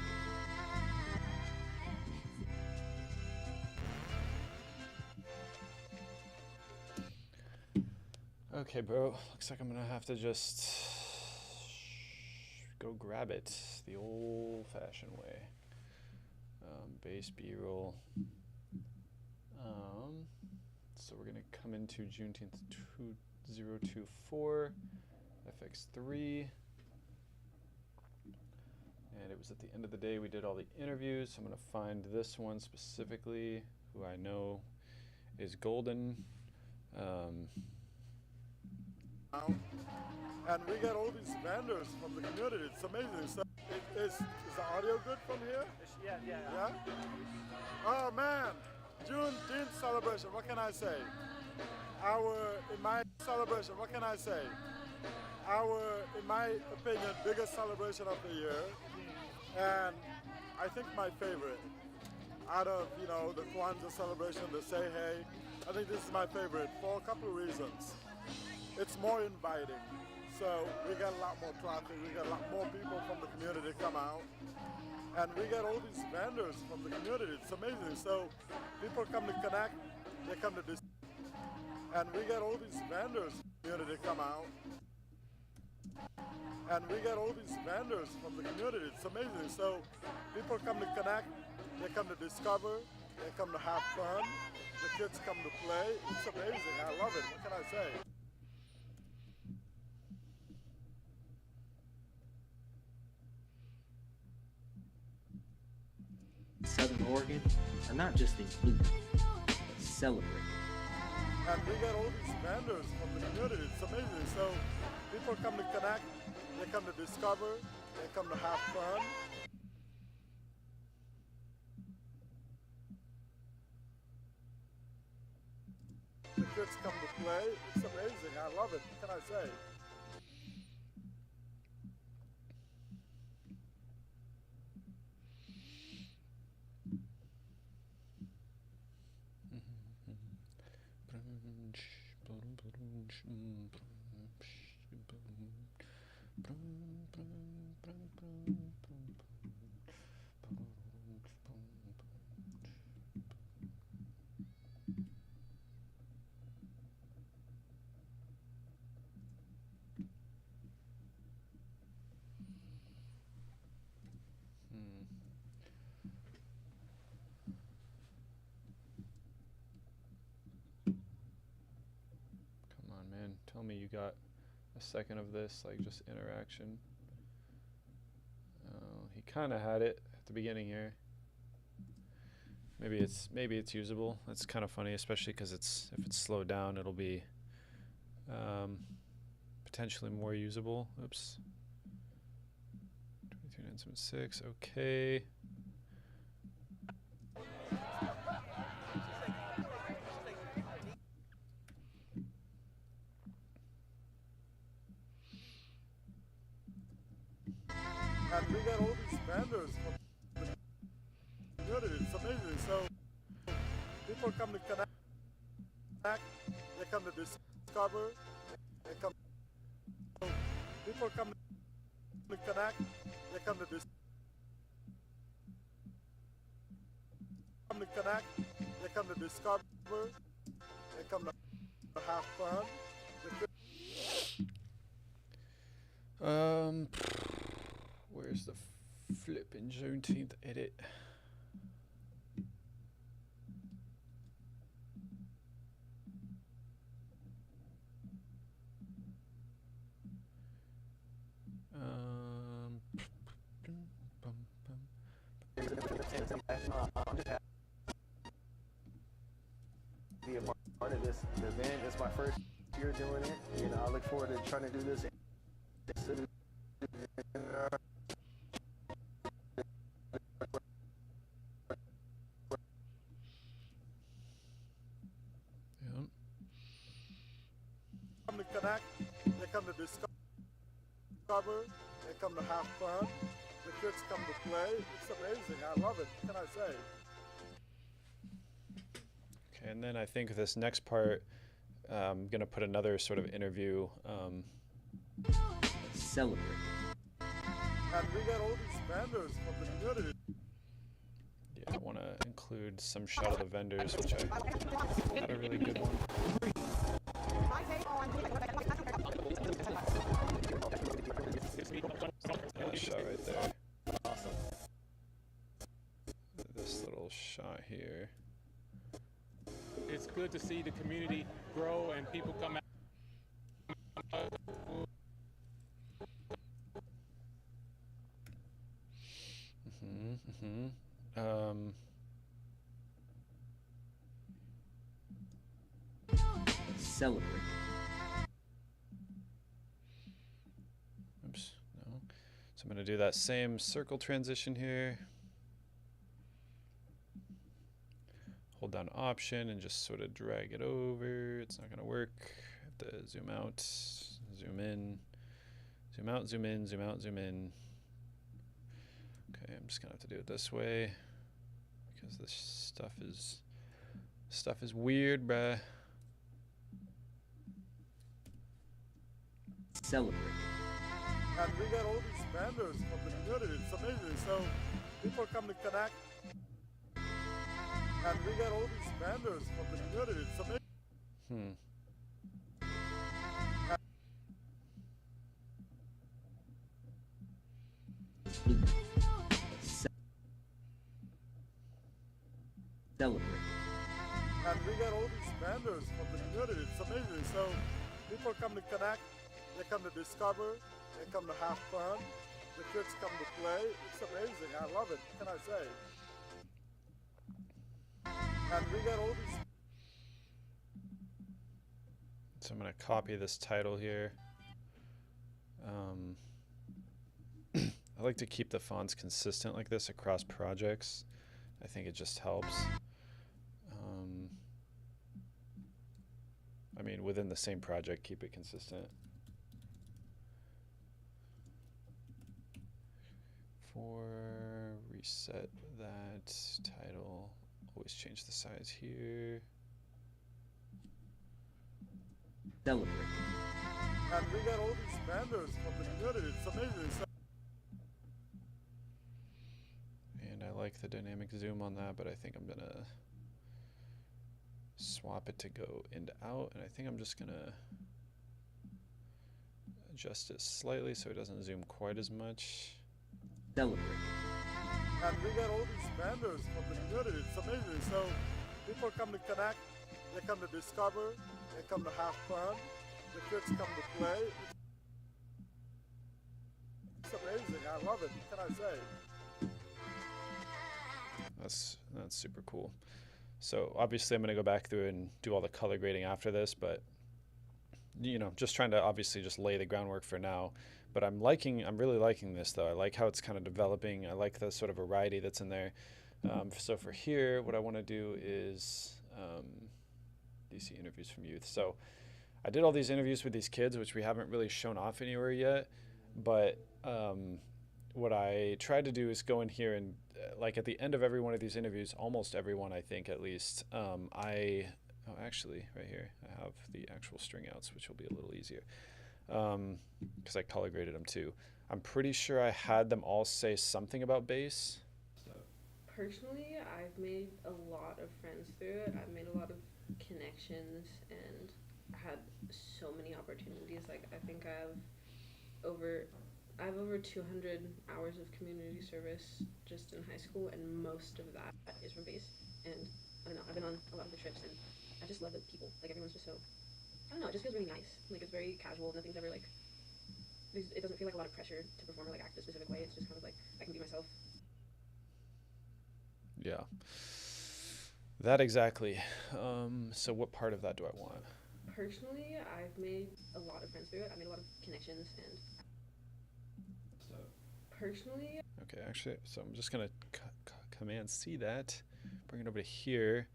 Okay, bro. Looks like I'm gonna have to just go grab it the old-fashioned way. Base B-roll. So we're gonna come into Juneteenth 2024, FX3. And it was at the end of the day we did all the interviews. So I'm gonna find this one specifically, who I know is golden. And we get all these vendors from the community. It's amazing. So is the audio good from here? Yeah. Oh man, Juneteenth celebration. What can I say? In my celebration, what can I say? In my opinion, biggest celebration of the year, and I think my favorite. Out of the Kwanzaa celebration, the Say Hey, I think this is my favorite for a couple of reasons. It's more inviting, so we get a lot more traffic, we get a lot more people from the community come out, and we get all these vendors from the community. It's amazing. So people come to connect, they come to this, and we get all these vendors from the community come out, and we get all these vendors from the community. It's amazing. So people come to connect, they come to discover, they come to have fun, the kids come to play. It's amazing. I love it. What can I say? Southern Oregon are not just included, but celebrated. And we get all these vendors from the community. It's amazing. So people come to connect, they come to discover, they come to have fun. The kids come to play. It's amazing. I love it. What can I say? Come on, man. Tell me you got a second of this, like just interaction. Oh, he kind of had it at the beginning here. Maybe it's usable. That's kind of funny, especially because if it's slowed down, it'll be potentially more usable. Oops. 23976. Okay. And we get all these vendors from the community. It's amazing. So people come to connect, they come to discover, they come. People come to connect, they come to they come to discover, they come to have fun. Where's the flipping Juneteenth edit? I'm just happy to be a part of this event. It's my first year doing it. You know, I look forward to trying to do this. Come to connect, they come to discover, they come to have fun. The kids come to play. It's amazing. I love it. What can I say? Okay, and then I think this next part, I'm gonna put another sort of interview. Celebrate. And we get all these vendors from the community. Yeah, I want to include some shot of the vendors, which I had a really good one. That shot right there. Awesome. This little shot here. It's good to see the community grow and people come out. Celebrate. Oops, no. So I'm gonna do that same circle transition here. Hold down Option and just sort of drag it over. It's not gonna work. I have to zoom out, zoom in, zoom out, zoom in, zoom out, zoom in. Okay, I'm just gonna have to do it this way because this stuff is weird, bruh. Celebrate. And we get all these vendors from the community. It's amazing. So people come to connect. And we get all these vendors from the community. It's amazing. Celebrate. And we get all these vendors from the community. It's amazing. So people come to connect, they come to discover, they come to have fun. The kids come to play. It's amazing. I love it. What can I say? And we get all these So I'm going to copy this title here. I like to keep the fonts consistent like this across projects. I think it just helps. I mean, within the same project, keep it consistent. For reset that title, always change the size here. Celebrate. And we got all these vendors from the community. It's amazing. And I like the dynamic zoom on that, but I think I'm gonna swap it to go into out, and I think I'm just gonna adjust it slightly so it doesn't zoom quite as much. Celebrate. And we got all these vendors from the community. It's amazing. So people come to connect, they come to discover, they come to have fun, the kids come to play. It's amazing. I love it. What can I say? That's super cool. So obviously I'm going to go back through and do all the color grading after this, but you know, just trying to obviously just lay the groundwork for now. But I'm really liking this though. I like how it's kind of developing. I like the sort of variety that's in there. So for here, what I want to do is DC interviews from youth. So I did all these interviews with these kids, which we haven't really shown off anywhere yet. But what I tried to do is go in here and like at the end of every one of these interviews, almost every one I think at least, actually right here I have the actual string outs, which will be a little easier because I color graded them too. I'm pretty sure I had them all say something about bass. Personally, I've made a lot of friends through it. I've made a lot of connections and had so many opportunities. Like I think I have over 200 hours of community service just in high school, and most of that is from base. And I don't know, I've been on a lot of the trips, and I just love the people. Like everyone's just so, I don't know, it just feels really nice. Like it's very casual. Nothing's ever like, it doesn't feel like a lot of pressure to perform or like act a specific way. It's just kind of like I can be myself. Yeah, that exactly. So what part of that do I want? Personally, I've made a lot of friends through it. I made a lot of connections, and personally. Okay, actually, so I'm just gonna Command C that, bring it over to here.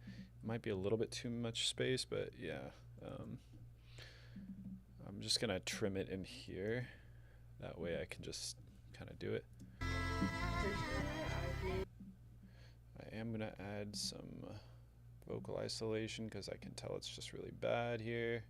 Might be a little bit too much space, but yeah. I'm just gonna trim it in here. That way I can just kind of do it. I am gonna add some vocal isolation because I can tell it's just really bad here.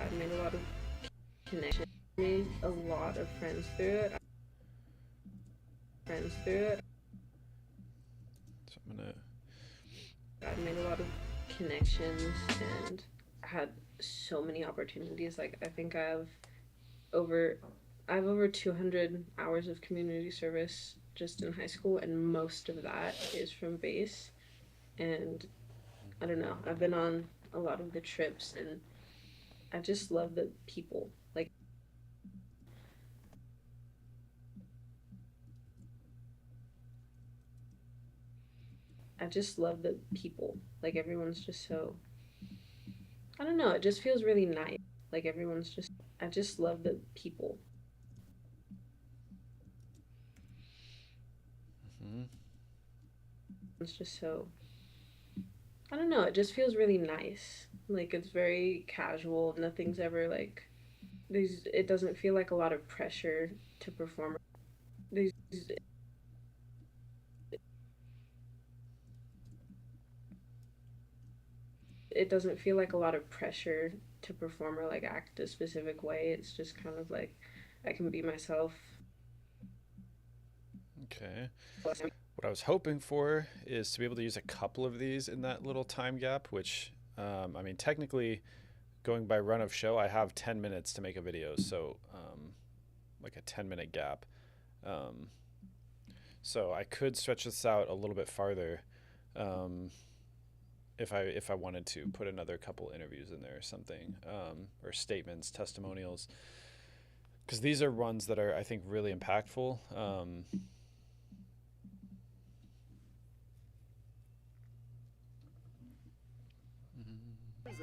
I've made a lot of connections. Made a lot of friends through it. So I'm gonna. I've made a lot of connections and had so many opportunities. Like I think I have over 200 hours of community service just in high school, and most of that is from base. And I don't know, I've been on a lot of the trips, and I just love the people. Like I just love the people. Like everyone's just so, I don't know, it just feels really nice. Like everyone's just, I just love the people. It's just so, I don't know, it just feels really nice. Like it's very casual. Nothing's ever like, it doesn't feel like a lot of pressure to perform. It doesn't feel like a lot of pressure to perform or like act a specific way. It's just kind of like I can be myself. Okay. What I was hoping for is to be able to use a couple of these in that little time gap, which, I mean, technically, going by run of show, I have 10 minutes to make a video, so like a 10-minute gap. So I could stretch this out a little bit farther if I wanted to put another couple interviews in there or something, or statements, testimonials, because these are ones that are, I think, really impactful.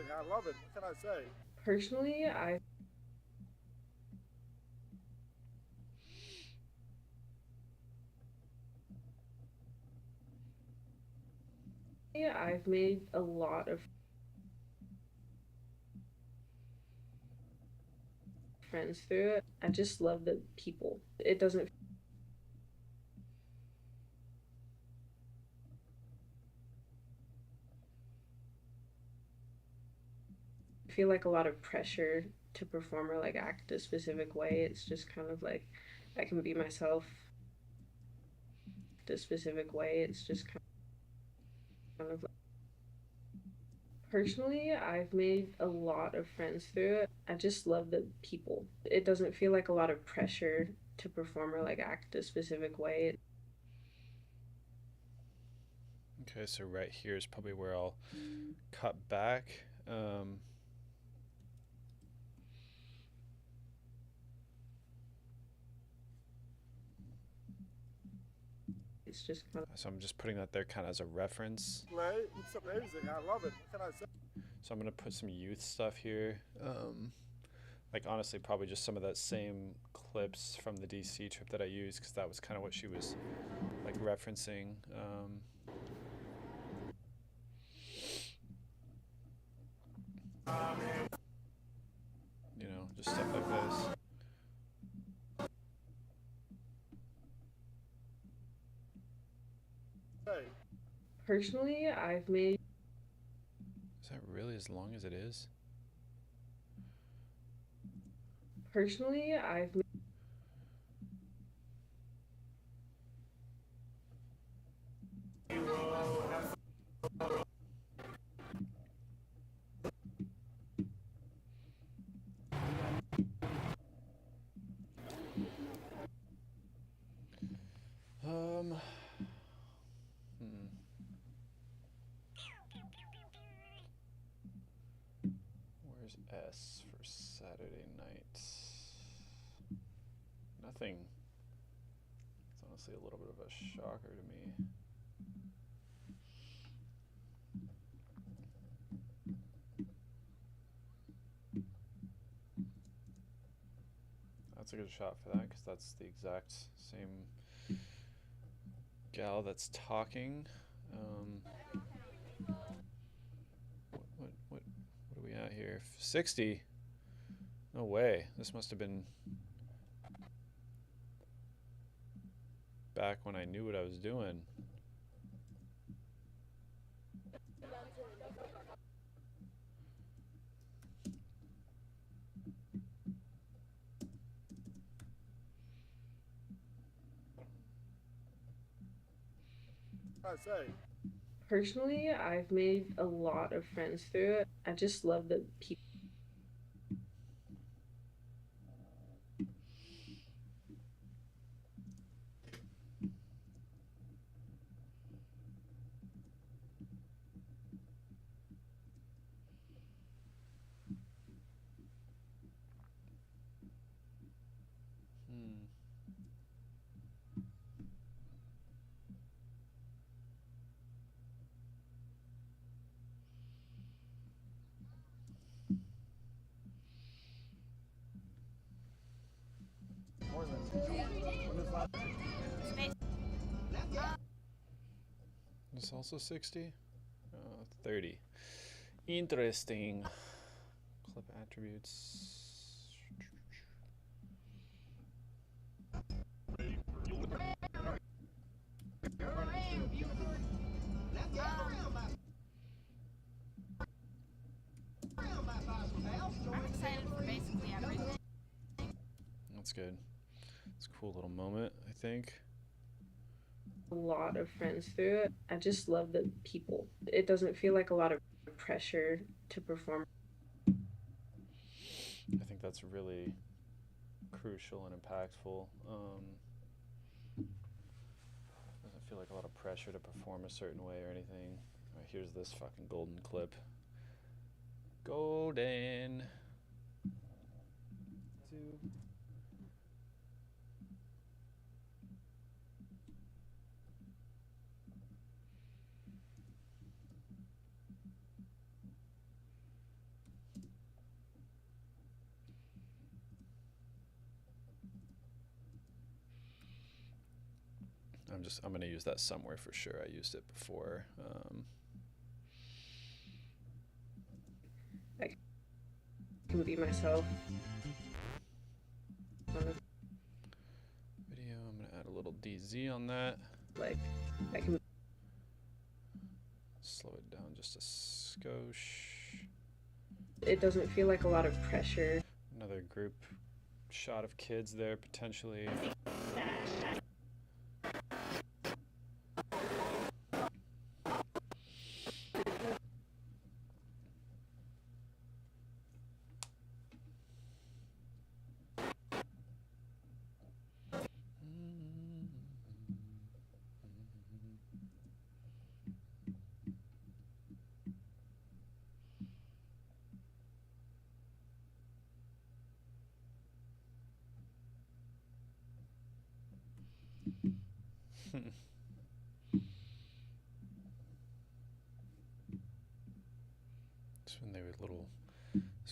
I love it. What can I say? Personally, I've made a lot of friends through it. I just love the people. It doesn't feel like a lot of pressure to perform or like act a specific way. It's just kind of like I can be myself a specific way. It's just kind of like, personally, I've made a lot of friends through it. I just love the people. It doesn't feel like a lot of pressure to perform or like act a specific way. Okay, so right here is probably where I'll cut back. It's just kind of, so I'm just putting that there kind of as a reference. Play, it's amazing. I love it. What can I say? So I'm gonna put some youth stuff here. Like honestly, probably just some of that same clips from the DC trip that I used, because that was kind of what she was like referencing. You know, just stuff like this. personally, I've made. Is that really as long as it is? Personally, I've made. Where's S for Saturday night? Nothing. It's honestly a little bit of a shocker to me. That's a good shot for that, because that's the exact same gal that's talking. What are we at here? 60? No way. This must have been back when I knew what I was doing. I say. Personally, I've made a lot of friends through it. I just love the people. It's also 60? 30. Interesting. Clip attributes. I'm excited for basically everything. That's good. It's a cool little moment, I think. A lot of friends through it. I just love the people. It doesn't feel like a lot of pressure to perform. I think that's really crucial and impactful. feel like a lot of pressure to perform a certain way or anything. Alright, here's this fucking golden clip. Golden. I'm gonna use that somewhere for sure. I used it before. I can be myself. Video, I'm gonna add a little DZ on that. Like, I can slow it down just a skosh. It doesn't feel like a lot of pressure. Another group shot of kids there potentially.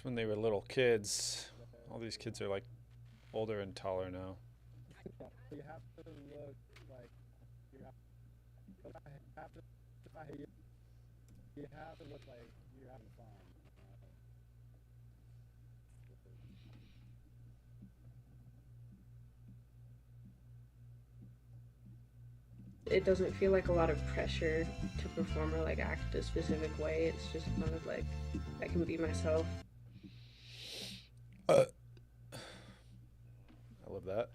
When they were little kids. All these kids are like older and taller now. You have to look like you have to look like you're having fun. It doesn't feel like a lot of pressure to perform or like act a specific way. It's just kind of like I can be myself. I love that.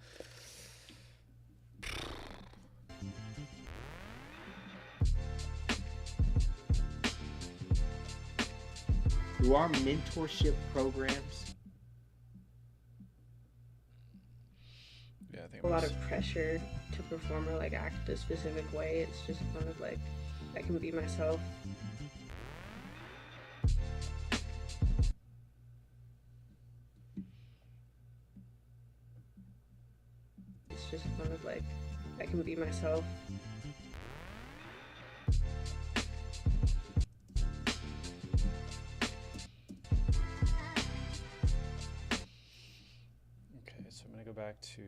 Through our mentorship programs, yeah, I think a lot of pressure to perform or like act a specific way. It's just kind of like I can be myself. Just kind of like I can be myself. Okay, so I'm gonna go back to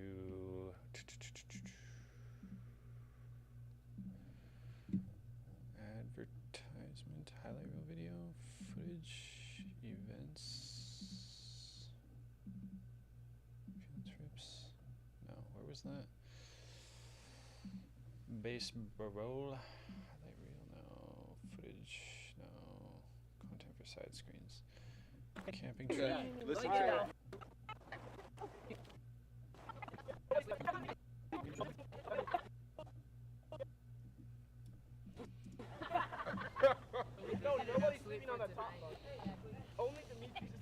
advertisement, highlight reel video, footage, events, field trips. No, where was that? Base roll, highlight reel, no. Footage, no. Content for side screens. Camping trip. Listen to No, nobody's sleeping on the top bunk. Only the meat pieces.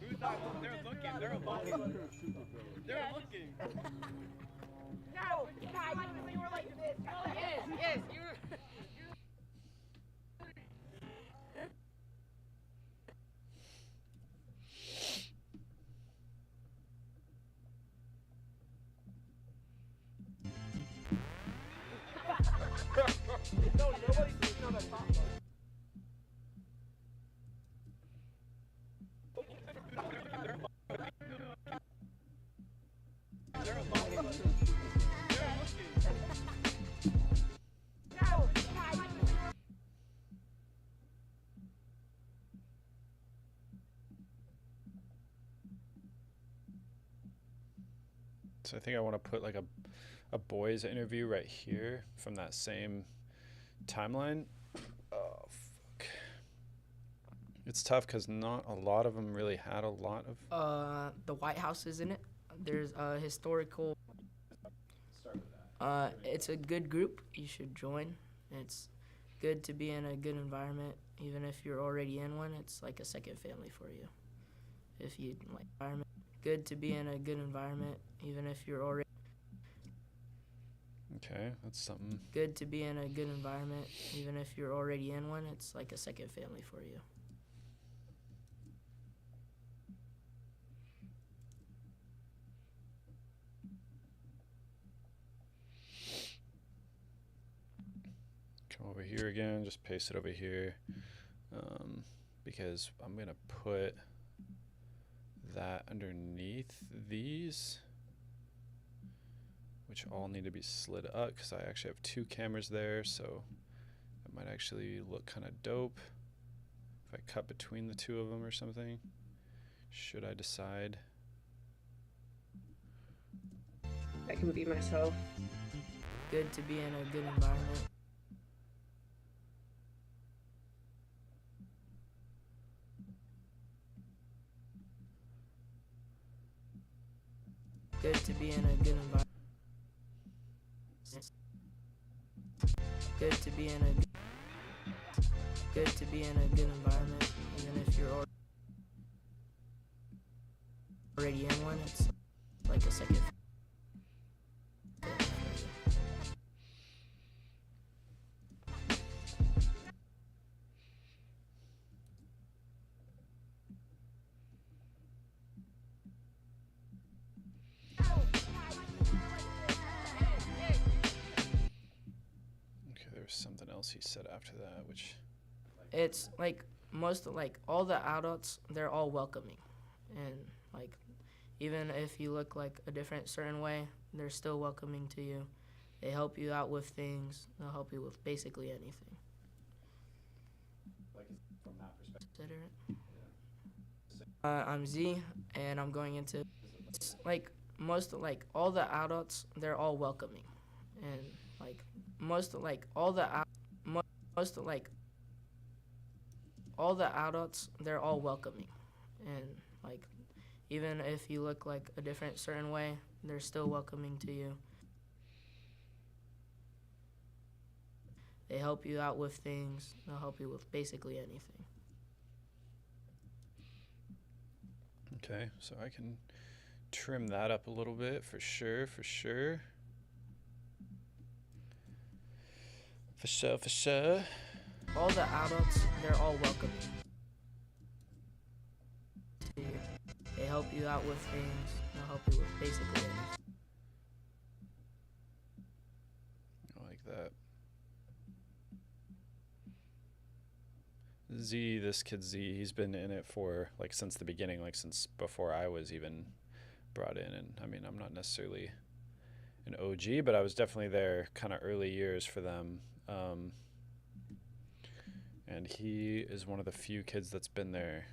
Who's not? They're looking. They're looking. They're looking. No, guys, you were like this. Yes, you're. No, nobody's sleeping on the top bunk. So I think I want to put like a boys interview right here from that same timeline. Oh fuck. It's tough because not a lot of them really had a lot of. The White House is in it. There's a historical. It's a good group. You should join. It's good to be in a good environment, even if you're already in one. It's like a second family for you. If you like environment, good to be in a good environment, even if you're already. Okay, that's something. Good to be in a good environment. Even if you're already in one, it's like a second family for you. Come over here again, just paste it over here, because I'm gonna put that underneath these, which all need to be slid up because I actually have 2 cameras there, so it might actually look kind of dope if I cut between the 2 of them or something, should I decide. I can be myself. Good to be in a good environment. Good to be in a good environment. Good to be in a good to be in a good environment, even if you're already in one. It's like a second. Something else he said after that, which it's like most like all the adults, they're all welcoming, and like even if you look like a different certain way, they're still welcoming to you. They help you out with things. They'll help you with basically anything. Like from that perspective. Consider it. I'm Z, and I'm going into it's like most like all the adults, they're all welcoming, and like most like all the adults, they're all welcoming, and like even if you look like a different certain way, they're still welcoming to you. They help you out with things. They'll help you with basically anything. Okay, so I can trim that up a little bit for sure, for sure. For sure, for sure. All the adults, they're all welcoming to you. They help you out with things. They'll help you with basically anything. I like that. Z, this kid Z, he's been in it for like since the beginning, like since before I was even brought in. And I mean, I'm not necessarily an OG, but I was definitely there kind of early years for them. And he is one of the few kids that's been there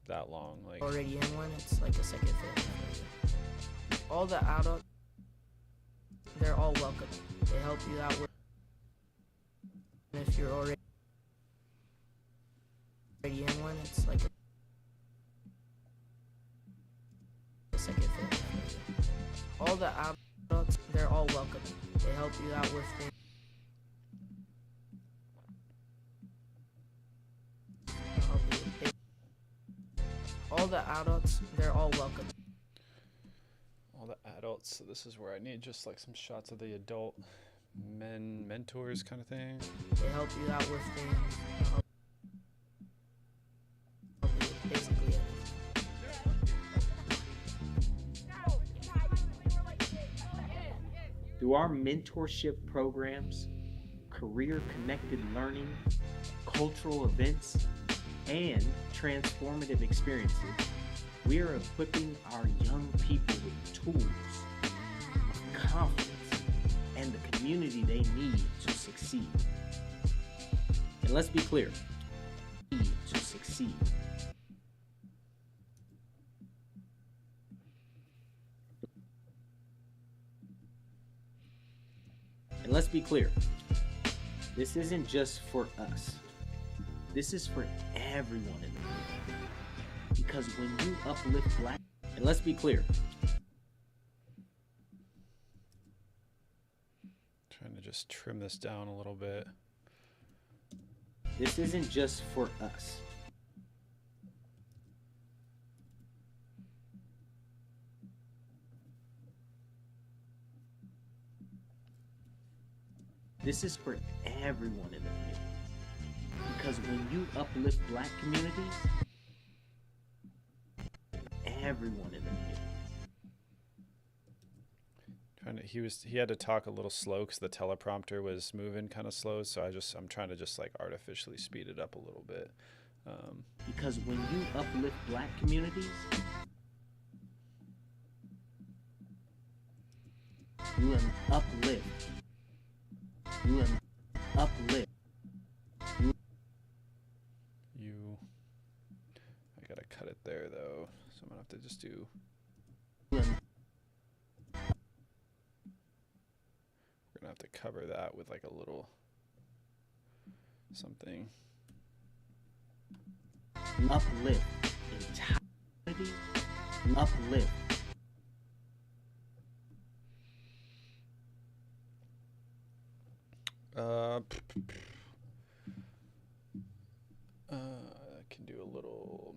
that long. Like already in one, it's like a second family. All the adults, they're all welcome. They help you out with. And if you're already in one, it's like a second family. All the adults, they're all welcome. They help you out with things. All the adults, they're all welcome. All the adults, so this is where I need just like some shots of the adult mentors kind of thing. They help you out with things. Help you with basically anything. Through our mentorship programs, career-connected learning, cultural events, and transformative experiences, we are equipping our young people with tools of confidence and the community they need to succeed. And let's be clear, to succeed. And let's be clear, this isn't just for us. This is for everyone in the community. Because when you uplift Black, and let's be clear. Trying to just trim this down a little bit. This isn't just for us. This is for everyone in the community. Because when you uplift black communities, everyone in the community. He had to talk a little slow because the teleprompter was moving kind of slow, so I'm trying to just like artificially speed it up a little bit. Because when you uplift black communities, you uplift. You uplift. I gotta cut it there though, so I'm gonna have to just do. We're gonna have to cover that with like a little something. Uplift entirety. Uplift. I can do a little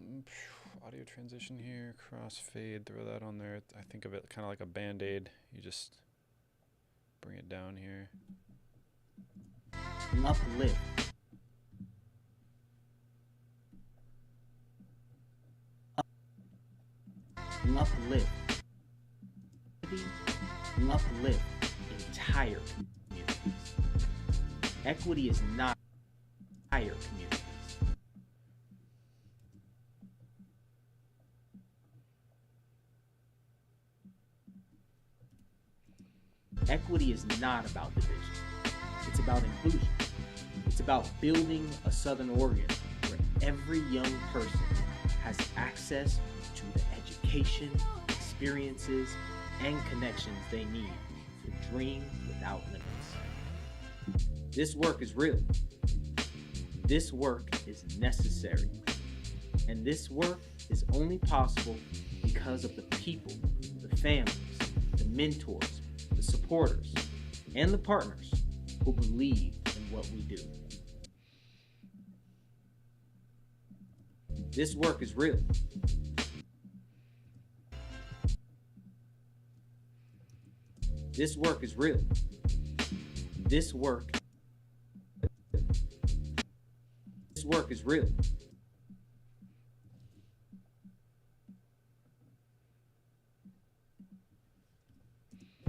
audio transition here, crossfade, throw that on there. I think of it kind of like a band-aid. You just bring it down here. Uplift. Uplift. Uplift entire communities. Equity is not entire communities. Equity is not about division. It's about inclusion. It's about building a Southern Oregon where every young person has access to the education, experiences, and connections they need to dream without limits. This work is real. This work is necessary. And this work is only possible because of the people, the families, the mentors, the supporters, and the partners who believe in what we do. This work is real. This work is real. This work is real.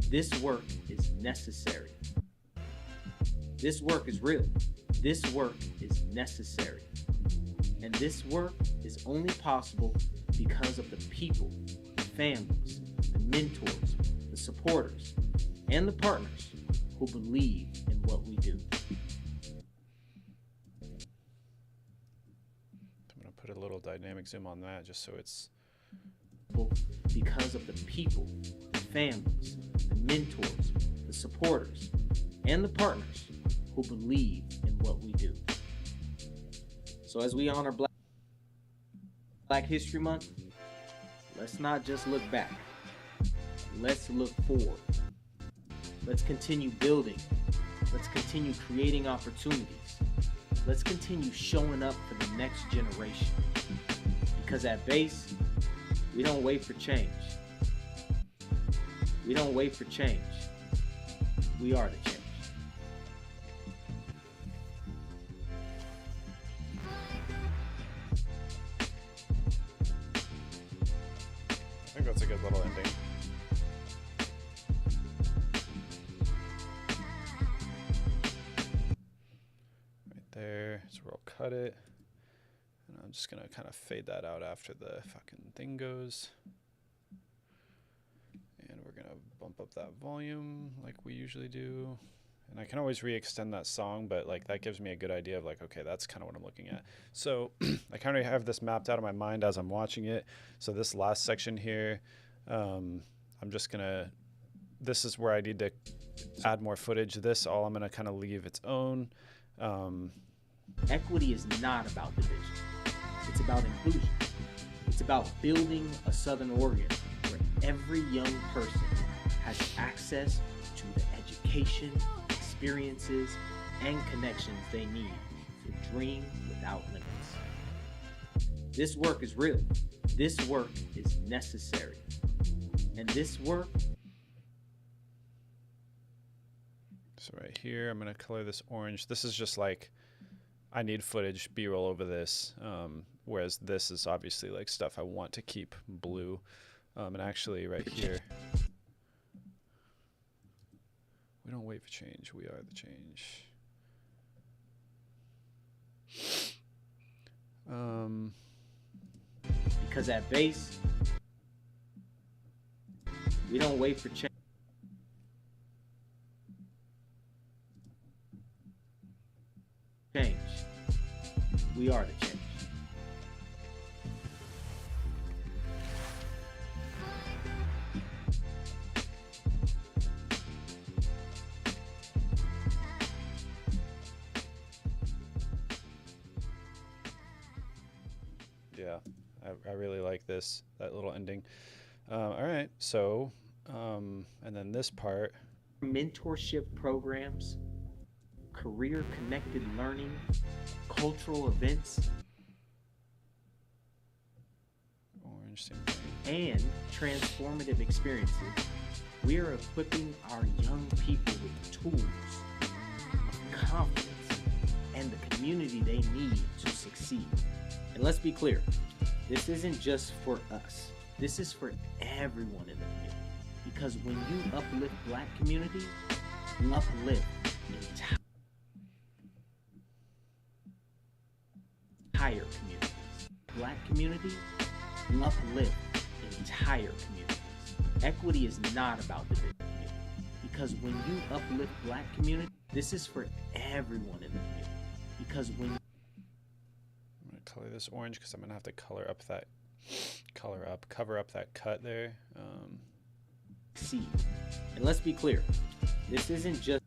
This work is necessary. This work is real. This work is necessary. And this work is only possible because of the people, the families, the mentors, the supporters, and the partners who believe in what we do. I'm going to put a little dynamic zoom on that just so it's... Because of the people, the families, the mentors, the supporters, and the partners who believe in what we do. So as we honor Black History Month, let's not just look back. Let's look forward. Let's continue building. Let's continue creating opportunities. Let's continue showing up for the next generation. Because at Base, we don't wait for change. We don't wait for change. We are the change. I think that's a good little ending. Right there. So we'll cut it. And I'm just going to kind of fade that out after the fucking thing goes. And we're going to bump up that volume like we usually do. And I can always re-extend that song, but like that gives me a good idea of like, okay, that's kind of what I'm looking at. So I kind of have this mapped out in my mind as I'm watching it. So this last section here, I'm just going to, this is where I need to add more footage. This all I'm going to kind of leave its own. Equity is not about division. It's about inclusion. It's about building a Southern Oregon where every young person has access to the education, experiences, and connections they need to dream without limits. This work is real. This work is necessary. And this work... So right here, I'm going to color this orange. This is just like, I need footage, B-roll over this, whereas this is obviously like stuff I want to keep blue. And actually right here, we don't wait for change, we are the change. Because at base, we don't wait for change. We are the change. Yeah, I really like this, that little ending. All right, so, and then this part. Mentorship programs, career-connected learning, cultural events, orange, same thing, and transformative experiences. We are equipping our young people with the tools, confidence, and the community they need to succeed. And let's be clear, this isn't just for us. This is for everyone in the community. Because when you uplift Black community, you uplift entire communities. Black community, you uplift entire communities. Equity is not about division. Because when you uplift Black community, this is for everyone in the community. Because when I'm gonna color this orange because I'm gonna have to cover up that cut there. See, and let's be clear, this isn't just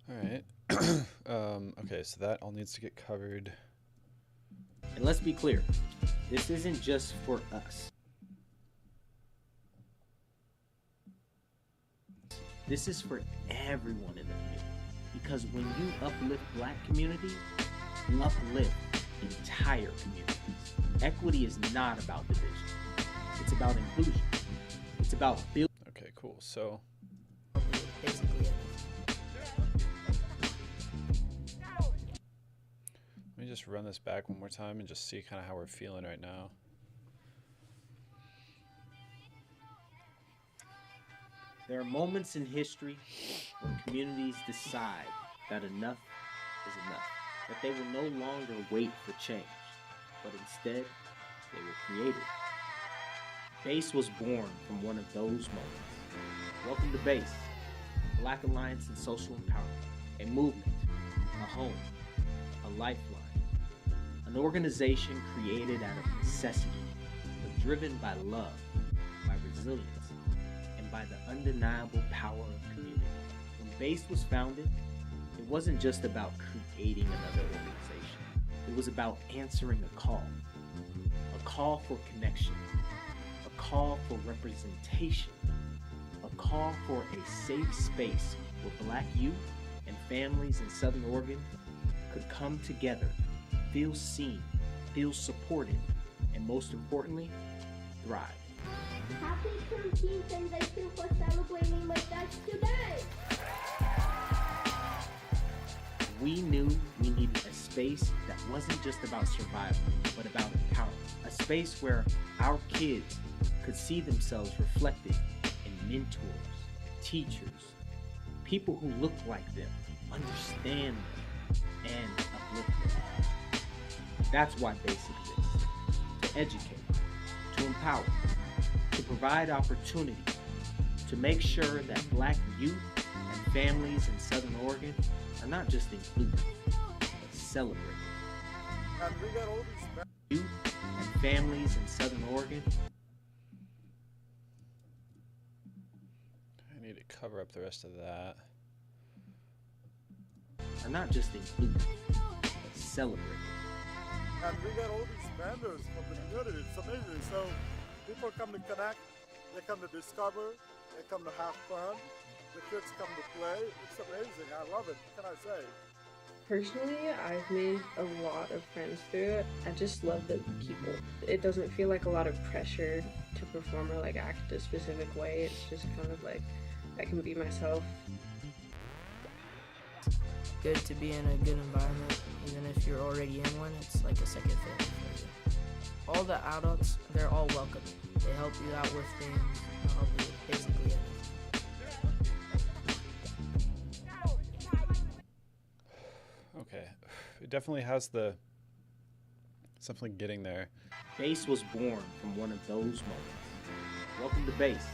All right. Okay, so that all needs to get covered. And let's be clear, this isn't just for us. This is for everyone in the community. Because when you uplift Black community, you uplift entire communities. Equity is not about division. It's about inclusion. It's about building. Okay, cool. So basically let me just run this back one more time and just see kind of how we're feeling right now. There are moments in history when communities decide that enough is enough, that they will no longer wait for change, but instead they were created. BASE was born from one of those moments. Welcome to BASE, Black Alliance and Social Empowerment, a movement, a home, a lifeline, an organization created out of necessity, but driven by love, by resilience, and by the undeniable power of community. When BASE was founded, it wasn't just about creating another organization. It was about answering a call for connection, a call for representation, a call for a safe space where Black youth and families in Southern Oregon could come together, feel seen, feel supported, and most importantly, thrive. Happy 13th and thank you for celebrating with us today. We knew we needed a space that wasn't just about survival, but about empowerment. A space where our kids could see themselves reflected in mentors, teachers, people who look like them, understand them, and uplift them. That's why BASE exists. To educate, to empower, to provide opportunity, to make sure that Black youth and families in Southern Oregon are not just included, but celebrated. And we got all these Youth and families in Southern Oregon I need to cover up the rest of that. are not just included, but celebrated. And we got all these vendors from the community. It's amazing. So people come to connect, they come to discover, they come to have fun. The kids come to play. It's amazing. I love it. What can I say? Personally, I've made a lot of friends through it. I just love the people. It doesn't feel like a lot of pressure to perform or like act a specific way. It's just kind of like I can be myself. Good to be in a good environment, even if you're already in one. It's like a second family for you. All the adults, they're all welcoming. They help you out with things. They'll help you with basically anything. Okay, it definitely has the something getting there. BASE was born from one of those moments. Welcome to BASE.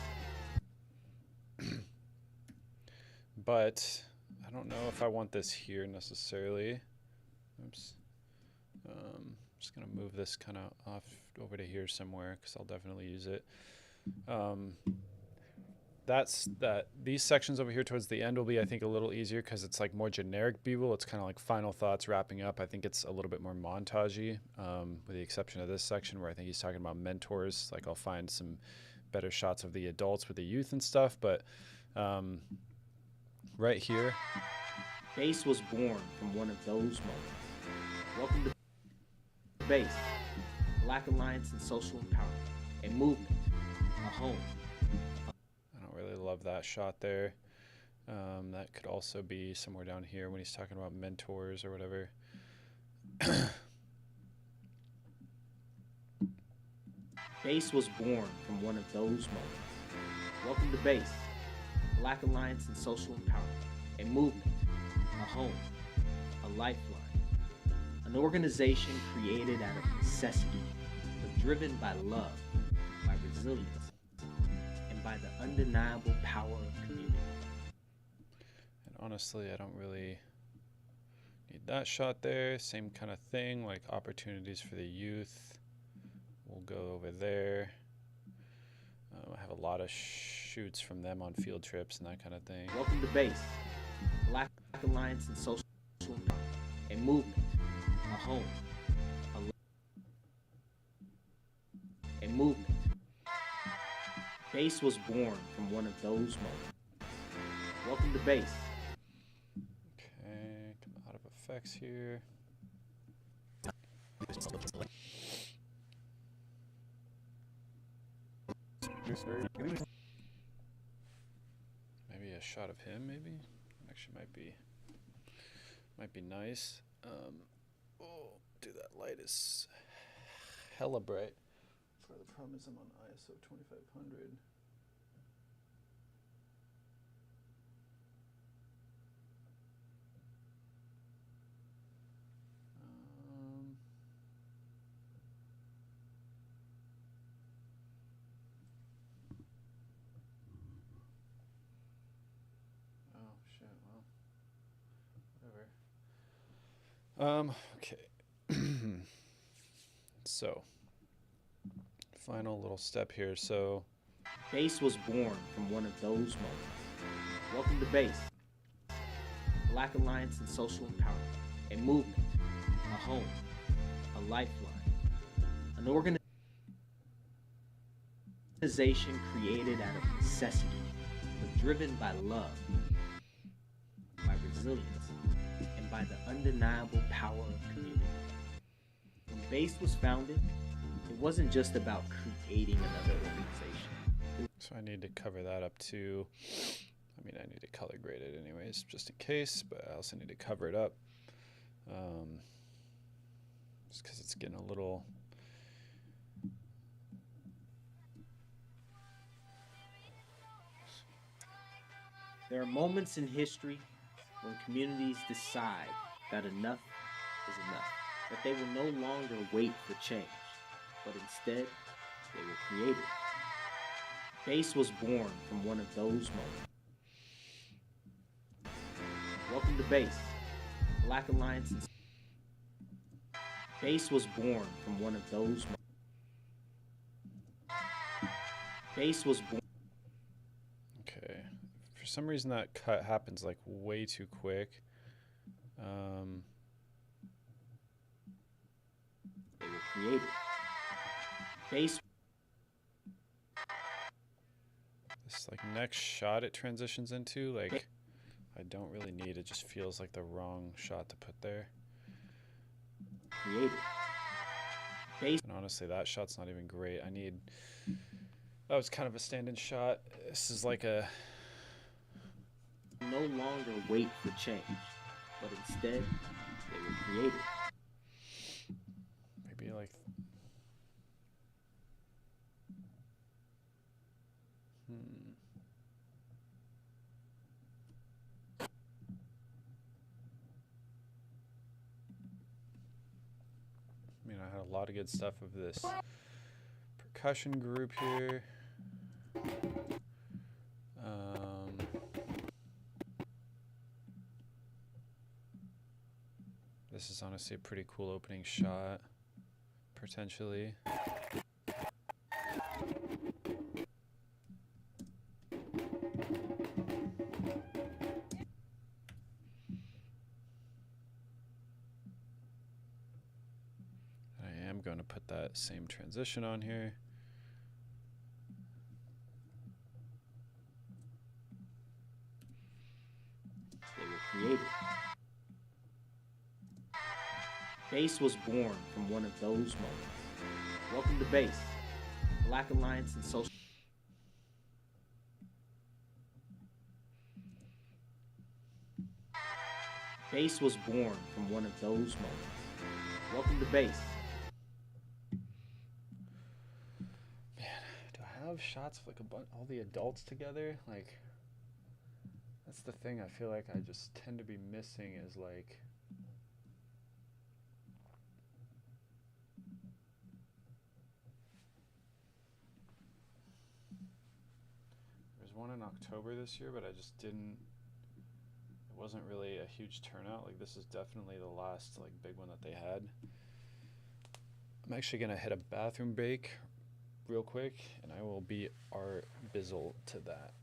But I don't know if I want this here necessarily. Oops. Just gonna move this kind of off over to here somewhere because I'll definitely use it. These sections over here towards the end will be, I think, a little easier because it's like more generic B-roll. It's kind of like final thoughts wrapping up. I think it's a little bit more montagey, with the exception of this section where I think he's talking about mentors. Like I'll find some better shots of the adults with the youth and stuff, but right here. BASE was born from one of those moments. Welcome to BASE, Black Alliance and Social Empowerment, a movement, a home. I don't really love that shot there. That could also be somewhere down here when he's talking about mentors or whatever. BASE was born from one of those moments. Welcome to BASE, Black Alliance and Social Empowerment, a movement, a home, a lifeline, an organization created out of necessity, but driven by love, by resilience, and by the undeniable power of community. And honestly, I don't really need that shot there. Same kind of thing, like opportunities for the youth. We'll go over there. I have a lot of shoots from them on field trips and that kind of thing. Welcome to BASE, Black Alliance and Social Empowerment, a movement, a home, a movement. BASE was born from one of those moments. Welcome to BASE. Okay, come out of effects here. Maybe a shot of him, maybe? Actually might be nice. Oh, dude, that light is hella bright. Part of the problem is I'm on ISO 2500. Okay. So, final little step here. So, BASE was born from one of those moments. Welcome to BASE, Black Alliance and Social Empowerment, a movement, a home, a lifeline, an organization created out of necessity, but driven by love, by resilience, and by the undeniable power of community. When BASE was founded, it wasn't just about creating another organization. So I need to cover that up too. I mean, I need to color grade it anyways, just in case, but I also need to cover it up. Just because it's getting a little... There are moments in history when communities decide that enough is enough, that they will no longer wait for change, but instead they will create it. BASE was born from one of those moments. Welcome to BASE, Black Alliance. BASE was born from one of those moments. BASE was born. Okay. For some reason that cut happens like way too quick. They were created. BASE. This like next shot it transitions into, like I don't really need, it just feels like the wrong shot to put there. Created. BASE. And honestly, that shot's not even great. I need, that was kind of a stand-in shot. This is like a... No longer wait for change, but instead they were created. Maybe like... I mean, I had a lot of good stuff of this percussion group here. This is honestly a pretty cool opening shot, potentially. I am going to put that same transition on here. They were created. BASE was born from one of those moments. Welcome to BASE, Black Alliance and Social. BASE was born from one of those moments. Welcome to BASE. Man, do I have shots of like all the adults together? Like, that's the thing I feel like I just tend to be missing is like... one in October this year, but I just didn't, it wasn't really a huge turnout. Like, this is definitely the last like big one that they had. I'm actually gonna hit a bathroom break real quick and I will be our bizzle to that.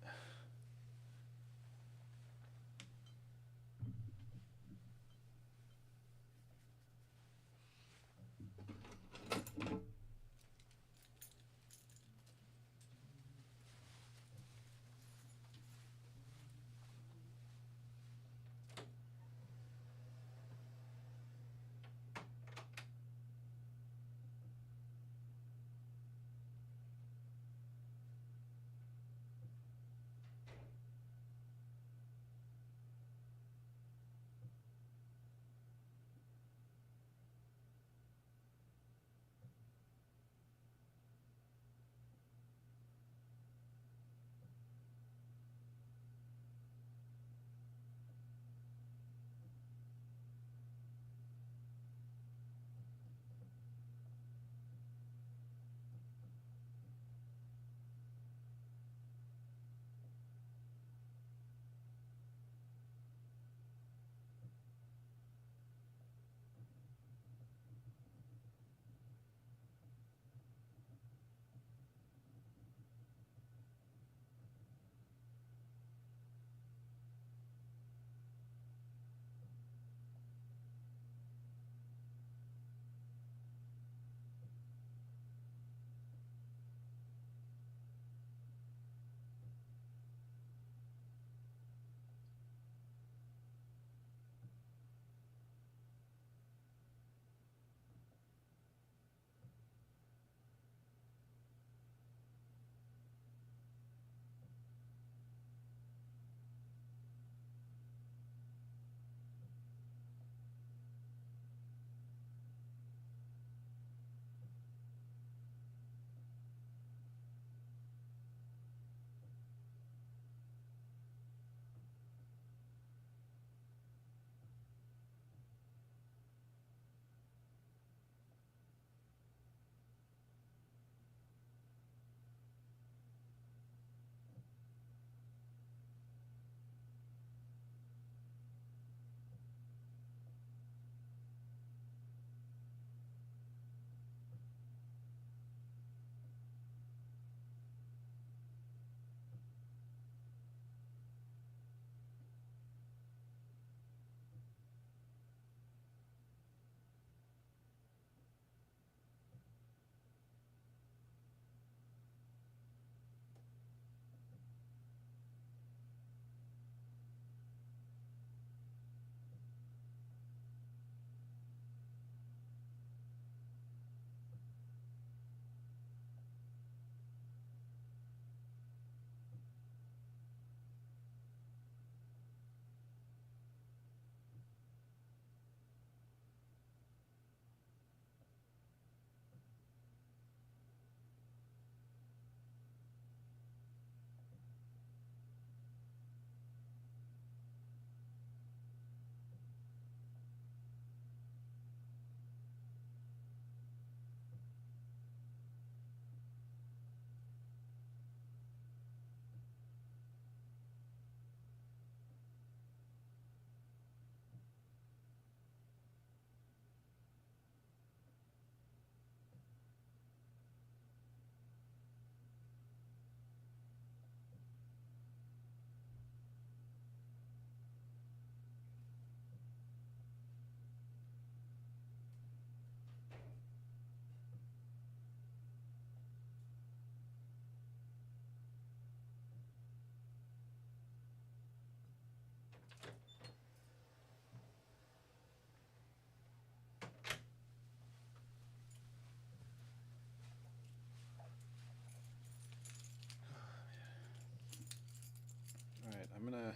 I'm gonna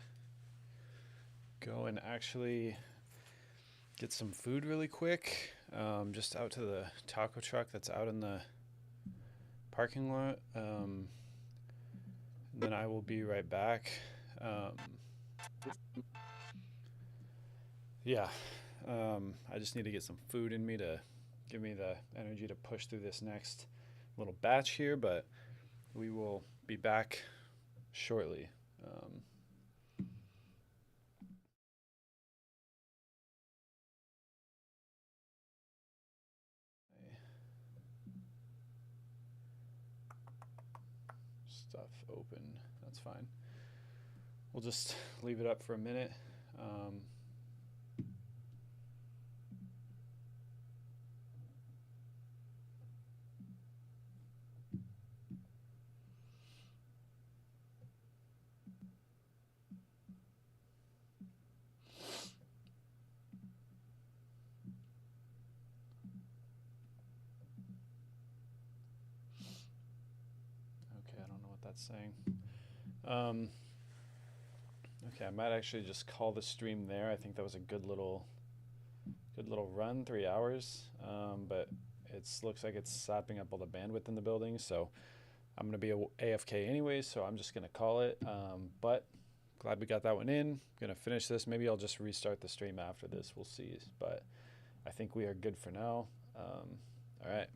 go and actually get some food really quick. Just out to the taco truck that's out in the parking lot. Then I will be right back. Yeah, I just need to get some food in me to give me the energy to push through this next little batch here, but we will be back shortly. Stuff open, that's fine. We'll just leave it up for a minute. That's saying. Okay, I might actually just call the stream there. I think that was a good little run, 3 hours. But it looks like it's sapping up all the bandwidth in the building, so I'm gonna be AFK anyway, so I'm just gonna call it. But glad we got that one in. Gonna finish this. Maybe I'll just restart the stream after this. We'll see. But I think we are good for now. All right.